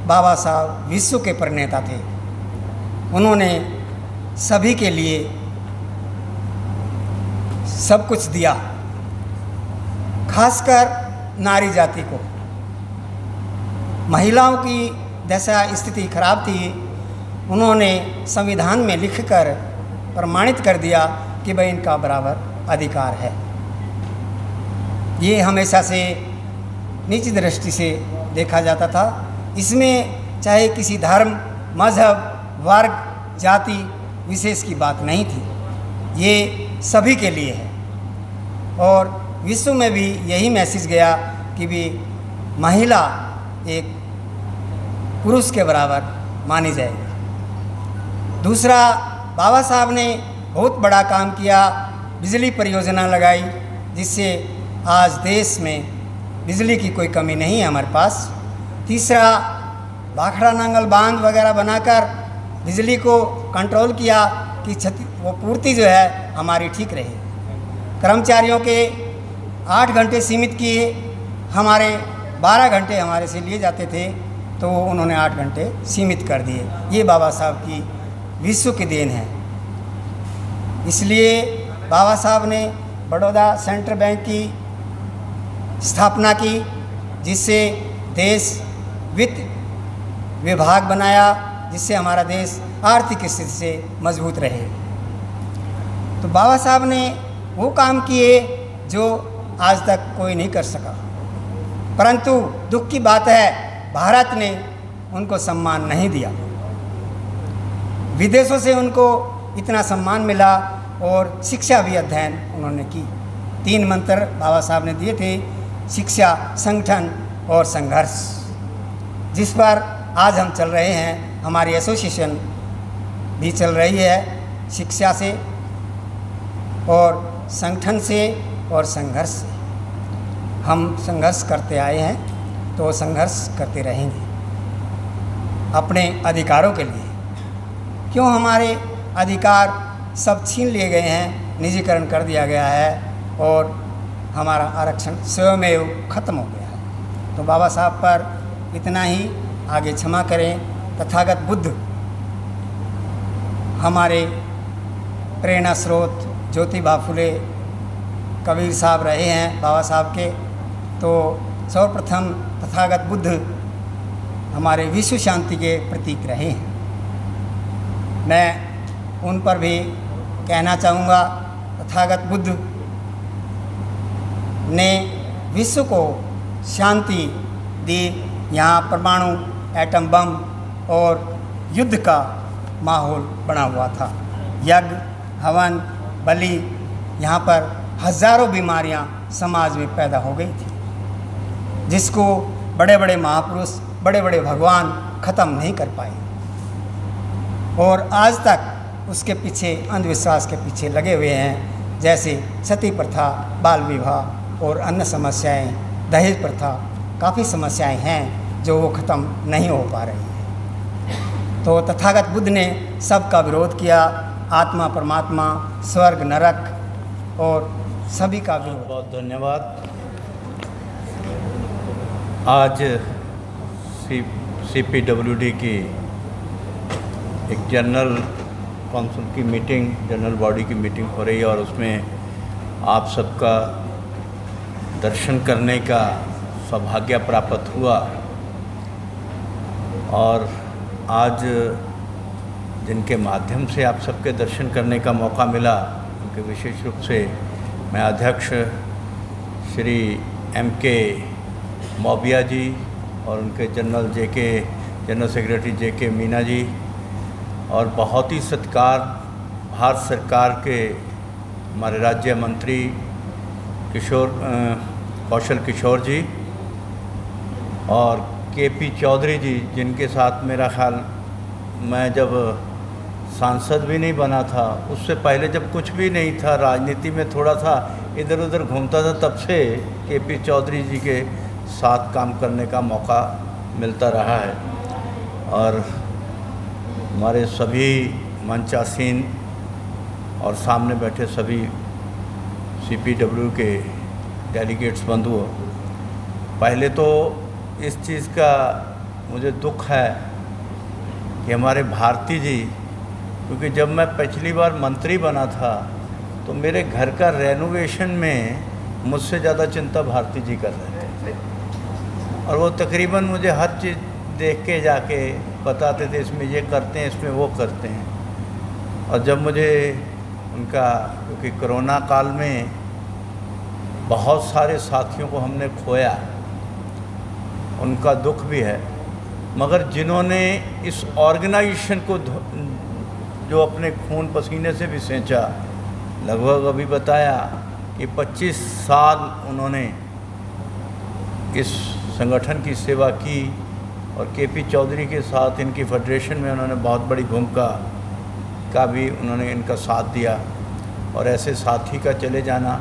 बाबा साहब विश्व के प्रणेता थे। उन्होंने सभी के लिए सब कुछ दिया, खासकर नारी जाति को। महिलाओं की दशा स्थिति खराब थी, उन्होंने संविधान में लिखकर प्रमाणित कर दिया कि भाई इनका बराबर अधिकार है। ये हमेशा से नीच दृष्टि से देखा जाता था। इसमें चाहे किसी धर्म, मजहब, वर्ग, जाति विशेष की बात नहीं थी, ये सभी के लिए है। और विश्व में भी यही मैसेज गया कि भी महिला एक पुरुष के बराबर मानी जाएगी। दूसरा, बाबा साहब ने बहुत बड़ा काम किया, बिजली परियोजना लगाई, जिससे आज देश में बिजली की कोई कमी नहीं है हमारे पास। तीसरा, भाखड़ा नांगल बांध वगैरह बनाकर बिजली को कंट्रोल किया कि वो पूर्ति जो है हमारी ठीक रहे। कर्मचारियों के 8 घंटे सीमित किए, हमारे 12 घंटे हमारे से लिए जाते थे, तो उन्होंने 8 घंटे सीमित कर दिए। ये बाबा साहब की विश्व की देन है। इसलिए बाबा साहब ने बड़ौदा सेंट्रल बैंक की स्थापना की, जिससे देश वित्त विभाग बनाया, जिससे हमारा देश आर्थिक स्थिति से मजबूत रहे। तो बाबा साहब ने वो काम किए जो आज तक कोई नहीं कर सका। परंतु दुख की बात है, भारत ने उनको सम्मान नहीं दिया। विदेशों से उनको इतना सम्मान मिला और शिक्षा भी अध्ययन उन्होंने की। 3 मंत्र बाबा साहब ने दिए थे, शिक्षा, संगठन और संघर्ष, जिस पर आज हम चल रहे हैं। हमारी एसोसिएशन भी चल रही है शिक्षा से और संगठन से और संघर्ष से। हम संघर्ष करते आए हैं तो संघर्ष करते रहेंगे अपने अधिकारों के लिए। क्यों हमारे अधिकार सब छीन लिए गए हैं, निजीकरण कर दिया गया है और हमारा आरक्षण स्वयमेव खत्म हो गया है। तो बाबा साहब पर इतना ही, आगे क्षमा करें। तथागत बुद्ध हमारे प्रेरणा स्रोत ज्योतिबा फुले कबीर साहब रहे हैं बाबा साहब के। तो सर्वप्रथम तथागत बुद्ध हमारे विश्व शांति के प्रतीक रहे हैं। मैं उन पर भी कहना चाहूँगा, तथागत बुद्ध ने विश्व को शांति दी। यहाँ परमाणु एटम बम और युद्ध का माहौल बना हुआ था। यज्ञ, हवन, बलि, यहाँ पर हजारों बीमारियाँ समाज में पैदा हो गई थी, जिसको बड़े बड़े महापुरुष, बड़े बड़े भगवान ख़त्म नहीं कर पाए। और आज तक उसके पीछे, अंधविश्वास के पीछे लगे हुए हैं, जैसे सती प्रथा, बाल विवाह और अन्य समस्याएं, दहेज प्रथा, काफ़ी समस्याएं हैं जो वो ख़त्म नहीं हो पा रही हैं। तो तथागत बुद्ध ने सबका विरोध किया, आत्मा परमात्मा, स्वर्ग नरक और सभी का विरोध। बहुत धन्यवाद। आज CPWD की एक जनरल काउंसिल की मीटिंग, जनरल बॉडी की मीटिंग हो रही है और उसमें आप सबका दर्शन करने का सौभाग्य प्राप्त हुआ। और आज जिनके माध्यम से आप सबके दर्शन करने का मौका मिला, उनके विशेष रूप से मैं अध्यक्ष श्री MK मौबिया जी और उनके general secretary JK Meena ji और बहुत ही सत्कार भारत सरकार के हमारे राज्य मंत्री कौशल किशोर जी और KP चौधरी जी, जिनके साथ मेरा ख्याल मैं जब सांसद भी नहीं बना था, उससे पहले जब कुछ भी नहीं था, राजनीति में थोड़ा सा इधर उधर घूमता था, तब से KP चौधरी जी के साथ काम करने का मौका मिलता रहा है। और हमारे सभी मंचासीन और सामने बैठे सभी CPW के डेलीगेट्स बंधुओं, पहले तो इस चीज़ का मुझे दुख है कि हमारे भारती जी, क्योंकि जब मैं पिछली बार मंत्री बना था तो मेरे घर का रेनोवेशन में मुझसे ज़्यादा चिंता भारती जी कर रहे थे और वो तकरीबन मुझे हर चीज़ देख के जाके बताते थे, इसमें ये करते हैं, इसमें वो करते हैं। और जब मुझे उनका, क्योंकि कोरोना काल में बहुत सारे साथियों को हमने खोया, उनका दुख भी है, मगर जिन्होंने इस ऑर्गेनाइजेशन को जो अपने खून पसीने से भी सेंचा, लगभग अभी बताया कि 25 साल उन्होंने इस संगठन की सेवा की और KP चौधरी के साथ इनकी फेडरेशन में उन्होंने बहुत बड़ी भूमिका का भी उन्होंने इनका साथ दिया। और ऐसे साथी का चले जाना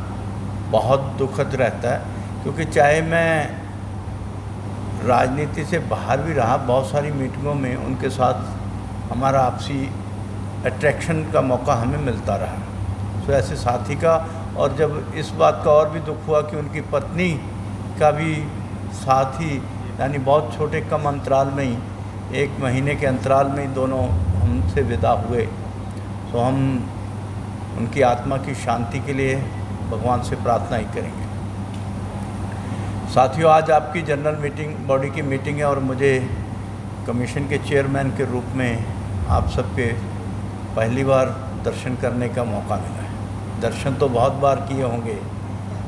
बहुत दुखद रहता है, क्योंकि चाहे मैं राजनीति से बाहर भी रहा, बहुत सारी मीटिंगों में उनके साथ हमारा आपसी अट्रैक्शन का मौका हमें मिलता रहा। तो ऐसे साथी का, और जब इस बात का और भी दुख हुआ कि उनकी पत्नी का भी साथ ही, यानी बहुत छोटे कम अंतराल में ही, 1 महीने के अंतराल में ही दोनों हमसे विदा हुए। तो हम उनकी आत्मा की शांति के लिए भगवान से प्रार्थना ही करेंगे। साथियों, आज आपकी जनरल बॉडी की मीटिंग है और मुझे कमीशन के चेयरमैन के रूप में आप सबके पहली बार दर्शन करने का मौका मिला है। दर्शन तो बहुत बार किए होंगे,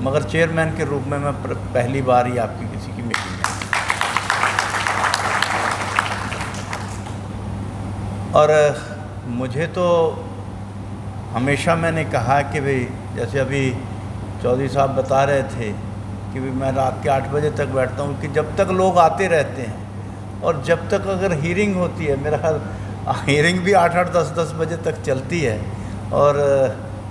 मगर चेयरमैन के रूप में मैं पहली बार ही आपकी किसी की मीटिंग में। और मुझे तो हमेशा मैंने कहा कि भाई, जैसे अभी चौधरी साहब बता रहे थे कि भाई मैं रात के 8 बजे तक बैठता हूँ, कि जब तक लोग आते रहते हैं और जब तक अगर हीयरिंग होती है, मेरा ख्याल हीयरिंग भी 8-8, 10-10 बजे तक चलती है। और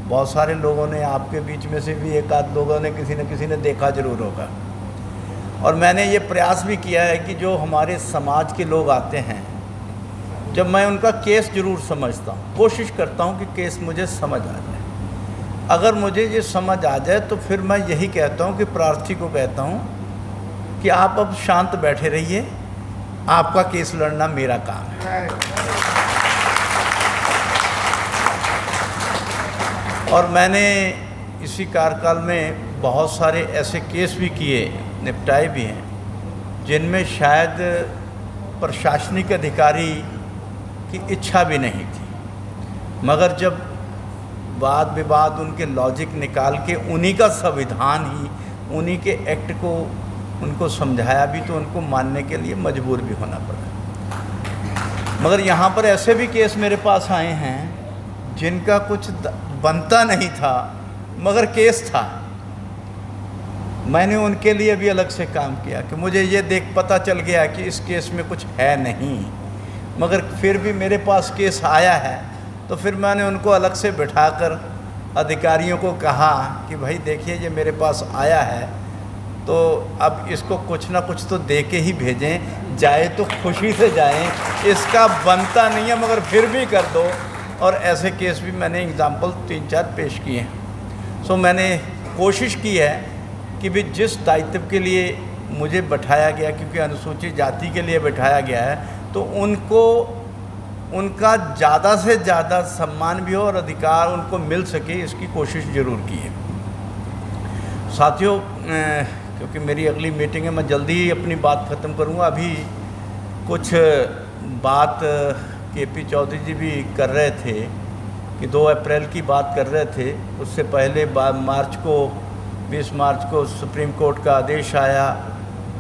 बहुत सारे लोगों ने, आपके बीच में से भी एक आध लोगों ने किसी ने देखा ज़रूर होगा। और मैंने ये प्रयास भी किया है कि जो हमारे समाज के लोग आते हैं, जब मैं उनका केस ज़रूर समझता हूँ, कोशिश करता हूँ कि केस मुझे समझ आ जाए। अगर मुझे ये समझ आ जाए तो फिर मैं यही कहता हूँ कि प्रार्थी को कहता हूँ कि आप अब शांत बैठे रहिए, आपका केस लड़ना मेरा काम है। और मैंने इसी कार्यकाल में बहुत सारे ऐसे केस भी किए, निपटाए भी हैं, जिनमें शायद प्रशासनिक अधिकारी की इच्छा भी नहीं थी, मगर जब वाद विवाद उनके लॉजिक निकाल के उन्हीं का संविधान ही, उन्हीं के एक्ट को उनको समझाया भी, तो उनको मानने के लिए मजबूर भी होना पड़ा। मगर यहाँ पर ऐसे भी केस मेरे पास आए हैं जिनका कुछ बनता नहीं था मगर केस था। मैंने उनके लिए भी अलग से काम किया कि मुझे ये पता चल गया कि इस केस में कुछ है नहीं, मगर फिर भी मेरे पास केस आया है, तो फिर मैंने उनको अलग से बिठाकर अधिकारियों को कहा कि भाई देखिए ये मेरे पास आया है, तो अब इसको कुछ ना कुछ तो दे के ही भेजें, जाए तो खुशी से जाएं, इसका बनता नहीं है मगर फिर भी कर दो। और ऐसे केस भी मैंने एग्जाम्पल 3-4 पेश किए हैं। सो मैंने कोशिश की है कि भी जिस दायित्व के लिए मुझे बैठाया गया, क्योंकि अनुसूचित जाति के लिए बैठाया गया है, तो उनको उनका ज़्यादा से ज़्यादा सम्मान भी हो और अधिकार उनको मिल सके, इसकी कोशिश ज़रूर की है। साथियों, क्योंकि मेरी अगली मीटिंग है, मैं जल्दी ही अपनी बात ख़त्म करूँगा। अभी कुछ बात केपी चौधरी जी भी कर रहे थे कि 2 अप्रैल की बात कर रहे थे। उससे पहले 20 मार्च को सुप्रीम कोर्ट का आदेश आया,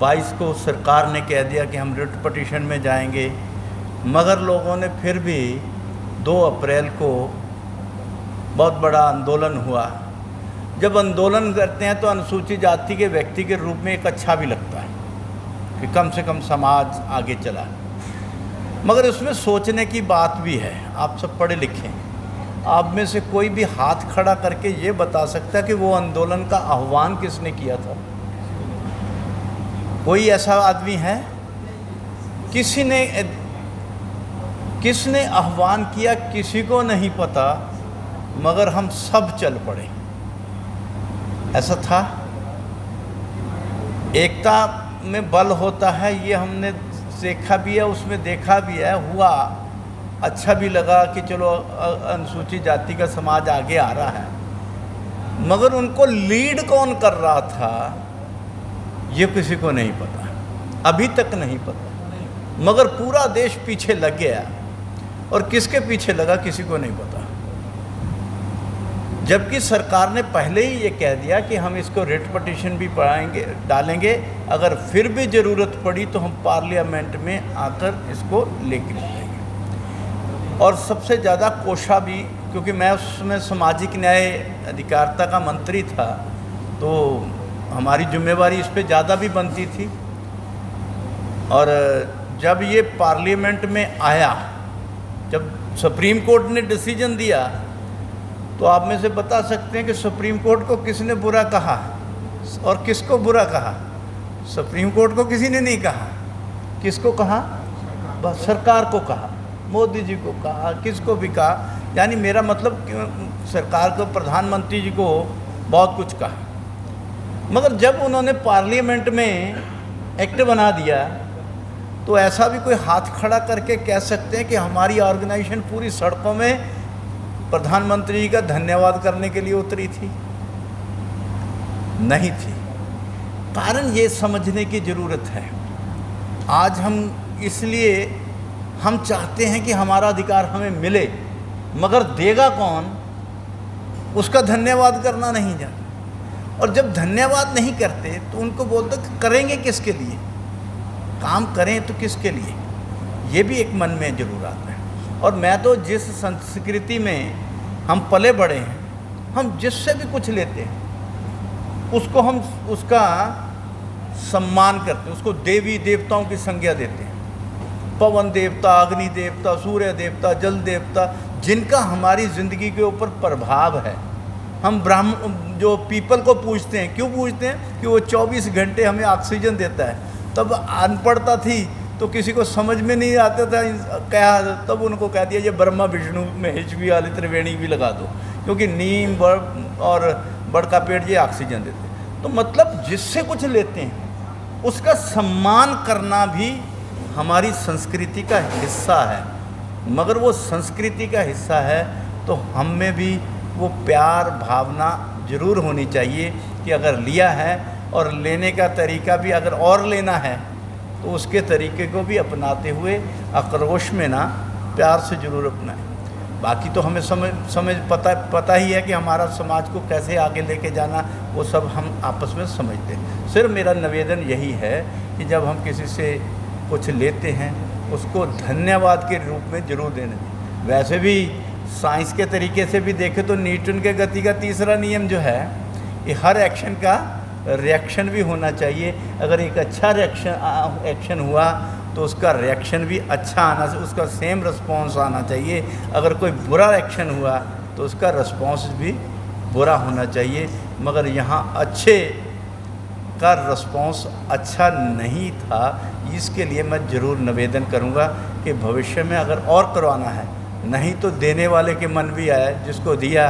22 को सरकार ने कह दिया कि हम रिट पटिशन में जाएंगे, मगर लोगों ने फिर भी 2 अप्रैल को बहुत बड़ा आंदोलन हुआ। जब आंदोलन करते हैं तो अनुसूचित जाति के व्यक्ति के रूप में एक अच्छा भी लगता है कि कम से कम समाज आगे चला, मगर उसमें सोचने की बात भी है। आप सब पढ़े लिखे हैं, आप में से कोई भी हाथ खड़ा करके ये बता सकता है कि वो आंदोलन का आह्वान किसने किया था? कोई ऐसा आदमी है? किसने आह्वान किया? किसी को नहीं पता, मगर हम सब चल पड़े। ऐसा था। एकता में बल होता है, ये हमने देखा भी है, उसमें देखा भी है, हुआ अच्छा भी लगा कि चलो अनुसूचित जाति का समाज आगे आ रहा है, मगर उनको लीड कौन कर रहा था ये किसी को नहीं पता, अभी तक नहीं पता। मगर पूरा देश पीछे लग गया, और किसके पीछे लगा किसी को नहीं पता। जबकि सरकार ने पहले ही ये कह दिया कि हम इसको रिट पटिशन भी डालेंगे, अगर फिर भी ज़रूरत पड़ी तो हम पार्लियामेंट में आकर इसको लेकर जाएंगे। और सबसे ज़्यादा कोशा भी, क्योंकि मैं उसमें सामाजिक न्याय अधिकारिता का मंत्री था, तो हमारी जिम्मेवारी इस पे ज़्यादा भी बनती थी। और जब ये पार्लियामेंट में आया, जब सुप्रीम कोर्ट ने डिसीजन दिया, तो आप में से बता सकते हैं कि सुप्रीम कोर्ट को किसने बुरा कहा और किसको बुरा कहा? सुप्रीम कोर्ट को किसी ने नहीं कहा। किसको कहा? बस सरकार को कहा, मोदी जी को कहा, किसको भी कहा। यानी मेरा मतलब सरकार को, प्रधानमंत्री जी को बहुत कुछ कहा। मगर जब उन्होंने पार्लियामेंट में एक्ट बना दिया, तो ऐसा भी कोई हाथ खड़ा करके कह सकते हैं कि हमारी ऑर्गेनाइजेशन पूरी सड़कों में प्रधानमंत्री जी का धन्यवाद करने के लिए उतरी थी? नहीं थी। कारण ये समझने की ज़रूरत है। आज हम इसलिए हम चाहते हैं कि हमारा अधिकार हमें मिले, मगर देगा कौन, उसका धन्यवाद करना नहीं जानते। और जब धन्यवाद नहीं करते तो उनको बोलते कि करेंगे किसके लिए, काम करें तो किसके लिए, ये भी एक मन में जरूर आता है। और मैं तो जिस संस्कृति में हम पले बड़े हैं, हम जिससे भी कुछ लेते हैं उसको हम उसका सम्मान करते हैं, उसको देवी देवताओं की संज्ञा देते हैं। पवन देवता, अग्नि देवता, सूर्य देवता, जल देवता, जिनका हमारी ज़िंदगी के ऊपर प्रभाव है। हम जो पीपल को पूजते हैं, क्यों पूजते हैं? कि वो 24 घंटे हमें ऑक्सीजन देता है। तब अनपढ़ता थी तो किसी को समझ में नहीं आता था क्या, तब उनको कह दिया ये ब्रह्मा विष्णु महेश भी वाली त्रिवेणी भी लगा दो, क्योंकि नीम और बड़ का पेड़ ये ऑक्सीजन देते हैं। तो मतलब जिससे कुछ लेते हैं उसका सम्मान करना भी हमारी संस्कृति का हिस्सा है। मगर वो संस्कृति का हिस्सा है तो हम में भी वो प्यार भावना ज़रूर होनी चाहिए कि अगर लिया है और लेने का तरीका भी अगर और लेना है तो उसके तरीके को भी अपनाते हुए आक्रोश में ना, प्यार से ज़रूर अपनाएं। बाकी तो हमें समझ पता ही है कि हमारा समाज को कैसे आगे लेके जाना, वो सब हम आपस में समझते हैं। सिर्फ मेरा निवेदन यही है कि जब हम किसी से कुछ लेते हैं उसको धन्यवाद के रूप में जरूर देना चाहिए। वैसे भी साइंस के तरीके से भी देखें तो न्यूटन के गति का तीसरा नियम जो है, ये हर एक्शन का रिएक्शन भी होना चाहिए। अगर एक अच्छा एक्शन हुआ तो उसका रिएक्शन भी अच्छा आना चाहिए, उसका सेम रिस्पॉन्स आना चाहिए। अगर कोई बुरा एक्शन हुआ तो उसका रिस्पॉन्स भी बुरा होना चाहिए। मगर यहाँ अच्छे का रिस्पॉन्स अच्छा नहीं था, इसके लिए मैं ज़रूर निवेदन करूँगा कि भविष्य में अगर और करवाना है, नहीं तो देने वाले के मन भी आए, जिसको दिया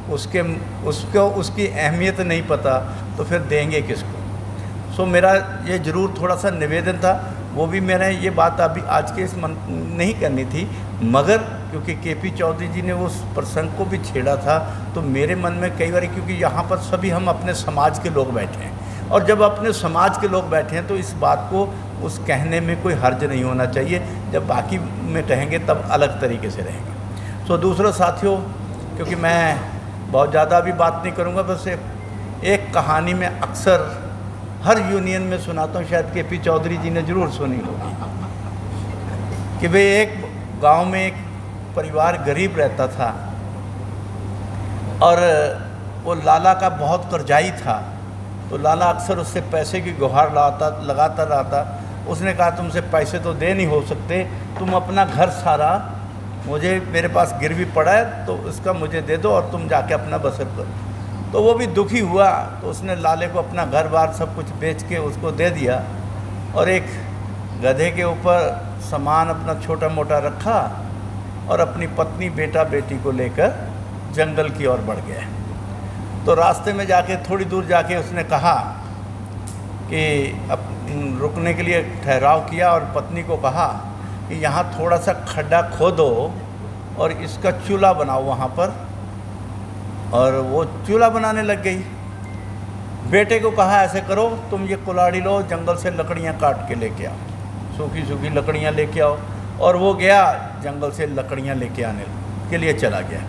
उसको उसकी अहमियत नहीं पता तो फिर देंगे किसको। सो मेरा ये ज़रूर थोड़ा सा निवेदन था, वो भी मैंने ये बात अभी आज के इस मन नहीं करनी थी, मगर क्योंकि केपी चौधरी जी ने उस प्रसंग को भी छेड़ा था तो मेरे मन में कई बार, क्योंकि यहाँ पर सभी हम अपने समाज के लोग बैठे हैं और जब अपने समाज के लोग बैठे हैं तो इस बात को उस कहने में कोई हर्ज नहीं होना चाहिए। जब बाकी में कहेंगे तब अलग तरीके से रहेंगे। सो दूसरा साथियों, क्योंकि मैं बहुत ज़्यादा भी बात नहीं करूँगा, बस एक कहानी में अक्सर हर यूनियन में सुनाता हूँ, शायद केपी चौधरी जी ने ज़रूर सुनी होगी, कि भाई एक गांव में एक परिवार गरीब रहता था और वो लाला का बहुत कर्जाई था। तो लाला अक्सर उससे पैसे की गुहार लगाता रहता। उसने कहा तुमसे पैसे तो दे नहीं हो सकते, तुम अपना घर सारा मेरे पास गिरवी पड़ा है तो उसका मुझे दे दो और तुम जाके अपना बसर करो। तो वो भी दुखी हुआ, तो उसने लाले को अपना घर बार सब कुछ बेच के उसको दे दिया और एक गधे के ऊपर सामान अपना छोटा मोटा रखा और अपनी पत्नी बेटा बेटी को लेकर जंगल की ओर बढ़ गया। तो रास्ते में जाके थोड़ी दूर जाके उसने कहा कि अब रुकने के लिए ठहराव किया और पत्नी को कहा कि यहाँ थोड़ा सा खड्डा खोदो और इसका चूल्हा बनाओ वहाँ पर। और वो चूल्हा बनाने लग गई। बेटे को कहा ऐसे करो, तुम ये कुल्हाड़ी लो, जंगल से लकड़ियाँ काट के लेके आओ, सूखी सूखी लकड़ियाँ लेके आओ। और वो गया जंगल से लकड़ियाँ लेके आने के लिए चला गया।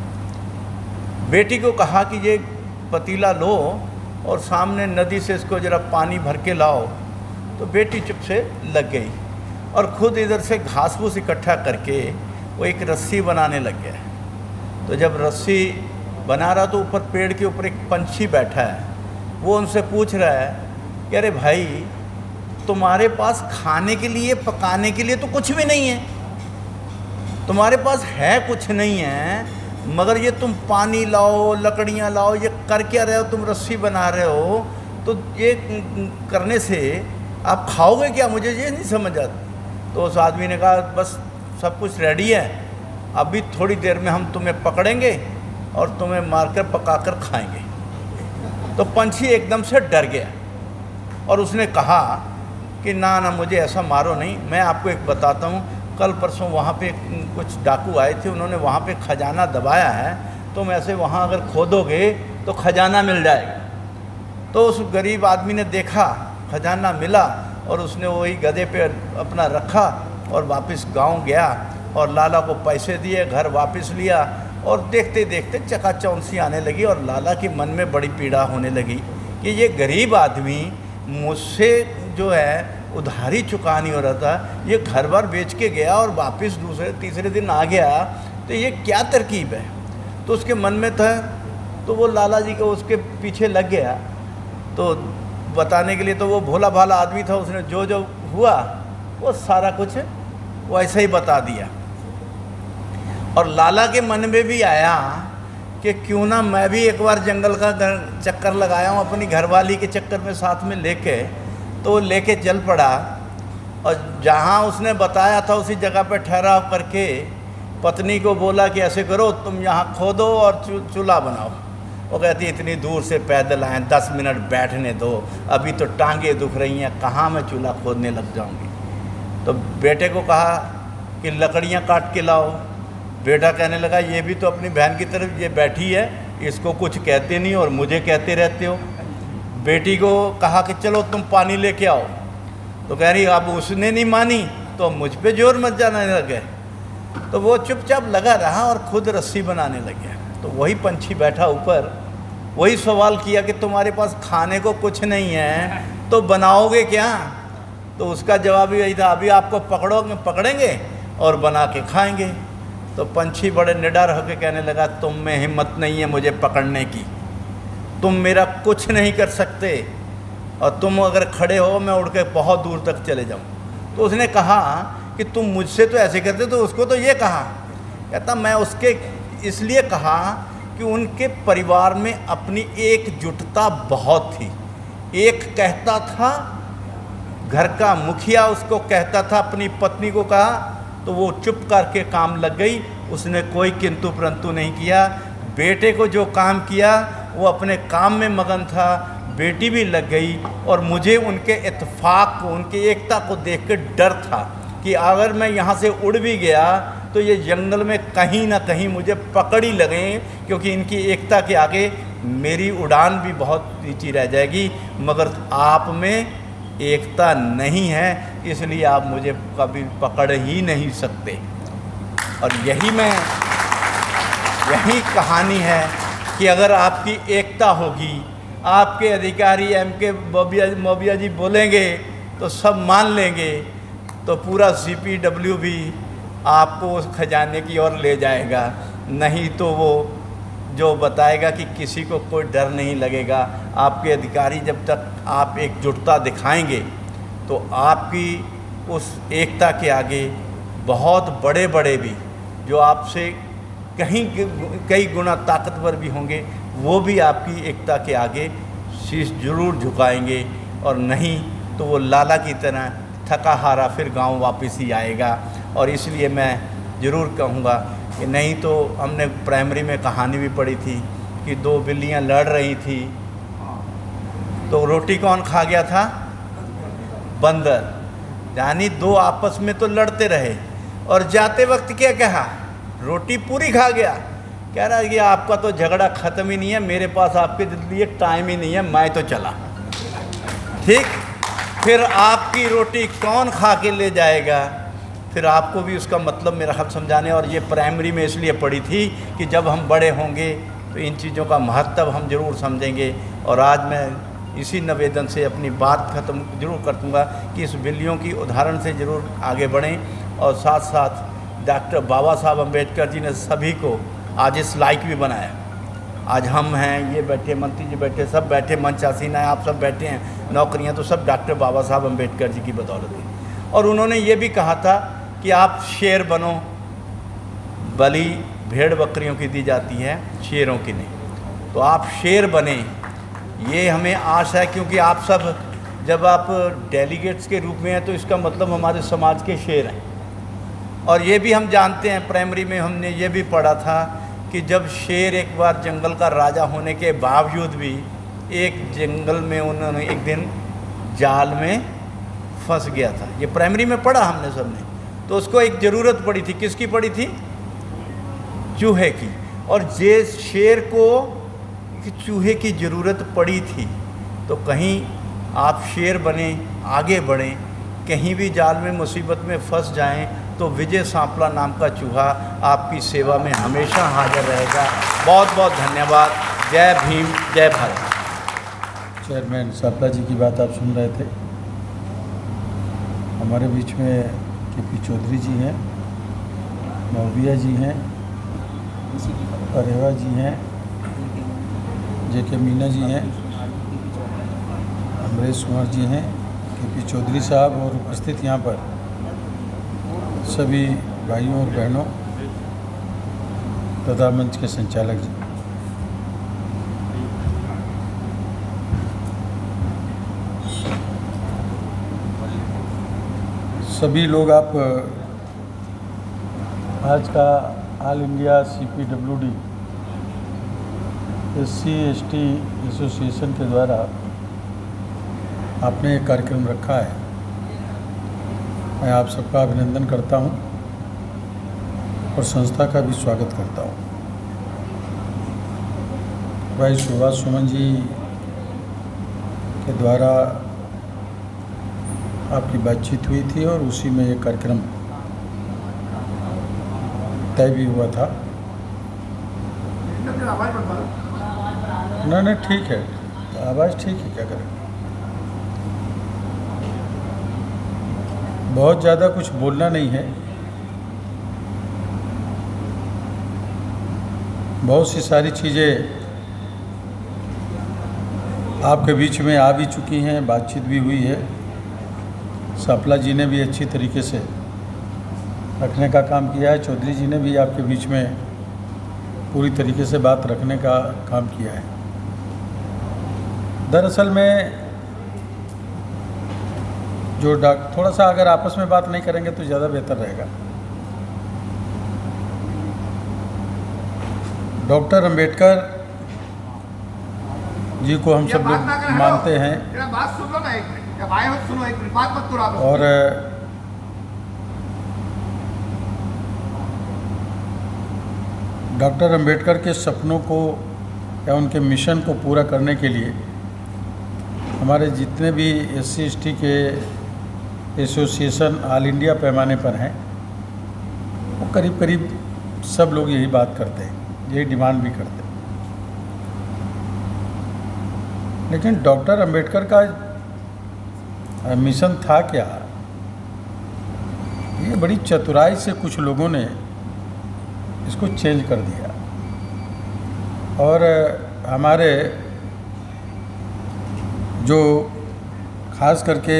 बेटी को कहा कि ये पतीला लो और सामने नदी से इसको ज़रा पानी भर के लाओ। तो बेटी चुप से लग गई और ख़ुद इधर से घास फूस इकट्ठा करके वो एक रस्सी बनाने लग गया। तो जब रस्सी बना रहा तो ऊपर पेड़ के ऊपर एक पंछी बैठा है। वो उनसे पूछ रहा है कि अरे भाई, तुम्हारे पास खाने के लिए पकाने के लिए तो कुछ भी नहीं है, तुम्हारे पास है कुछ नहीं है, मगर ये तुम पानी लाओ, लकड़ियाँ लाओ, ये कर क्या रहे हो, तुम रस्सी बना रहे हो, तो ये करने से आप खाओगे क्या, मुझे ये नहीं समझ आता। तो उस आदमी ने कहा बस सब कुछ रेडी है, अभी थोड़ी देर में हम तुम्हें पकड़ेंगे और तुम्हें मारकर पकाकर खाएंगे। तो पंछी एकदम से डर गया और उसने कहा कि ना ना, मुझे ऐसा मारो नहीं, मैं आपको एक बताता हूँ, कल परसों वहाँ पे कुछ डाकू आए थे, उन्होंने वहाँ पे खजाना दबाया है, तुम ऐसे वहाँ अगर खोदोगे तो खजाना मिल जाएगा। तो उस गरीब आदमी ने देखा, खजाना मिला और उसने वही गधे पे अपना रखा और वापस गांव गया और लाला को पैसे दिए, घर वापस लिया। और देखते देखते चकाचौंधी आने लगी और लाला के मन में बड़ी पीड़ा होने लगी कि ये गरीब आदमी मुझसे जो है उधारी चुका नहीं हो रहा था, ये घर बार बेच के गया और वापस दूसरे तीसरे दिन आ गया, तो ये क्या तरकीब है। तो उसके मन में था, तो वो लाला जी को उसके पीछे लग गया। तो बताने के लिए तो वो भोला भाला आदमी था, उसने जो जो हुआ वो सारा कुछ वो ऐसा ही बता दिया। और लाला के मन में भी आया कि क्यों ना मैं भी एक बार जंगल का चक्कर लगाया हूँ अपनी घरवाली के चक्कर में साथ में लेके। तो वो लेके चल पड़ा और जहाँ उसने बताया था उसी जगह पर ठहराव करके पत्नी को बोला कि ऐसे करो, तुम यहाँ खोदो और चूल्हा बनाओ। वो कहती इतनी दूर से पैदल आए, 10 मिनट बैठने दो, अभी तो टांगे दुख रही हैं, कहाँ मैं चूल्हा खोदने लग जाऊँगी। तो बेटे को कहा कि लकड़ियाँ काट के लाओ। बेटा कहने लगा ये भी तो अपनी बहन की तरफ ये बैठी है, इसको कुछ कहते नहीं और मुझे कहते रहते हो। बेटी को कहा कि चलो तुम पानी लेके आओ। तो कह रही अब उसने नहीं मानी तो मुझ पे जोर मच जाने लगे। तो वो चुपचाप लगा रहा और खुद रस्सी बनाने लग गया। तो वही पंछी बैठा ऊपर, वही सवाल किया कि तुम्हारे पास खाने को कुछ नहीं है तो बनाओगे क्या। तो उसका जवाब यही था, अभी आपको पकड़ेंगे और बना के खाएंगे। तो पंछी बड़े निडर होकर कहने लगा, तुम में हिम्मत नहीं है मुझे पकड़ने की, तुम मेरा कुछ नहीं कर सकते, और तुम अगर खड़े हो मैं उड़ के बहुत दूर तक चले जाऊँ। तो उसने कहा कि तुम मुझसे तो ऐसे करते, तो उसको तो ये कहा। कहता मैं उसके इसलिए कहा कि उनके परिवार में अपनी एकजुटता बहुत थी। एक कहता था, घर का मुखिया उसको कहता था, अपनी पत्नी को कहा तो वो चुप करके काम लग गई, उसने कोई किंतु परंतु नहीं किया। बेटे को जो काम किया वो अपने काम में मगन था, बेटी भी लग गई। और मुझे उनके इत्तेफाक को, उनकी एकता को देख के डर था कि अगर मैं यहाँ से उड़ भी गया तो ये जंगल में कहीं ना कहीं मुझे पकड़ ही लगें, क्योंकि इनकी एकता के आगे मेरी उड़ान भी बहुत नीची रह जाएगी। मगर आप में एकता नहीं है, इसलिए आप मुझे कभी पकड़ ही नहीं सकते। और यही कहानी है कि अगर आपकी एकता होगी, आपके अधिकारी MK मौबिया जी बोलेंगे तो सब मान लेंगे, तो पूरा CPW भी आपको उस खजाने की ओर ले जाएगा। नहीं तो वो जो बताएगा कि किसी को कोई डर नहीं लगेगा। आपके अधिकारी जब तक आप एकजुटता दिखाएंगे तो आपकी उस एकता के आगे बहुत बड़े बड़े भी, जो आपसे कई गुना ताकतवर भी होंगे, वो भी आपकी एकता के आगे शीश जरूर झुकाएंगे। और नहीं तो वो लाला की तरह थका हारा फिर गांव वापस ही आएगा। और इसलिए मैं ज़रूर कहूँगा कि नहीं तो हमने प्राइमरी में कहानी भी पढ़ी थी कि दो बिल्लियाँ लड़ रही थी, तो रोटी कौन खा गया था? बंदर। यानी दो आपस में तो लड़ते रहे, और जाते वक्त क्या कहा? रोटी पूरी खा गया। कह रहा है कि आपका तो झगड़ा ख़त्म ही नहीं है, मेरे पास आपके लिए टाइम ही नहीं है, मैं तो चला। ठीक, फिर आपकी रोटी कौन खा के ले जाएगा? फिर आपको भी उसका मतलब मेरा हक समझाने। और ये प्राइमरी में इसलिए पढ़ी थी कि जब हम बड़े होंगे तो इन चीज़ों का महत्व हम ज़रूर समझेंगे। और आज मैं इसी निवेदन से अपनी बात ख़त्म जरूर कर दूँगा कि इस बिल्लियों की उदाहरण से ज़रूर आगे बढ़ें। और साथ साथ डॉक्टर बाबा साहब अम्बेडकर जी ने सभी को आज इस लायक भी बनाया। आज हम हैं, ये बैठे, मंत्री जी बैठे, सब बैठे, मंच हसीना है, आप सब बैठे हैं, नौकरियां तो सब डॉक्टर बाबा साहब अम्बेडकर जी की बदौलत है। और उन्होंने ये भी कहा था कि आप शेर बनो, बलि भेड़ बकरियों की दी जाती है, शेरों की नहीं। तो आप शेर बने, ये हमें आशा है, क्योंकि आप सब जब आप डेलीगेट्स के रूप में हैं तो इसका मतलब हमारे समाज के शेर हैं। और ये भी हम जानते हैं, प्राइमरी में हमने ये भी पढ़ा था कि जब शेर एक बार जंगल का राजा होने के बावजूद भी एक जंगल में उन्होंने एक दिन जाल में फंस गया था। ये प्राइमरी में पढ़ा हमने सबने। तो उसको एक ज़रूरत पड़ी थी, किसकी पड़ी थी? चूहे की। और जे शेर को चूहे की ज़रूरत पड़ी थी, तो कहीं आप शेर बने, आगे बढ़ें, कहीं भी जाल में मुसीबत में फंस जाएं तो विजय सांपला नाम का चूहा आपकी सेवा में हमेशा हाजिर रहेगा। बहुत बहुत धन्यवाद। जय भीम, जय भारत। चेयरमैन सांपला जी की बात आप सुन रहे थे। हमारे बीच में KP चौधरी जी हैं, मौबिया जी हैं, परेवा जी हैं, JK मीना जी हैं, अमरेश कुमार जी हैं, KP चौधरी साहब, और उपस्थित यहाँ पर सभी भाइयों और बहनों तथा मंच के संचालक जी। सभी लोग आप आज का all India CPWD SC/ST association के द्वारा आपने एक कार्यक्रम रखा है। मैं आप सबका अभिनंदन करता हूं और संस्था का भी स्वागत करता हूं। भाई सुभाष सुमन जी के द्वारा आपकी बातचीत हुई थी और उसी में ये कार्यक्रम तय भी हुआ था। नहीं ठीक है, आवाज़ ठीक है, क्या करें। बहुत ज़्यादा कुछ बोलना नहीं है। बहुत सी सारी चीज़ें आपके बीच में आ भी चुकी हैं, बातचीत भी हुई है। सापला जी ने भी अच्छी तरीके से रखने का काम किया है, चौधरी जी ने भी आपके बीच में पूरी तरीके से बात रखने का काम किया है। दरअसल में जो थोड़ा सा अगर आपस में बात नहीं करेंगे तो ज़्यादा बेहतर रहेगा। डॉक्टर अंबेडकर जी को हम सब लोग मानते हैं बात सुन लो ना, एक मिनट, जब आए हो सुनो, एक मिनट बात मत करो। और डॉक्टर अंबेडकर के सपनों को या उनके मिशन को पूरा करने के लिए हमारे जितने भी SC/ST के एसोसिएशन ऑल इंडिया पैमाने पर हैं, वो करीब करीब सब लोग यही बात करते हैं, यही डिमांड भी करते हैं। लेकिन डॉक्टर अंबेडकर का मिशन था क्या, ये बड़ी चतुराई से कुछ लोगों ने इसको चेंज कर दिया। और हमारे जो खास करके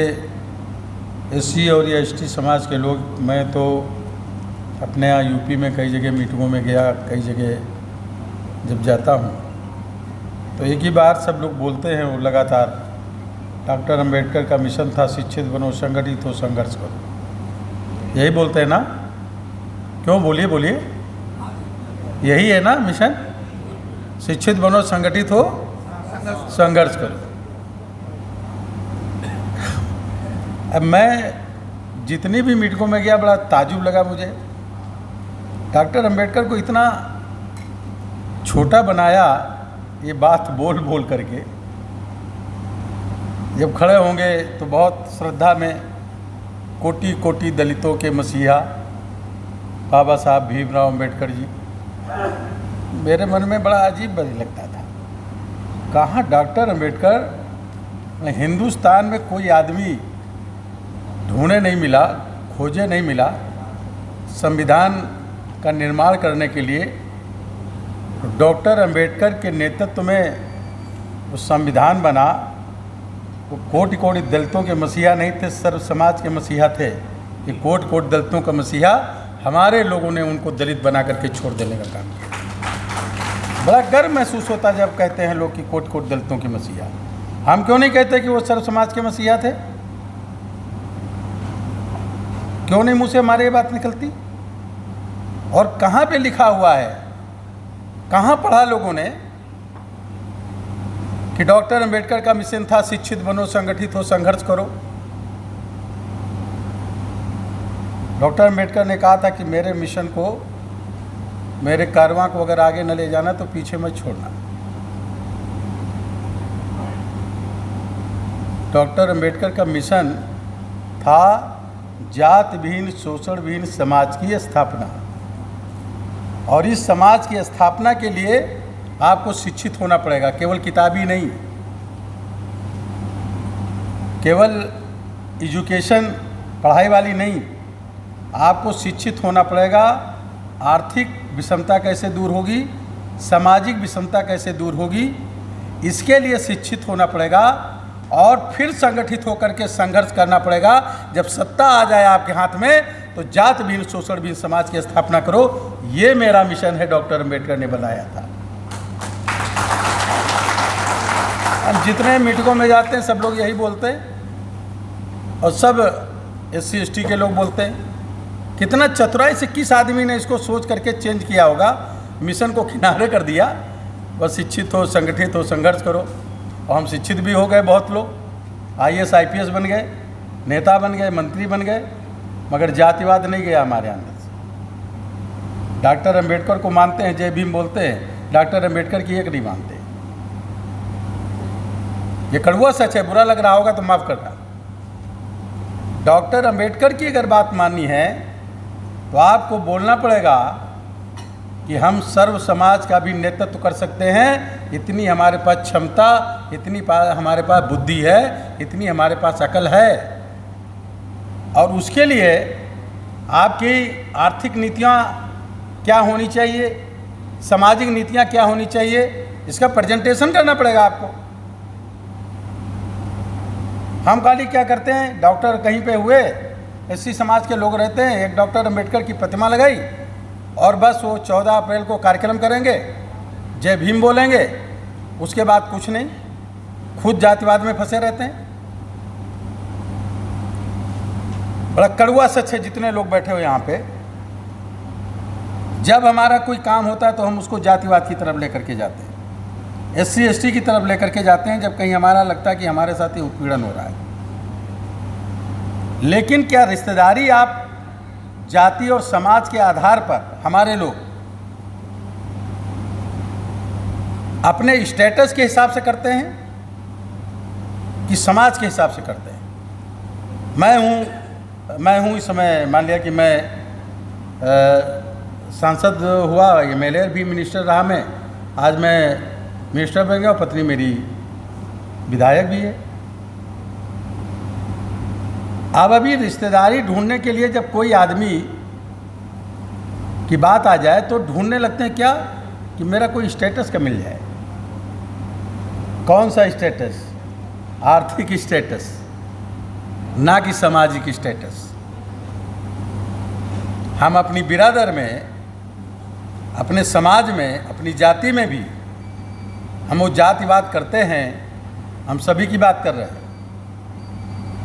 SC और या ST समाज के लोग, मैं तो अपने यहाँ यूपी में कई जगह मीटिंगों में गया, कई जगह जब जाता हूँ तो एक ही बार सब लोग बोलते हैं वो लगातार, डॉक्टर अंबेडकर का मिशन था शिक्षित बनो, संगठित हो, संघर्ष करो। यही बोलते हैं ना? क्यों? बोलिए बोलिए, यही है ना मिशन? शिक्षित बनो, संगठित हो, संघर्ष करो। अब मैं जितनी भी मीटिंगों में गया बड़ा ताजुब लगा मुझे। डॉक्टर अंबेडकर को इतना छोटा बनाया ये बात बोल बोल करके। जब खड़े होंगे तो बहुत श्रद्धा में कोटि कोटि दलितों के मसीहा बाबा साहब भीमराव अंबेडकर जी, मेरे मन में बड़ा अजीब लगता था। कहाँ डॉक्टर अंबेडकर, हिंदुस्तान में कोई आदमी ढूंढे नहीं मिला, खोजे नहीं मिला संविधान का निर्माण करने के लिए। डॉक्टर अंबेडकर के नेतृत्व में वो संविधान बना। वो कोटि कोटि दलितों के मसीहा नहीं थे, सर्व समाज के मसीहा थे। ये कोटि कोटि दलितों का मसीहा हमारे लोगों ने उनको दलित बना करके छोड़ देने का काम किया। बड़ा गर्व महसूस होता जब कहते हैं लोग कि कोटि कोटि दलितों के मसीहा। हम क्यों नहीं कहते कि वो सर्व समाज के मसीहा थे? क्यों नहीं मुँह से हमारे ये बात निकलती? और कहाँ पे लिखा हुआ है, कहाँ पढ़ा लोगों ने कि डॉक्टर अंबेडकर का मिशन था शिक्षित बनो, संगठित हो, संघर्ष करो? डॉक्टर अंबेडकर ने कहा था कि मेरे मिशन को, मेरे कारवां को अगर आगे न ले जाना तो पीछे मत छोड़ना। डॉक्टर अंबेडकर का मिशन था जात विहीन, शोषण विहीन समाज की स्थापना। और इस समाज की स्थापना के लिए आपको शिक्षित होना पड़ेगा, केवल किताबी नहीं, केवल एजुकेशन पढ़ाई वाली नहीं, आपको शिक्षित होना पड़ेगा। आर्थिक विषमता कैसे दूर होगी, सामाजिक विषमता कैसे दूर होगी, इसके लिए शिक्षित होना पड़ेगा। और फिर संगठित होकर के संघर्ष करना पड़ेगा। जब सत्ता आ जाए आपके हाथ में तो जात विहीन, शोषण विहीन समाज की स्थापना करो। ये मेरा मिशन है, डॉक्टर अंबेडकर ने बनाया था। हम जितने मीटिंगों में जाते हैं सब लोग यही बोलते हैं और सब SC/ST के लोग बोलते हैं। कितना चतुराई से किस आदमी ने इसको सोच करके चेंज किया होगा, मिशन को किनारे कर दिया। बस शिक्षित हो, संगठित हो, संघर्ष करो। और हम शिक्षित भी हो गए, बहुत लोग IAS IPS बन गए, नेता बन गए, मंत्री बन गए, मगर जातिवाद नहीं गया हमारे अंदर से। डॉक्टर अंबेडकर को मानते हैं, जय भीम बोलते हैं, डॉक्टर अंबेडकर की एक नहीं मानते। ये कड़वा सच है, बुरा लग रहा होगा तो माफ़ करना। डॉक्टर अंबेडकर की अगर बात माननी है तो आपको बोलना पड़ेगा कि हम सर्व समाज का भी नेतृत्व कर सकते हैं। इतनी हमारे पास क्षमता, इतनी हमारे पास बुद्धि है, इतनी हमारे पास अकल है। और उसके लिए आपकी आर्थिक नीतियाँ क्या होनी चाहिए, सामाजिक नीतियाँ क्या होनी चाहिए, इसका प्रेजेंटेशन करना पड़ेगा आपको। हम खाली क्या करते हैं, डॉक्टर कहीं पे हुए, एससी समाज के लोग रहते हैं, एक डॉक्टर अंबेडकर की प्रतिमा लगाई और बस वो 14 अप्रैल को कार्यक्रम करेंगे, जय भीम बोलेंगे, उसके बाद कुछ नहीं, खुद जातिवाद में फंसे रहते हैं। बड़ा कड़वा सच है, जितने लोग बैठे हो यहाँ पे, जब हमारा कोई काम होता है तो हम उसको जातिवाद की तरफ लेकर के जाते हैं, एससी एसटी की तरफ लेकर के जाते हैं, जब कहीं हमारा लगता है कि हमारे साथ ही उत्पीड़न हो रहा है। लेकिन क्या रिश्तेदारी आप जाति और समाज के आधार पर हमारे लोग अपने स्टेटस के हिसाब से करते हैं कि समाज के हिसाब से करते हैं? मैं हूँ इस समय, मान लिया कि मैं सांसद हुआ, एमएलए भी मिनिस्टर रहा, मैं आज मैं मिनिस्टर बन गया और पत्नी मेरी विधायक भी है। अब अभी रिश्तेदारी ढूंढने के लिए जब कोई आदमी की बात आ जाए तो ढूंढने लगते हैं क्या कि मेरा कोई स्टेटस का मिल जाए। कौन सा स्टेटस? आर्थिक स्टेटस, ना कि सामाजिक स्टेटस। हम अपनी बिरादर में, अपने समाज में, अपनी जाति में भी हम वो जातिवाद करते हैं, हम सभी की बात कर रहे हैं।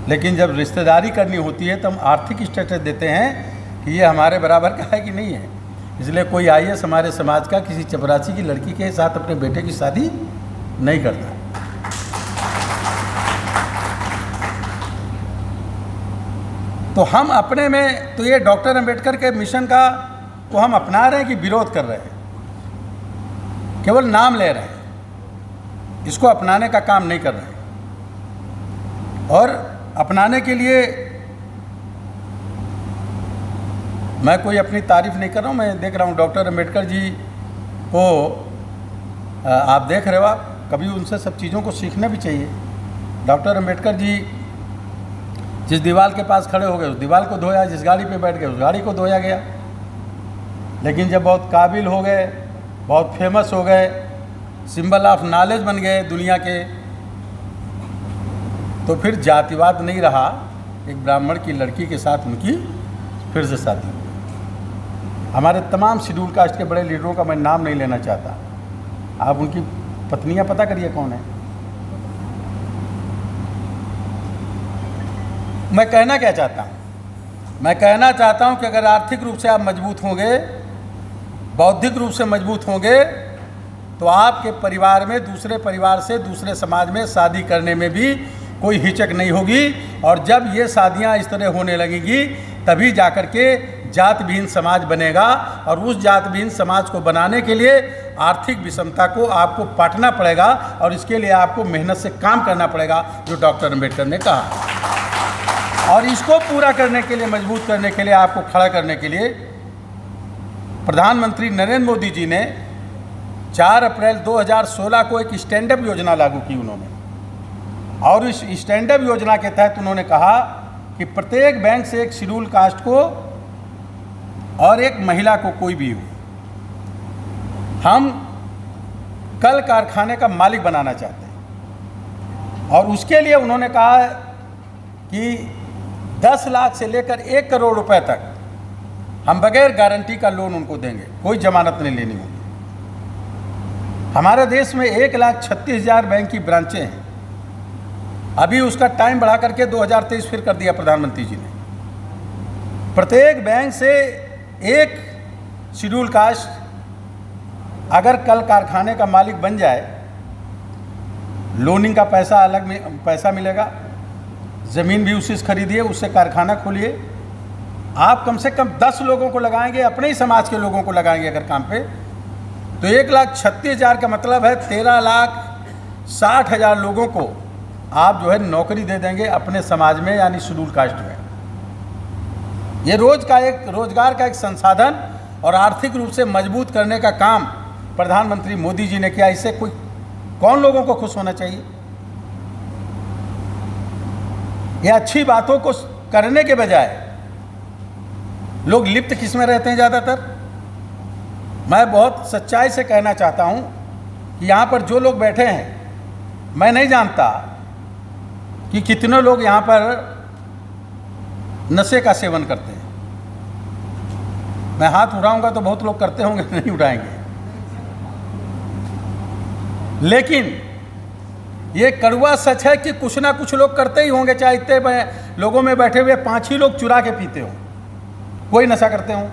लेकिन जब रिश्तेदारी करनी होती है तो हम आर्थिक स्टेटस देते हैं कि ये हमारे बराबर का है कि नहीं है। इसलिए कोई आईएएस हमारे समाज का किसी चपरासी की लड़की के साथ अपने बेटे की शादी नहीं करता। तो हम अपने में, तो ये डॉक्टर अंबेडकर के मिशन का को हम अपना रहे हैं कि विरोध कर रहे हैं? केवल नाम ले रहे हैं, इसको अपनाने का काम नहीं कर रहे हैं। और अपनाने के लिए मैं कोई अपनी तारीफ नहीं कर रहा हूँ, मैं देख रहा हूँ डॉक्टर अंबेडकर जी को, आप देख रहे हो, आप कभी उनसे सब चीज़ों को सीखना भी चाहिए। डॉक्टर अंबेडकर जी जिस दीवार के पास खड़े हो गए उस दीवार को धोया, जिस गाड़ी पे बैठ गए उस गाड़ी को धोया गया। लेकिन जब बहुत काबिल हो गए, बहुत फेमस हो गए, सिंबल ऑफ नॉलेज बन गए दुनिया के, तो फिर जातिवाद नहीं रहा, एक ब्राह्मण की लड़की के साथ उनकी फिर से शादी हुई। हमारे तमाम शेड्यूल कास्ट के बड़े लीडरों का मैं नाम नहीं लेना चाहता, आप उनकी पत्नियां पता करिए कौन है। मैं कहना क्या चाहता हूँ? मैं कहना चाहता हूँ कि अगर आर्थिक रूप से आप मजबूत होंगे, बौद्धिक रूप से मजबूत होंगे, तो आपके परिवार में दूसरे परिवार से, दूसरे समाज में शादी करने में भी कोई हिचक नहीं होगी। और जब ये शादियाँ इस तरह होने लगेंगी तभी जाकर के जात विहीन समाज बनेगा। और उस जात विहीन समाज को बनाने के लिए आर्थिक विषमता को आपको पाटना पड़ेगा और इसके लिए आपको मेहनत से काम करना पड़ेगा, जो डॉक्टर अंबेडकर ने कहा। और इसको पूरा करने के लिए, मजबूत करने के लिए, आपको खड़ा करने के लिए प्रधानमंत्री नरेंद्र मोदी जी ने 4 अप्रैल 2016 को एक स्टैंड अप योजना लागू की उन्होंने। और इस स्टैंड अप योजना के तहत उन्होंने कहा कि प्रत्येक बैंक से एक शेड्यूल कास्ट को और एक महिला को, कोई भी हो, हम कल कारखाने का मालिक बनाना चाहते हैं। और उसके लिए उन्होंने कहा कि 10 लाख से लेकर 1 करोड़ रुपए तक हम बगैर गारंटी का लोन उनको देंगे, कोई जमानत नहीं लेनी होगी। हमारे देश में 1,36,000 बैंक की ब्रांचें हैं। अभी उसका टाइम बढ़ा करके 2023 फिर कर दिया प्रधानमंत्री जी ने। प्रत्येक बैंक से एक शेड्यूल कास्ट अगर कल कारखाने का मालिक बन जाए, लोनिंग का पैसा अलग में पैसा मिलेगा, ज़मीन भी उसी से खरीदिए, उससे कारखाना खोलिए। आप कम से कम 10 लोगों को लगाएंगे, अपने ही समाज के लोगों को लगाएंगे अगर काम पे, तो 1,36,000 का मतलब है 13,60,000 लोगों को आप जो है नौकरी दे देंगे अपने समाज में, यानी शेड्यूल कास्ट में। ये रोजगार का एक संसाधन और आर्थिक रूप से मजबूत करने का काम प्रधानमंत्री मोदी जी ने किया। इससे कौन लोगों को खुश होना चाहिए? ये अच्छी बातों को करने के बजाय लोग लिप्त किस में रहते हैं ज़्यादातर। मैं बहुत सच्चाई से कहना चाहता हूँ कि यहाँ पर जो लोग बैठे हैं, मैं नहीं जानता कि कितने लोग यहाँ पर नशे का सेवन करते हैं। मैं हाथ उठाऊंगा तो बहुत लोग करते होंगे, नहीं उठाएंगे। लेकिन ये कड़वा सच है कि कुछ ना कुछ लोग करते ही होंगे, चाहे इतने लोगों में बैठे हुए 5 ही लोग चुरा के पीते हों, कोई नशा करते हों।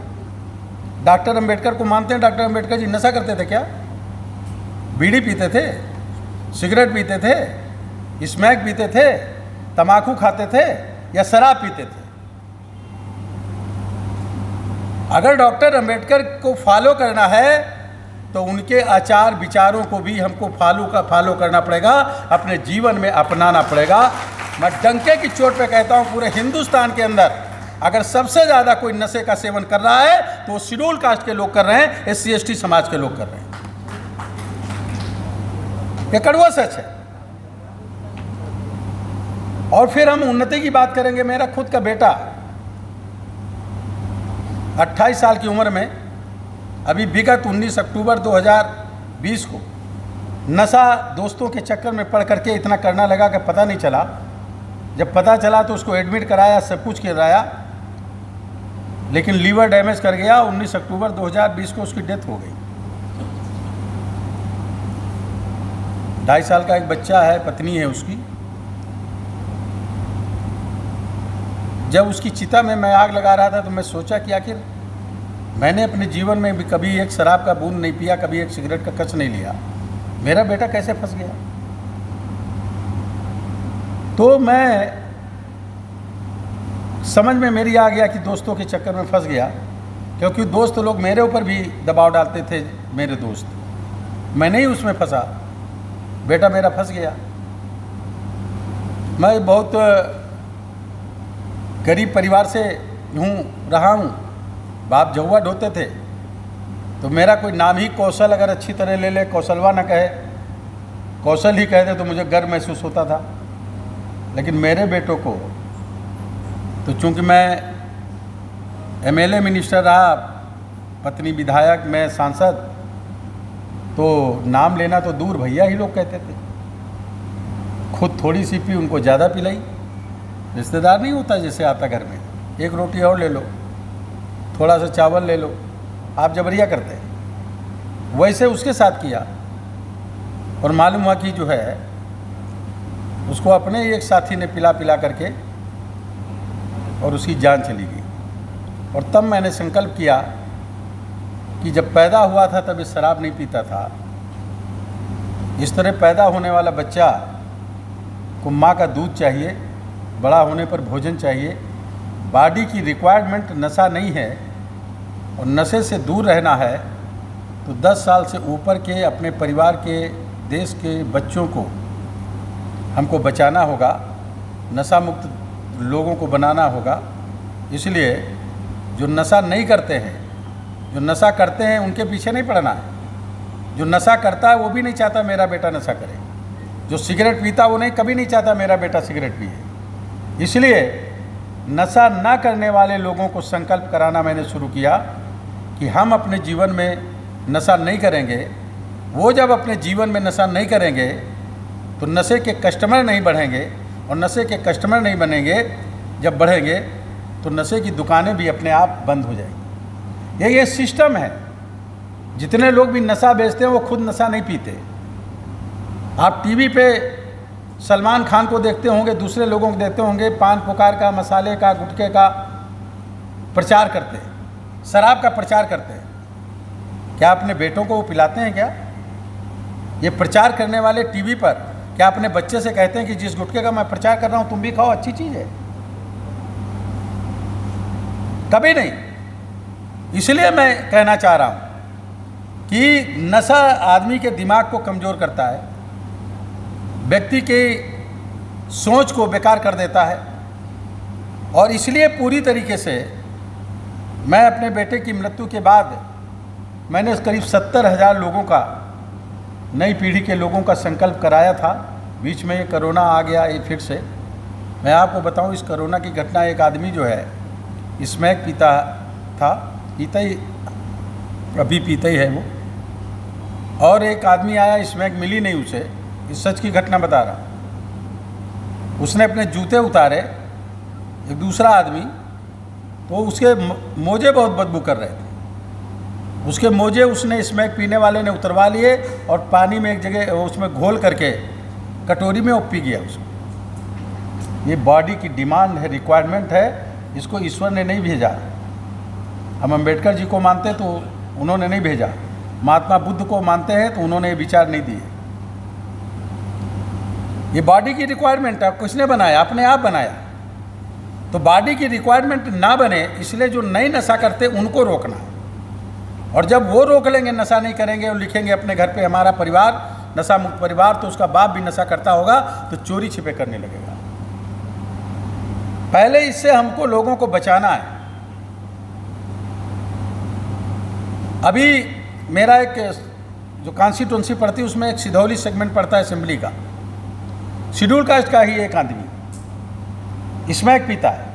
डॉक्टर अंबेडकर को मानते हैं? डॉक्टर अंबेडकर जी नशा करते थे क्या? बीड़ी पीते थे, सिगरेट पीते थे, स्मैक पीते थे, तम्बाकू खाते थे या शराब पीते थे? अगर डॉक्टर अंबेडकर को फॉलो करना है तो उनके आचार विचारों को भी हमको फॉलो करना पड़ेगा, अपने जीवन में अपनाना पड़ेगा। मैं डंके की चोट पे कहता हूँ, पूरे हिंदुस्तान के अंदर अगर सबसे ज़्यादा कोई नशे का सेवन कर रहा है तो वो शेड्यूल कास्ट के लोग कर रहे हैं, SC ST समाज के लोग कर रहे हैं। ये कड़वा सच है। और फिर हम उन्नति की बात करेंगे। मेरा खुद का बेटा 28 साल की उम्र में अभी विगत 19 अक्टूबर 2020 को नशा दोस्तों के चक्कर में पड़ करके इतना करना लगा कि पता नहीं चला। जब पता चला तो उसको एडमिट कराया, सब कुछ कराया, लेकिन लीवर डैमेज कर गया। 19 अक्टूबर 2020 को उसकी डेथ हो गई। 2.5 साल का एक बच्चा है, पत्नी है उसकी। जब उसकी चिता में मैं आग लगा रहा था तो मैं सोचा कि आखिर मैंने अपने जीवन में भी कभी एक शराब का बूंद नहीं पिया, कभी एक सिगरेट का कच नहीं लिया, मेरा बेटा कैसे फंस गया। तो मैं समझ में मेरी आ गया कि दोस्तों के चक्कर में फंस गया, क्योंकि दोस्त लोग मेरे ऊपर भी दबाव डालते थे। मेरे दोस्त, मैं नहीं उसमें फंसा, बेटा मेरा फंस गया। मैं बहुत गरीब परिवार से रहा हूँ। बाप जहुआ ढोते थे, तो मेरा कोई नाम ही कौशल अगर अच्छी तरह ले ले, कौशलवा ना कहे, कौशल ही कह दे तो मुझे गर्व महसूस होता था। लेकिन मेरे बेटों को तो चूँकि मैं MLA मिनिस्टर रहा, पत्नी विधायक, मैं सांसद, तो नाम लेना तो दूर, भैया ही लोग कहते थे। खुद थोड़ी सी पी, उनको ज़्यादा पिलाई। रिश्तेदार नहीं होता जैसे आता घर में, एक रोटी और ले लो, थोड़ा सा चावल ले लो, आप जबरिया करते हैं। वैसे उसके साथ किया और मालूम हुआ कि जो है उसको अपने एक साथी ने पिला करके और उसकी जान चली गई। और तब मैंने संकल्प किया कि जब पैदा हुआ था तब ये शराब नहीं पीता था। इस तरह पैदा होने वाला बच्चा को माँ का दूध चाहिए, बड़ा होने पर भोजन चाहिए। बॉडी की रिक्वायरमेंट नशा नहीं है और नशे से दूर रहना है तो 10 साल से ऊपर के अपने परिवार के, देश के बच्चों को हमको बचाना होगा, नशा मुक्त लोगों को बनाना होगा। इसलिए जो नशा नहीं करते हैं, जो नशा करते हैं उनके पीछे नहीं पड़ना है। जो नशा करता है वो भी नहीं चाहता मेरा बेटा नशा करे। जो सिगरेट पीता वो नहीं, कभी नहीं चाहता मेरा बेटा सिगरेट पिए। इसलिए नशा ना करने वाले लोगों को संकल्प कराना मैंने शुरू किया कि हम अपने जीवन में नशा नहीं करेंगे। वो जब अपने जीवन में नशा नहीं करेंगे तो नशे के कस्टमर नहीं बढ़ेंगे, और नशे के कस्टमर नहीं बनेंगे, जब बढ़ेंगे तो नशे की दुकानें भी अपने आप बंद हो जाएंगी। ये सिस्टम है। जितने लोग भी नशा बेचते हैं वो खुद नशा नहीं पीते। आप टीवी पे सलमान खान को देखते होंगे, दूसरे लोगों को देखते होंगे, पान पुकार का, मसाले का, गुटखे का प्रचार करते हैं, शराब का प्रचार करते हैं। क्या अपने बेटों को वो पिलाते हैं क्या? ये प्रचार करने वाले टीवी पर क्या अपने बच्चे से कहते हैं कि जिस गुटखे का मैं प्रचार कर रहा हूँ तुम भी खाओ, अच्छी चीज़ है? कभी नहीं। इसलिए मैं कहना चाह रहा हूँ कि नशा आदमी के दिमाग को कमज़ोर करता है, व्यक्ति की सोच को बेकार कर देता है। और इसलिए पूरी तरीके से मैं अपने बेटे की मृत्यु के बाद मैंने करीब 70,000 लोगों का, नई पीढ़ी के लोगों का संकल्प कराया था। बीच में ये कोरोना आ गया, ये फिर से, मैं आपको बताऊं, इस कोरोना की घटना, एक आदमी जो है स्मैक पीता था, पीता ही अभी पीता ही है वो, और एक आदमी आया, स्मैक मिली नहीं उसे, इस सच की घटना बता रहा, उसने अपने जूते उतारे, एक दूसरा आदमी, तो उसके मोजे बहुत बदबू कर रहे थे, उसके मोजे उसने स्मैक पीने वाले ने उतरवा लिए और पानी में एक जगह उसमें घोल करके कटोरी में पी गया उसको। ये बॉडी की डिमांड है, रिक्वायरमेंट है, इसको ईश्वर ने नहीं भेजा। हम अंबेडकर जी को मानते तो उन्होंने नहीं भेजा, महात्मा बुद्ध को मानते हैं तो उन्होंने ये विचार नहीं दिए। ये बॉडी की रिक्वायरमेंट है, किसने बनाया? अपने आप बनाया। तो बॉडी की रिक्वायरमेंट ना बने, इसलिए जो नए नशा करते उनको रोकना, और जब वो रोक लेंगे, नशा नहीं करेंगे और लिखेंगे अपने घर पे हमारा परिवार नशा मुक्त परिवार, तो उसका बाप भी नशा करता होगा तो चोरी छिपे करने लगेगा। पहले इससे हमको लोगों को बचाना है। अभी मेरा एक जो कॉन्स्टिट्यूंसी पड़ती है उसमें एक सिधौली सेगमेंट पड़ता है असेंबली का, शेड्यूल कास्ट का ही एक आदमी स्मैक पीता है,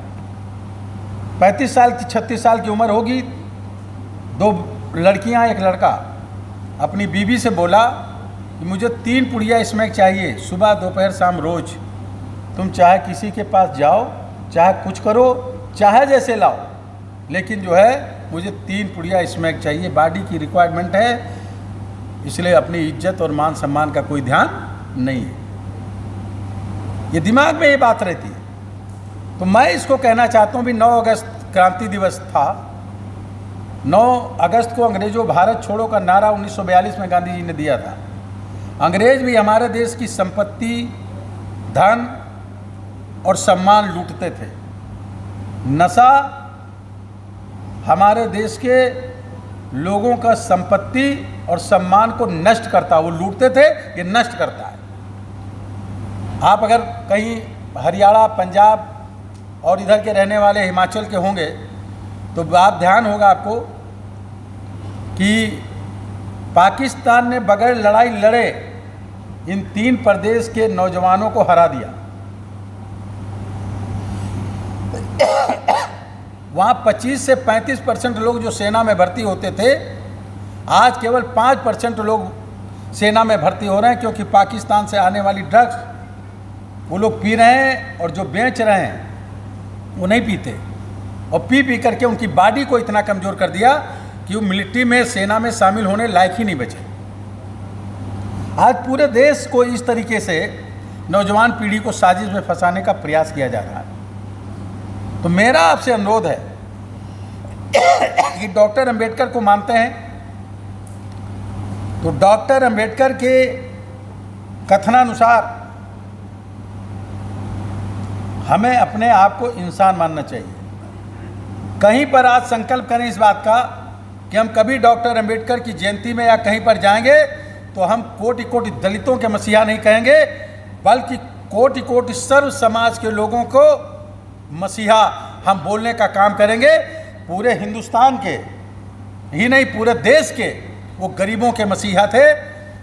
35 साल की 36 साल की उम्र होगी, 2 लड़कियां एक लड़का, अपनी बीवी से बोला कि मुझे 3 पुड़िया स्मैक चाहिए, सुबह दोपहर शाम रोज, तुम चाहे किसी के पास जाओ, चाहे कुछ करो, चाहे जैसे लाओ, लेकिन जो है मुझे 3 पुड़िया स्मैक चाहिए। बॉडी की रिक्वायरमेंट है, इसलिए अपनी इज्जत और मान सम्मान का कोई ध्यान नहीं है, ये दिमाग में ये बात रहती है। तो मैं इसको कहना चाहता हूँ भी 9 अगस्त क्रांति दिवस था, 9 अगस्त को अंग्रेजों भारत छोड़ो का नारा 1942 में गांधी जी ने दिया था। अंग्रेज भी हमारे देश की संपत्ति, धन और सम्मान लूटते थे। नशा हमारे देश के लोगों का संपत्ति और सम्मान को नष्ट करता, वो लूटते थे, ये नष्ट करता है। आप अगर कहीं हरियाणा, पंजाब और इधर के रहने वाले हिमाचल के होंगे तो आप ध्यान होगा आपको कि पाकिस्तान ने बगैर लड़ाई लड़े इन 3 प्रदेश के नौजवानों को हरा दिया। वहाँ 25 से 35% लोग जो सेना में भर्ती होते थे, आज केवल 5% लोग सेना में भर्ती हो रहे हैं, क्योंकि पाकिस्तान से आने वाली ड्रग्स वो लोग पी रहे हैं, और जो बेच रहे हैं वो नहीं पीते, और पी करके उनकी बॉडी को इतना कमज़ोर कर दिया कि वो मिलिट्री में, सेना में शामिल होने लायक ही नहीं बचे। आज पूरे देश को इस तरीके से नौजवान पीढ़ी को साजिश में फंसाने का प्रयास किया जा रहा है। तो मेरा आपसे अनुरोध है कि डॉक्टर अंबेडकर को मानते हैं तो डॉक्टर अंबेडकर के कथनानुसार हमें अपने आप को इंसान मानना चाहिए। कहीं पर आज संकल्प करें इस बात का कि हम कभी डॉक्टर अंबेडकर की जयंती में या कहीं पर जाएंगे तो हम कोटि कोटि दलितों के मसीहा नहीं कहेंगे, बल्कि कोटि कोटि सर्व समाज के लोगों को मसीहा हम बोलने का काम करेंगे। पूरे हिंदुस्तान के ही नहीं, पूरे देश के वो गरीबों के मसीहा थे,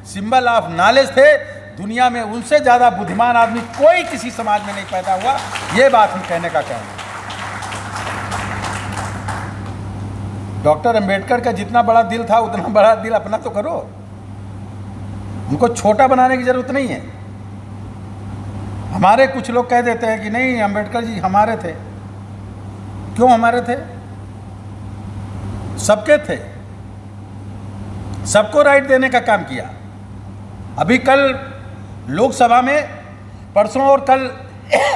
सिंबल ऑफ नॉलेज थे। दुनिया में उनसे ज़्यादा बुद्धिमान आदमी कोई किसी समाज में नहीं पैदा हुआ, ये बात हम कहने का कहेंगे। डॉक्टर अंबेडकर का जितना बड़ा दिल था उतना बड़ा दिल अपना तो करो, उनको छोटा बनाने की जरूरत नहीं है। हमारे कुछ लोग कह देते हैं कि नहीं अंबेडकर जी हमारे थे। क्यों हमारे थे? सबके थे, सबको राइट देने का काम किया। अभी कल लोकसभा में, परसों और कल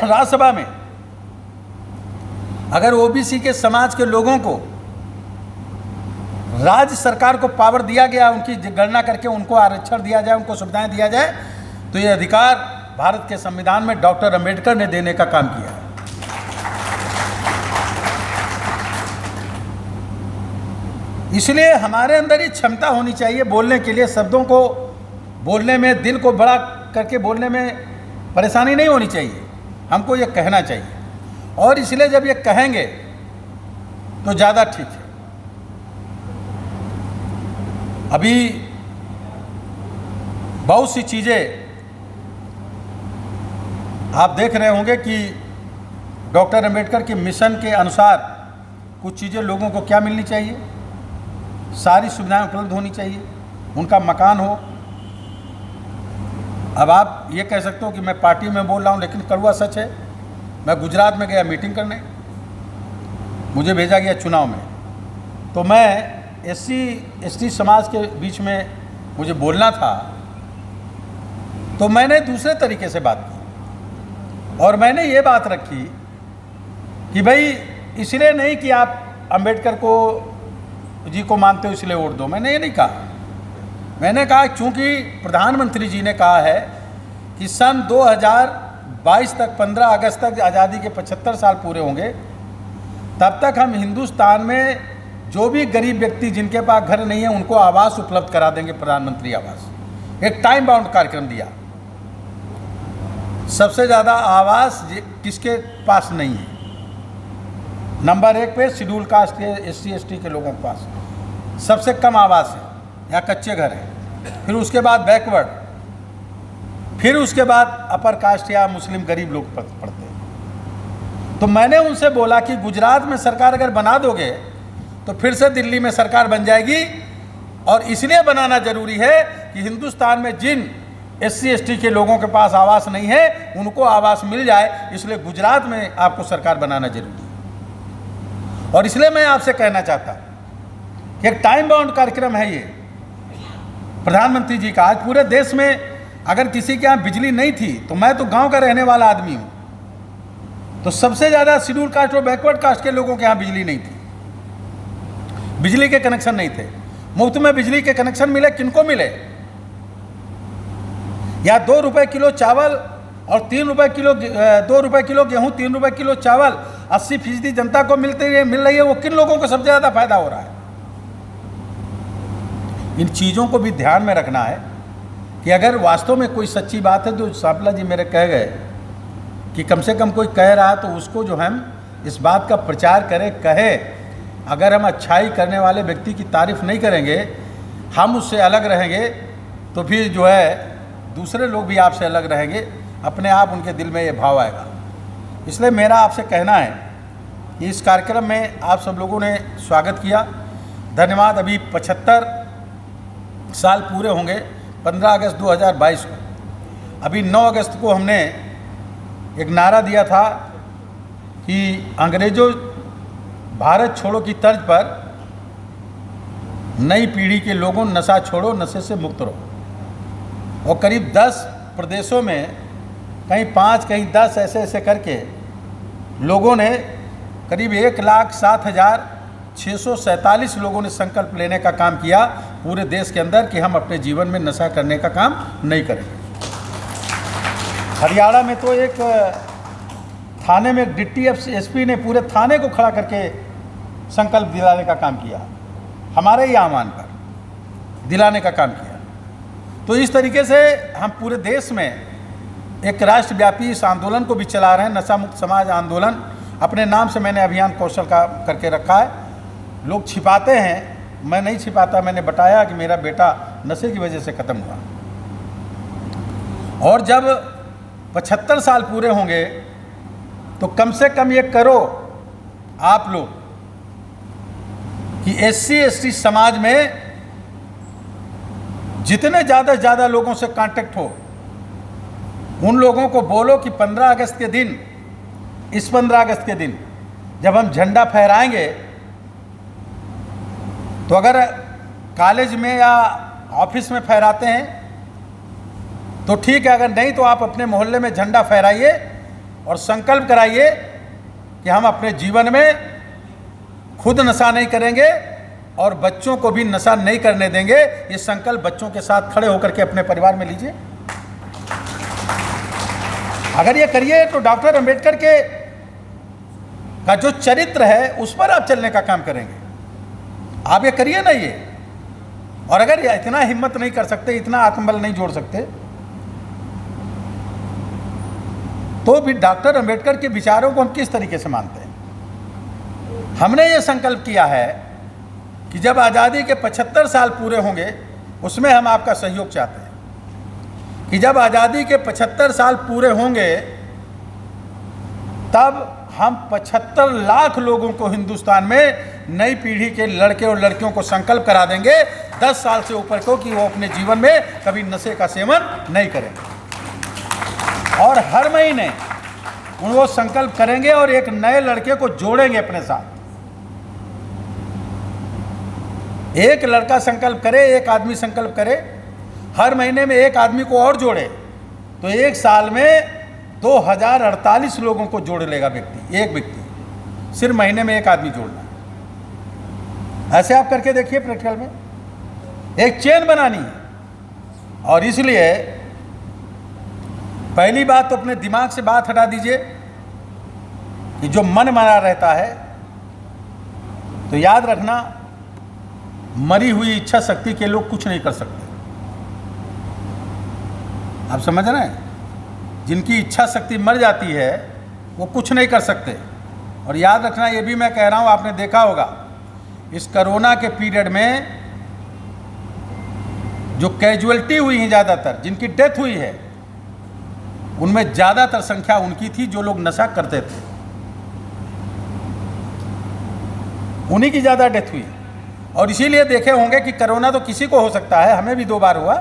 राज्यसभा में अगर ओबीसी के समाज के लोगों को राज्य सरकार को पावर दिया गया, उनकी गणना करके उनको आरक्षण दिया जाए, उनको सुविधाएं दिया जाए, तो ये अधिकार भारत के संविधान में डॉक्टर अंबेडकर ने देने का काम किया है। इसलिए हमारे अंदर ही क्षमता होनी चाहिए बोलने के लिए, शब्दों को बोलने में, दिल को बड़ा करके बोलने में परेशानी नहीं होनी चाहिए, हमको ये कहना चाहिए। और इसलिए जब ये कहेंगे तो ज़्यादा ठीक है। अभी बहुत सी चीज़ें आप देख रहे होंगे कि डॉक्टर अंबेडकर के मिशन के अनुसार कुछ चीज़ें लोगों को क्या मिलनी चाहिए, सारी सुविधाएं उपलब्ध होनी चाहिए, उनका मकान हो। अब आप ये कह सकते हो कि मैं पार्टी में बोल रहा हूँ, लेकिन कड़वा सच है, मैं गुजरात में गया मीटिंग करने, मुझे भेजा गया चुनाव में, तो मैं SC/ST समाज के बीच में मुझे बोलना था, तो मैंने दूसरे तरीके से बात की और मैंने ये बात रखी कि भाई इसलिए नहीं कि आप अंबेडकर जी को मानते हो इसलिए वोट दो, मैंने ये नहीं कहा। मैंने कहा चूंकि प्रधानमंत्री जी ने कहा है कि सन 2022 तक 15 अगस्त तक आज़ादी के 75 साल पूरे होंगे, तब तक हम हिंदुस्तान में जो भी गरीब व्यक्ति जिनके पास घर नहीं है उनको आवास उपलब्ध करा देंगे, प्रधानमंत्री आवास। एक टाइम बाउंड कार्यक्रम दिया। सबसे ज़्यादा आवास किसके पास नहीं है? नंबर 1 पे शेड्यूल कास्ट के SC/ST के लोगों के पास सबसे कम आवास है या कच्चे घर हैं, फिर उसके बाद बैकवर्ड, फिर उसके बाद अपर कास्ट या मुस्लिम गरीब लोग पढ़ते हैं। तो मैंने उनसे बोला कि गुजरात में सरकार अगर बना दोगे तो फिर से दिल्ली में सरकार बन जाएगी, और इसलिए बनाना जरूरी है कि हिंदुस्तान में जिन SC/ST के लोगों के पास आवास नहीं है उनको आवास मिल जाए, इसलिए गुजरात में आपको सरकार बनाना जरूरी है। और इसलिए मैं आपसे कहना चाहता कि एक टाइम बाउंड कार्यक्रम है ये प्रधानमंत्री जी का। आज पूरे देश में अगर किसी के यहाँ बिजली नहीं थी, तो मैं तो गांव का रहने वाला आदमी हूँ, तो सबसे ज़्यादा शेड्यूल कास्ट और बैकवर्ड कास्ट के लोगों के यहाँ बिजली नहीं थी, बिजली के कनेक्शन नहीं थे। मुफ्त में बिजली के कनेक्शन मिले, किनको मिले? या 2 रुपये किलो चावल और 2 रुपये किलो गेहूँ, 3 रुपये किलो चावल 80% जनता को मिल रही है, वो किन लोगों को सबसे ज़्यादा फायदा हो रहा है? इन चीज़ों को भी ध्यान में रखना है कि अगर वास्तव में कोई सच्ची बात है, जो सांपला जी मेरे कह गए कि कम से कम कोई कह रहा, तो उसको जो हम इस बात का प्रचार करें, कहे। अगर हम अच्छाई करने वाले व्यक्ति की तारीफ नहीं करेंगे, हम उससे अलग रहेंगे, तो फिर जो है दूसरे लोग भी आपसे अलग रहेंगे, अपने आप उनके दिल में ये भाव आएगा। इसलिए मेरा आपसे कहना है कि इस कार्यक्रम में आप सब लोगों ने स्वागत किया, धन्यवाद। अभी 75 साल पूरे होंगे 15 अगस्त 2022 को। अभी 9 अगस्त को हमने एक नारा दिया था कि अंग्रेज़ों भारत छोड़ो की तर्ज पर नई पीढ़ी के लोगों नशा छोड़ो, नशे से मुक्त रहो। और करीब 10 प्रदेशों में, कहीं 5 कहीं 10 ऐसे करके लोगों ने करीब 1,07,647 लोगों ने संकल्प लेने का काम किया पूरे देश के अंदर कि हम अपने जीवन में नशा करने का काम नहीं करेंगे। हरियाणा में तो एक थाने में डिप्टी SP ने पूरे थाने को खड़ा करके संकल्प दिलाने का काम किया, हमारे ही आह्वान पर दिलाने का काम किया। तो इस तरीके से हम पूरे देश में एक राष्ट्रव्यापी इस आंदोलन को भी चला रहे हैं, नशा मुक्त समाज आंदोलन। अपने नाम से मैंने अभियान कौशल का करके रखा है। लोग छिपाते हैं, मैं नहीं छिपाता, मैंने बताया कि मेरा बेटा नशे की वजह से ख़त्म हुआ। और जब 75 साल पूरे होंगे तो कम से कम ये करो आप लोग कि SC/ST समाज में जितने ज़्यादा से ज़्यादा लोगों से कांटेक्ट हो, उन लोगों को बोलो कि 15 अगस्त के दिन, इस 15 अगस्त के दिन जब हम झंडा फहराएंगे, तो अगर कॉलेज में या ऑफिस में फहराते हैं तो ठीक है, अगर नहीं तो आप अपने मोहल्ले में झंडा फहराइए और संकल्प कराइए कि हम अपने जीवन में खुद नशा नहीं करेंगे और बच्चों को भी नशा नहीं करने देंगे। ये संकल्प बच्चों के साथ खड़े होकर के अपने परिवार में लीजिए। अगर ये करिए तो डॉक्टर अंबेडकर के का जो चरित्र है उस पर आप चलने का काम करेंगे। आप ये करिए ना ये। और अगर ये इतना हिम्मत नहीं कर सकते, इतना आत्मबल नहीं जोड़ सकते, तो भी डॉक्टर अंबेडकर के विचारों को हम किस तरीके से मानते हैं? हमने ये संकल्प किया है कि जब आज़ादी के 75 साल पूरे होंगे, उसमें हम आपका सहयोग चाहते हैं कि जब आज़ादी के 75 साल पूरे होंगे तब हम 75 लाख लोगों को हिंदुस्तान में नई पीढ़ी के लड़के और लड़कियों को संकल्प करा देंगे 10 साल से ऊपर को कि वो अपने जीवन में कभी नशे का सेवन नहीं करेंगे। और हर महीने वो संकल्प करेंगे और एक नए लड़के को जोड़ेंगे अपने साथ। एक लड़का संकल्प करे, एक आदमी संकल्प करे, हर महीने में एक आदमी को और जोड़े तो एक साल में 2048 लोगों को जोड़ लेगा व्यक्ति, एक व्यक्ति, सिर्फ महीने में एक आदमी जोड़ना। ऐसे आप करके देखिए प्रैक्टिकल में, एक चेन बनानी है। और इसलिए पहली बात तो अपने दिमाग से बात हटा दीजिए कि जो मन मरा रहता है, तो याद रखना मरी हुई इच्छा शक्ति के लोग कुछ नहीं कर सकते। आप समझ रहे हैं? जिनकी इच्छा शक्ति मर जाती है वो कुछ नहीं कर सकते। और याद रखना, ये भी मैं कह रहा हूँ, आपने देखा होगा इस कोरोना के पीरियड में जो कैजुअलिटी हुई है, ज़्यादातर जिनकी डेथ हुई है, उनमें ज़्यादातर संख्या उनकी थी जो लोग नशा करते थे, उन्हीं की ज़्यादा डेथ हुई। और इसीलिए देखे होंगे कि कोरोना तो किसी को हो सकता है, हमें भी 2 बार हुआ,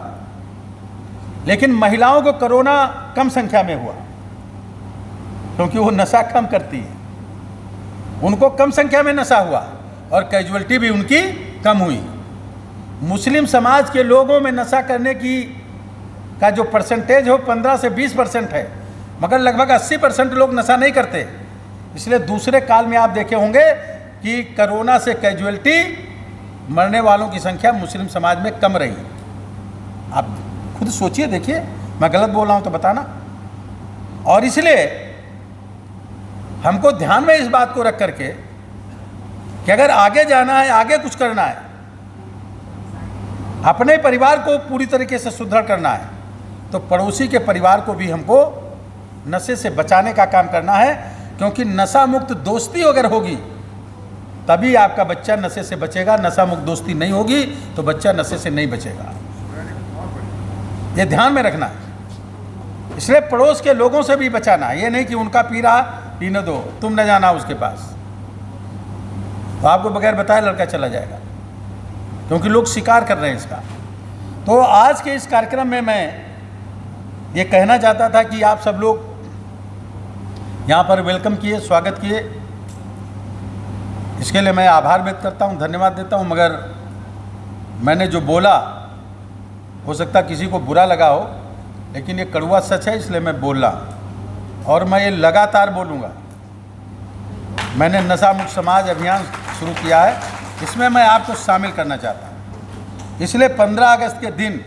लेकिन महिलाओं को कोरोना कम संख्या में हुआ क्योंकि वो नशा कम करती है, उनको कम संख्या में नशा हुआ और कैजुअलिटी भी उनकी कम हुई। मुस्लिम समाज के लोगों में नशा करने का जो परसेंटेज हो 15 से 20% है, मगर लगभग 80% लोग नशा नहीं करते। इसलिए दूसरे काल में आप देखे होंगे कि कोरोना से कैजुअलिटी, मरने वालों की संख्या मुस्लिम समाज में कम रही। आप खुद सोचिए, देखिए, मैं गलत बोल रहा हूं तो बताना। और इसलिए हमको ध्यान में इस बात को रख करके कि अगर आगे जाना है, आगे कुछ करना है, अपने परिवार को पूरी तरीके से सुदृढ़ करना है, तो पड़ोसी के परिवार को भी हमको नशे से बचाने का काम करना है। क्योंकि नशा मुक्त दोस्ती अगर होगी तभी आपका बच्चा नशे से बचेगा। नशा मुक्त दोस्ती नहीं होगी तो बच्चा नशे से नहीं बचेगा, ये ध्यान में रखना है। इसलिए पड़ोस के लोगों से भी बचाना है, ये नहीं कि उनका पी रहा, पीने दो, तुम न जाना उसके पास, तो आपको बगैर बताए लड़का चला जाएगा, क्योंकि लोग शिकार कर रहे हैं इसका। तो आज के इस कार्यक्रम में मैं ये कहना चाहता था कि आप सब लोग यहाँ पर वेलकम किए, स्वागत किए, इसके लिए मैं आभार व्यक्त करता हूँ, धन्यवाद देता हूँ। मगर मैंने जो बोला हो सकता किसी को बुरा लगा हो, लेकिन ये कड़वा सच है, इसलिए मैं बोल रहा और मैं ये लगातार बोलूँगा। मैंने नशा मुक्त समाज अभियान शुरू किया है, इसमें मैं आपको शामिल करना चाहता हूँ। इसलिए 15 अगस्त के दिन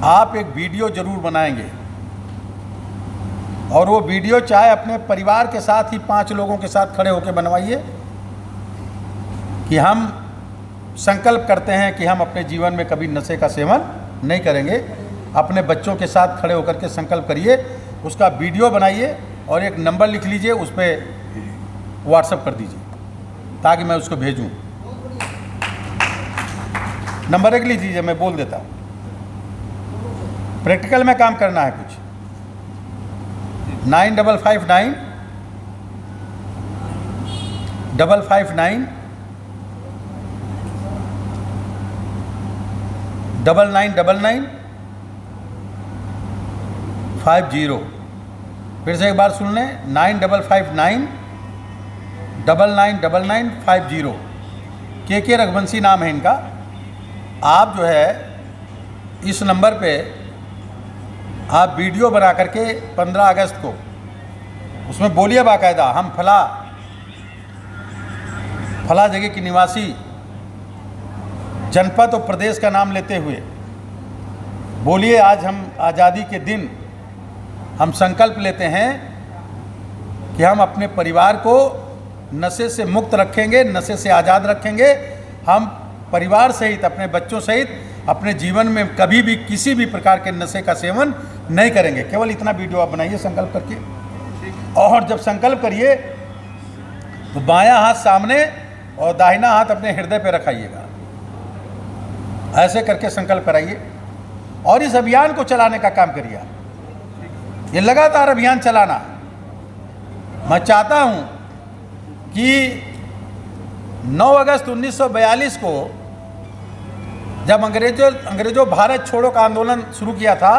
आप एक वीडियो ज़रूर बनाएंगे, और वो वीडियो चाहे अपने परिवार के साथ ही 5 लोगों के साथ खड़े होकर बनवाइए कि हम संकल्प करते हैं कि हम अपने जीवन में कभी नशे का सेवन नहीं करेंगे। अपने बच्चों के साथ खड़े होकर के संकल्प करिए, उसका वीडियो बनाइए और एक नंबर लिख लीजिए, उस पर व्हाट्सएप कर दीजिए ताकि मैं उसको भेजूं। नंबर एक लिख लीजिए, मैं बोल देता हूँ। प्रैक्टिकल में काम करना है कुछ। 9559 559 9999 50। फिर से एक बार सुन लें, 9559 9999 50। के रघुवंशी नाम है इनका। आप जो है इस नंबर पे आप वीडियो बना करके 15 अगस्त को उसमें बोलिए बाकायदा, हम फला जगह की निवासी, जनपद और प्रदेश का नाम लेते हुए बोलिए, आज हम आज़ादी के दिन हम संकल्प लेते हैं कि हम अपने परिवार को नशे से मुक्त रखेंगे, नशे से आज़ाद रखेंगे। हम परिवार सहित, अपने बच्चों सहित अपने जीवन में कभी भी किसी भी प्रकार के नशे का सेवन नहीं करेंगे। केवल इतना वीडियो आप बनाइए संकल्प करके, और जब संकल्प करिए तो बायां हाथ सामने और दाहिना हाथ अपने हृदय पर रखाइएगा। ऐसे करके संकल्प कराइए और इस अभियान को चलाने का काम करिए। ये लगातार अभियान चलाना, मैं चाहता हूं कि 9 अगस्त 1942 को जब अंग्रेजों भारत छोड़ो का आंदोलन शुरू किया था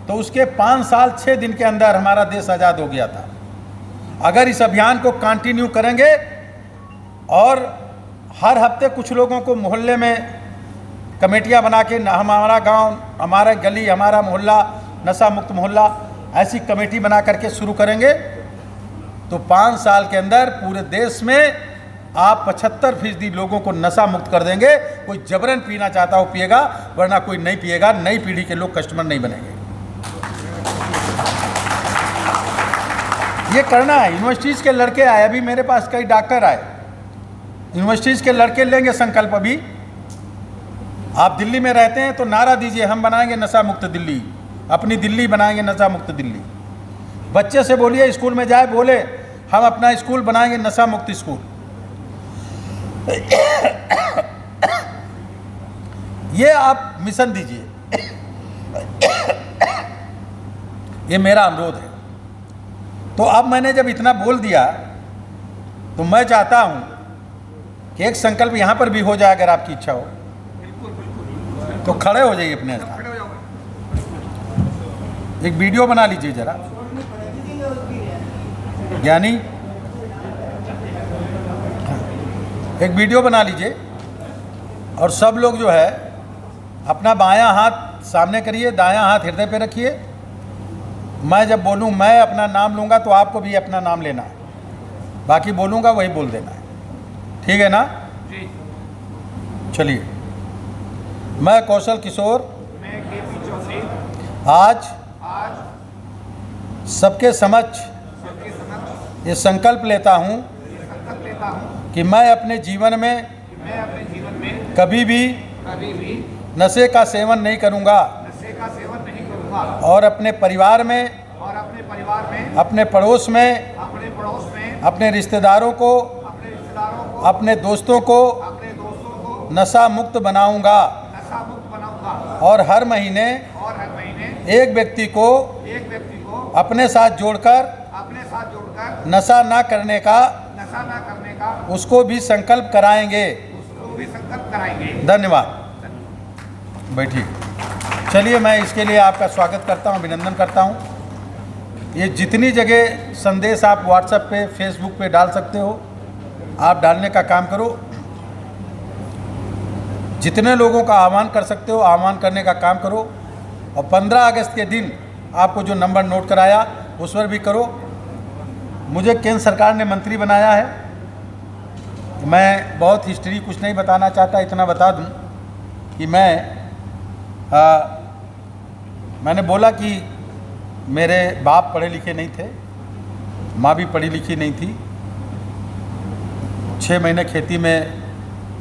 तो उसके 5 साल 6 दिन के अंदर हमारा देश आज़ाद हो गया था। अगर इस अभियान को कंटिन्यू करेंगे और हर हफ्ते कुछ लोगों को मोहल्ले में कमेटियां बना के, हमारा गांव, हमारा गली, हमारा मोहल्ला नशा मुक्त मोहल्ला, ऐसी कमेटी बना करके शुरू करेंगे तो 5 साल के अंदर पूरे देश में आप 75% लोगों को नशा मुक्त कर देंगे। कोई जबरन पीना चाहता हो पिएगा, वरना कोई नहीं पिएगा। नई पीढ़ी के लोग कस्टमर नहीं बनेंगे। ये करना है। यूनिवर्सिटीज़ के लड़के आए, अभी मेरे पास कई डॉक्टर आए, यूनिवर्सिटीज़ के लड़के लेंगे संकल्प। अभी आप दिल्ली में रहते हैं तो नारा दीजिए, हम बनाएंगे नशा मुक्त दिल्ली, अपनी दिल्ली बनाएंगे नशा मुक्त दिल्ली। बच्चे से बोलिए, स्कूल में जाए, बोले हम अपना स्कूल बनाएंगे नशा मुक्त स्कूल। ये आप मिशन दीजिए। ये मेरा अनुरोध है। तो अब मैंने जब इतना बोल दिया तो मैं चाहता हूं कि एक संकल्प यहां पर भी हो जाए, अगर आपकी इच्छा हो तो खड़े हो जाइए अपने स्थान। एक वीडियो बना लीजिए जरा, ज्ञानी, एक वीडियो बना लीजिए और सब लोग जो है अपना बायां हाथ सामने करिए, दायां हाथ हृदय पे रखिए। मैं जब बोलूं, मैं अपना नाम लूंगा तो आपको भी अपना नाम लेना है, बाकी बोलूंगा वही बोल देना है, ठीक है ना? जी। चलिए। मैं कौशल किशोर, आज सबके समक्ष ये संकल्प लेता हूं कि मैं अपने जीवन में कभी भी नशे का सेवन नहीं करूंगा और अपने परिवार में, अपने पड़ोस में, अपने रिश्तेदारों को, अपने दोस्तों को नशा मुक्त बनाऊंगा और हर महीने एक व्यक्ति को अपने साथ जोड़कर नशा ना करने का उसको भी संकल्प कराएंगे। धन्यवाद। बैठिए। चलिए, मैं इसके लिए आपका स्वागत करता हूं, अभिनंदन करता हूं। ये जितनी जगह संदेश आप व्हाट्सएप पे, फेसबुक पे डाल सकते हो, आप डालने का काम करो। जितने लोगों का आह्वान कर सकते हो, आह्वान करने का काम करो। और 15 अगस्त के दिन आपको जो नंबर नोट कराया उस पर भी करो। मुझे केंद्र सरकार ने मंत्री बनाया है। मैं बहुत हिस्ट्री कुछ नहीं बताना चाहता, इतना बता दूं कि मैंने बोला कि मेरे बाप पढ़े लिखे नहीं थे, माँ भी पढ़ी लिखी नहीं थी। 6 महीने खेती में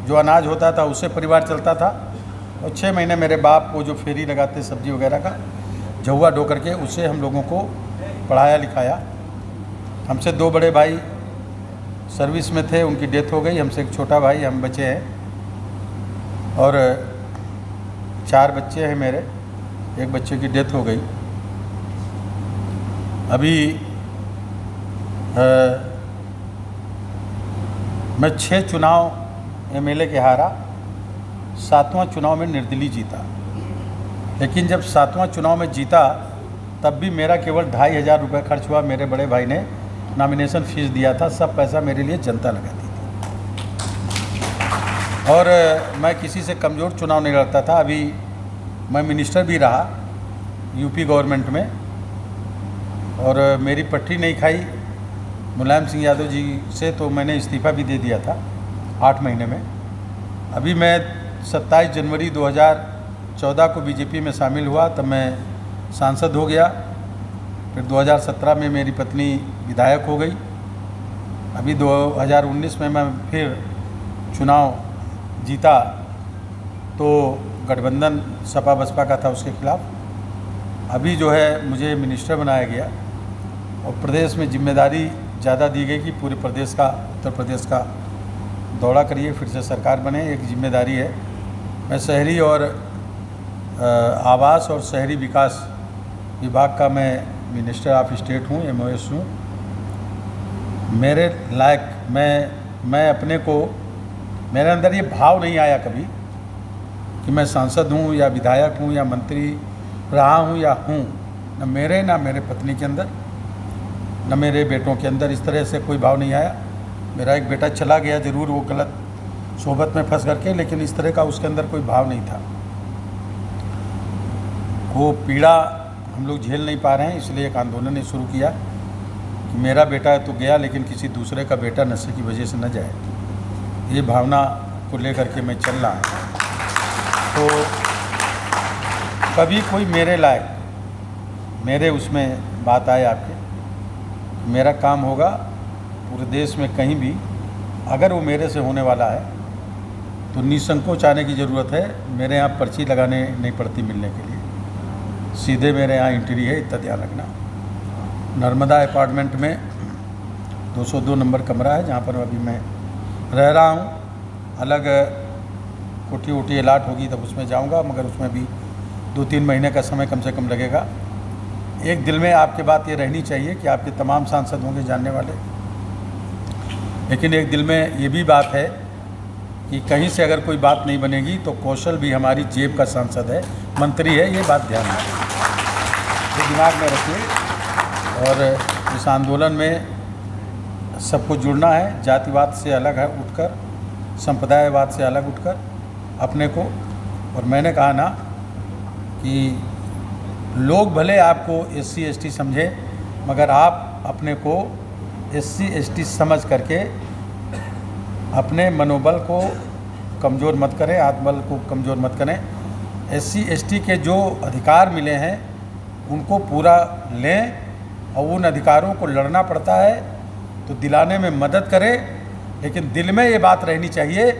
जो अनाज होता था उससे परिवार चलता था और 6 महीने मेरे बाप को जो फेरी लगाते सब्जी वगैरह का, झुआ ढो करके उससे हम लोगों को पढ़ाया लिखाया। हमसे 2 बड़े भाई सर्विस में थे, उनकी डेथ हो गई। हमसे एक छोटा भाई, हम बचे हैं और 4 बच्चे हैं मेरे। एक बच्चे की डेथ हो गई। अभी मैं 6 चुनाव एमएलए के हारा, 7वां चुनाव में निर्दलीय जीता। लेकिन जब 7वां चुनाव में जीता तब भी मेरा केवल 2500 रुपये खर्च हुआ। मेरे बड़े भाई ने नॉमिनेशन फीस दिया था, सब पैसा मेरे लिए जनता लगाती थी और मैं किसी से कमज़ोर चुनाव नहीं लड़ता था। अभी मैं मिनिस्टर भी रहा यूपी गवर्नमेंट में और मेरी पट्टी नहीं खाई मुलायम सिंह यादव जी से, तो मैंने इस्तीफ़ा भी दे दिया था 8 महीने में। अभी मैं 27 जनवरी 2014 को बीजेपी में शामिल हुआ, तब मैं सांसद हो गया। फिर 2017 में मेरी पत्नी विधायक हो गई। अभी 2019 में मैं फिर चुनाव जीता तो गठबंधन सपा बसपा का था, उसके खिलाफ। अभी जो है मुझे मिनिस्टर बनाया गया और प्रदेश में जिम्मेदारी ज़्यादा दी गई कि पूरे प्रदेश का, उत्तर प्रदेश का दौरा करिए, फिर से सरकार बने, एक जिम्मेदारी है। मैं शहरी और आवास और शहरी विकास विभाग का मैं मिनिस्टर ऑफ स्टेट हूँ, MOS हूँ। मेरे लायक मैं अपने को, मेरे अंदर ये भाव नहीं आया कभी कि मैं सांसद हूँ या विधायक हूँ या मंत्री रहा हूँ या हूँ, न मेरे पत्नी के अंदर न मेरे बेटों के अंदर इस तरह से कोई भाव नहीं आया। मेरा एक बेटा चला गया ज़रूर, वो गलत सोबत में फंस करके, लेकिन इस तरह का उसके अंदर कोई भाव नहीं था। वो पीड़ा हम लोग झेल नहीं पा रहे हैं, इसलिए एक आंदोलन ने शुरू किया कि मेरा बेटा तो गया लेकिन किसी दूसरे का बेटा नशे की वजह से न जाए। ये भावना को लेकर के मैं चल रहा हूँ। तो कभी कोई मेरे लायक, मेरे उसमें बात आए आपके, मेरा काम होगा पूरे देश में कहीं भी, अगर वो मेरे से होने वाला है तो निसंकोच आने की ज़रूरत है। मेरे यहाँ पर्ची लगाने नहीं पड़ती मिलने के लिए, सीधे मेरे यहाँ एंट्री है, इतना ध्यान रखना। नर्मदा अपार्टमेंट में 202 नंबर कमरा है जहाँ पर अभी मैं रह रहा हूँ। अलग कोठी वोटी अलाट होगी तब उसमें जाऊँगा, मगर उसमें भी 2-3 महीने का समय कम से कम लगेगा। एक दिल में आपकी बात ये रहनी चाहिए कि आपके तमाम सांसद होंगे जानने वाले, लेकिन एक दिल में ये भी बात है कि कहीं से अगर कोई बात नहीं बनेगी तो कौशल भी हमारी जेब का सांसद है, मंत्री है, ये बात ध्यान में, ये दिमाग में रखिए। और इस आंदोलन में सबको जुड़ना है, जातिवाद से अलग है उठकर, संप्रदायवाद से अलग उठकर अपने को। और मैंने कहा ना कि लोग भले आपको SC ST समझे, मगर आप अपने को SC ST समझ करके अपने मनोबल को कमज़ोर मत करें, आत्मबल को कमज़ोर मत करें। SC ST के जो अधिकार मिले हैं उनको पूरा लें, और उन अधिकारों को लड़ना पड़ता है तो दिलाने में मदद करें, लेकिन दिल में ये बात रहनी चाहिए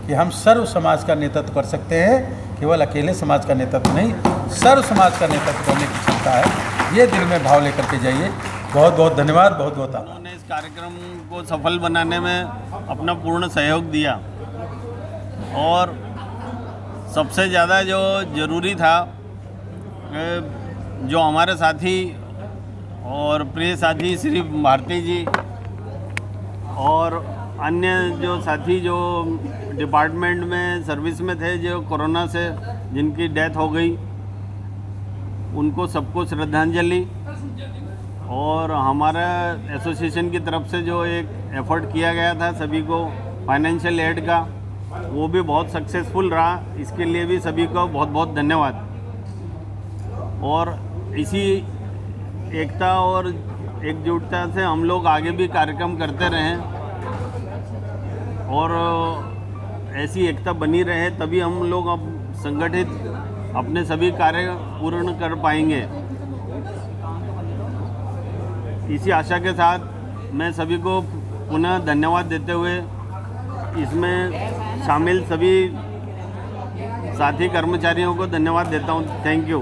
कि हम सर्व समाज का नेतृत्व कर सकते हैं, केवल अकेले समाज का नेतृत्व नहीं, सर्व समाज का नेतृत्व करने की क्षमता है। ये दिल में भाव लेकर के जाइए। बहुत बहुत धन्यवाद, बहुत बहुत आभार। उन्होंने इस कार्यक्रम को सफल बनाने में अपना पूर्ण सहयोग दिया, और सबसे ज़्यादा जो ज़रूरी था, जो हमारे साथी और प्रिय साथी श्री भारती जी और अन्य जो साथी जो डिपार्टमेंट में सर्विस में थे, जो कोरोना से जिनकी डेथ हो गई, उनको सबको श्रद्धांजलि। और हमारा एसोसिएशन की तरफ से जो एक एफर्ट किया गया था सभी को फाइनेंशियल एड का, वो भी बहुत सक्सेसफुल रहा। इसके लिए भी सभी को बहुत बहुत धन्यवाद। और इसी एकता और एकजुटता से हम लोग आगे भी कार्यक्रम करते रहें, और ऐसी एकता बनी रहे, तभी हम लोग अब संगठित अपने सभी कार्य पूर्ण कर पाएंगे। इसी आशा के साथ मैं सभी को पुनः धन्यवाद देते हुए इसमें शामिल सभी साथी कर्मचारियों को धन्यवाद देता हूं। Thank you.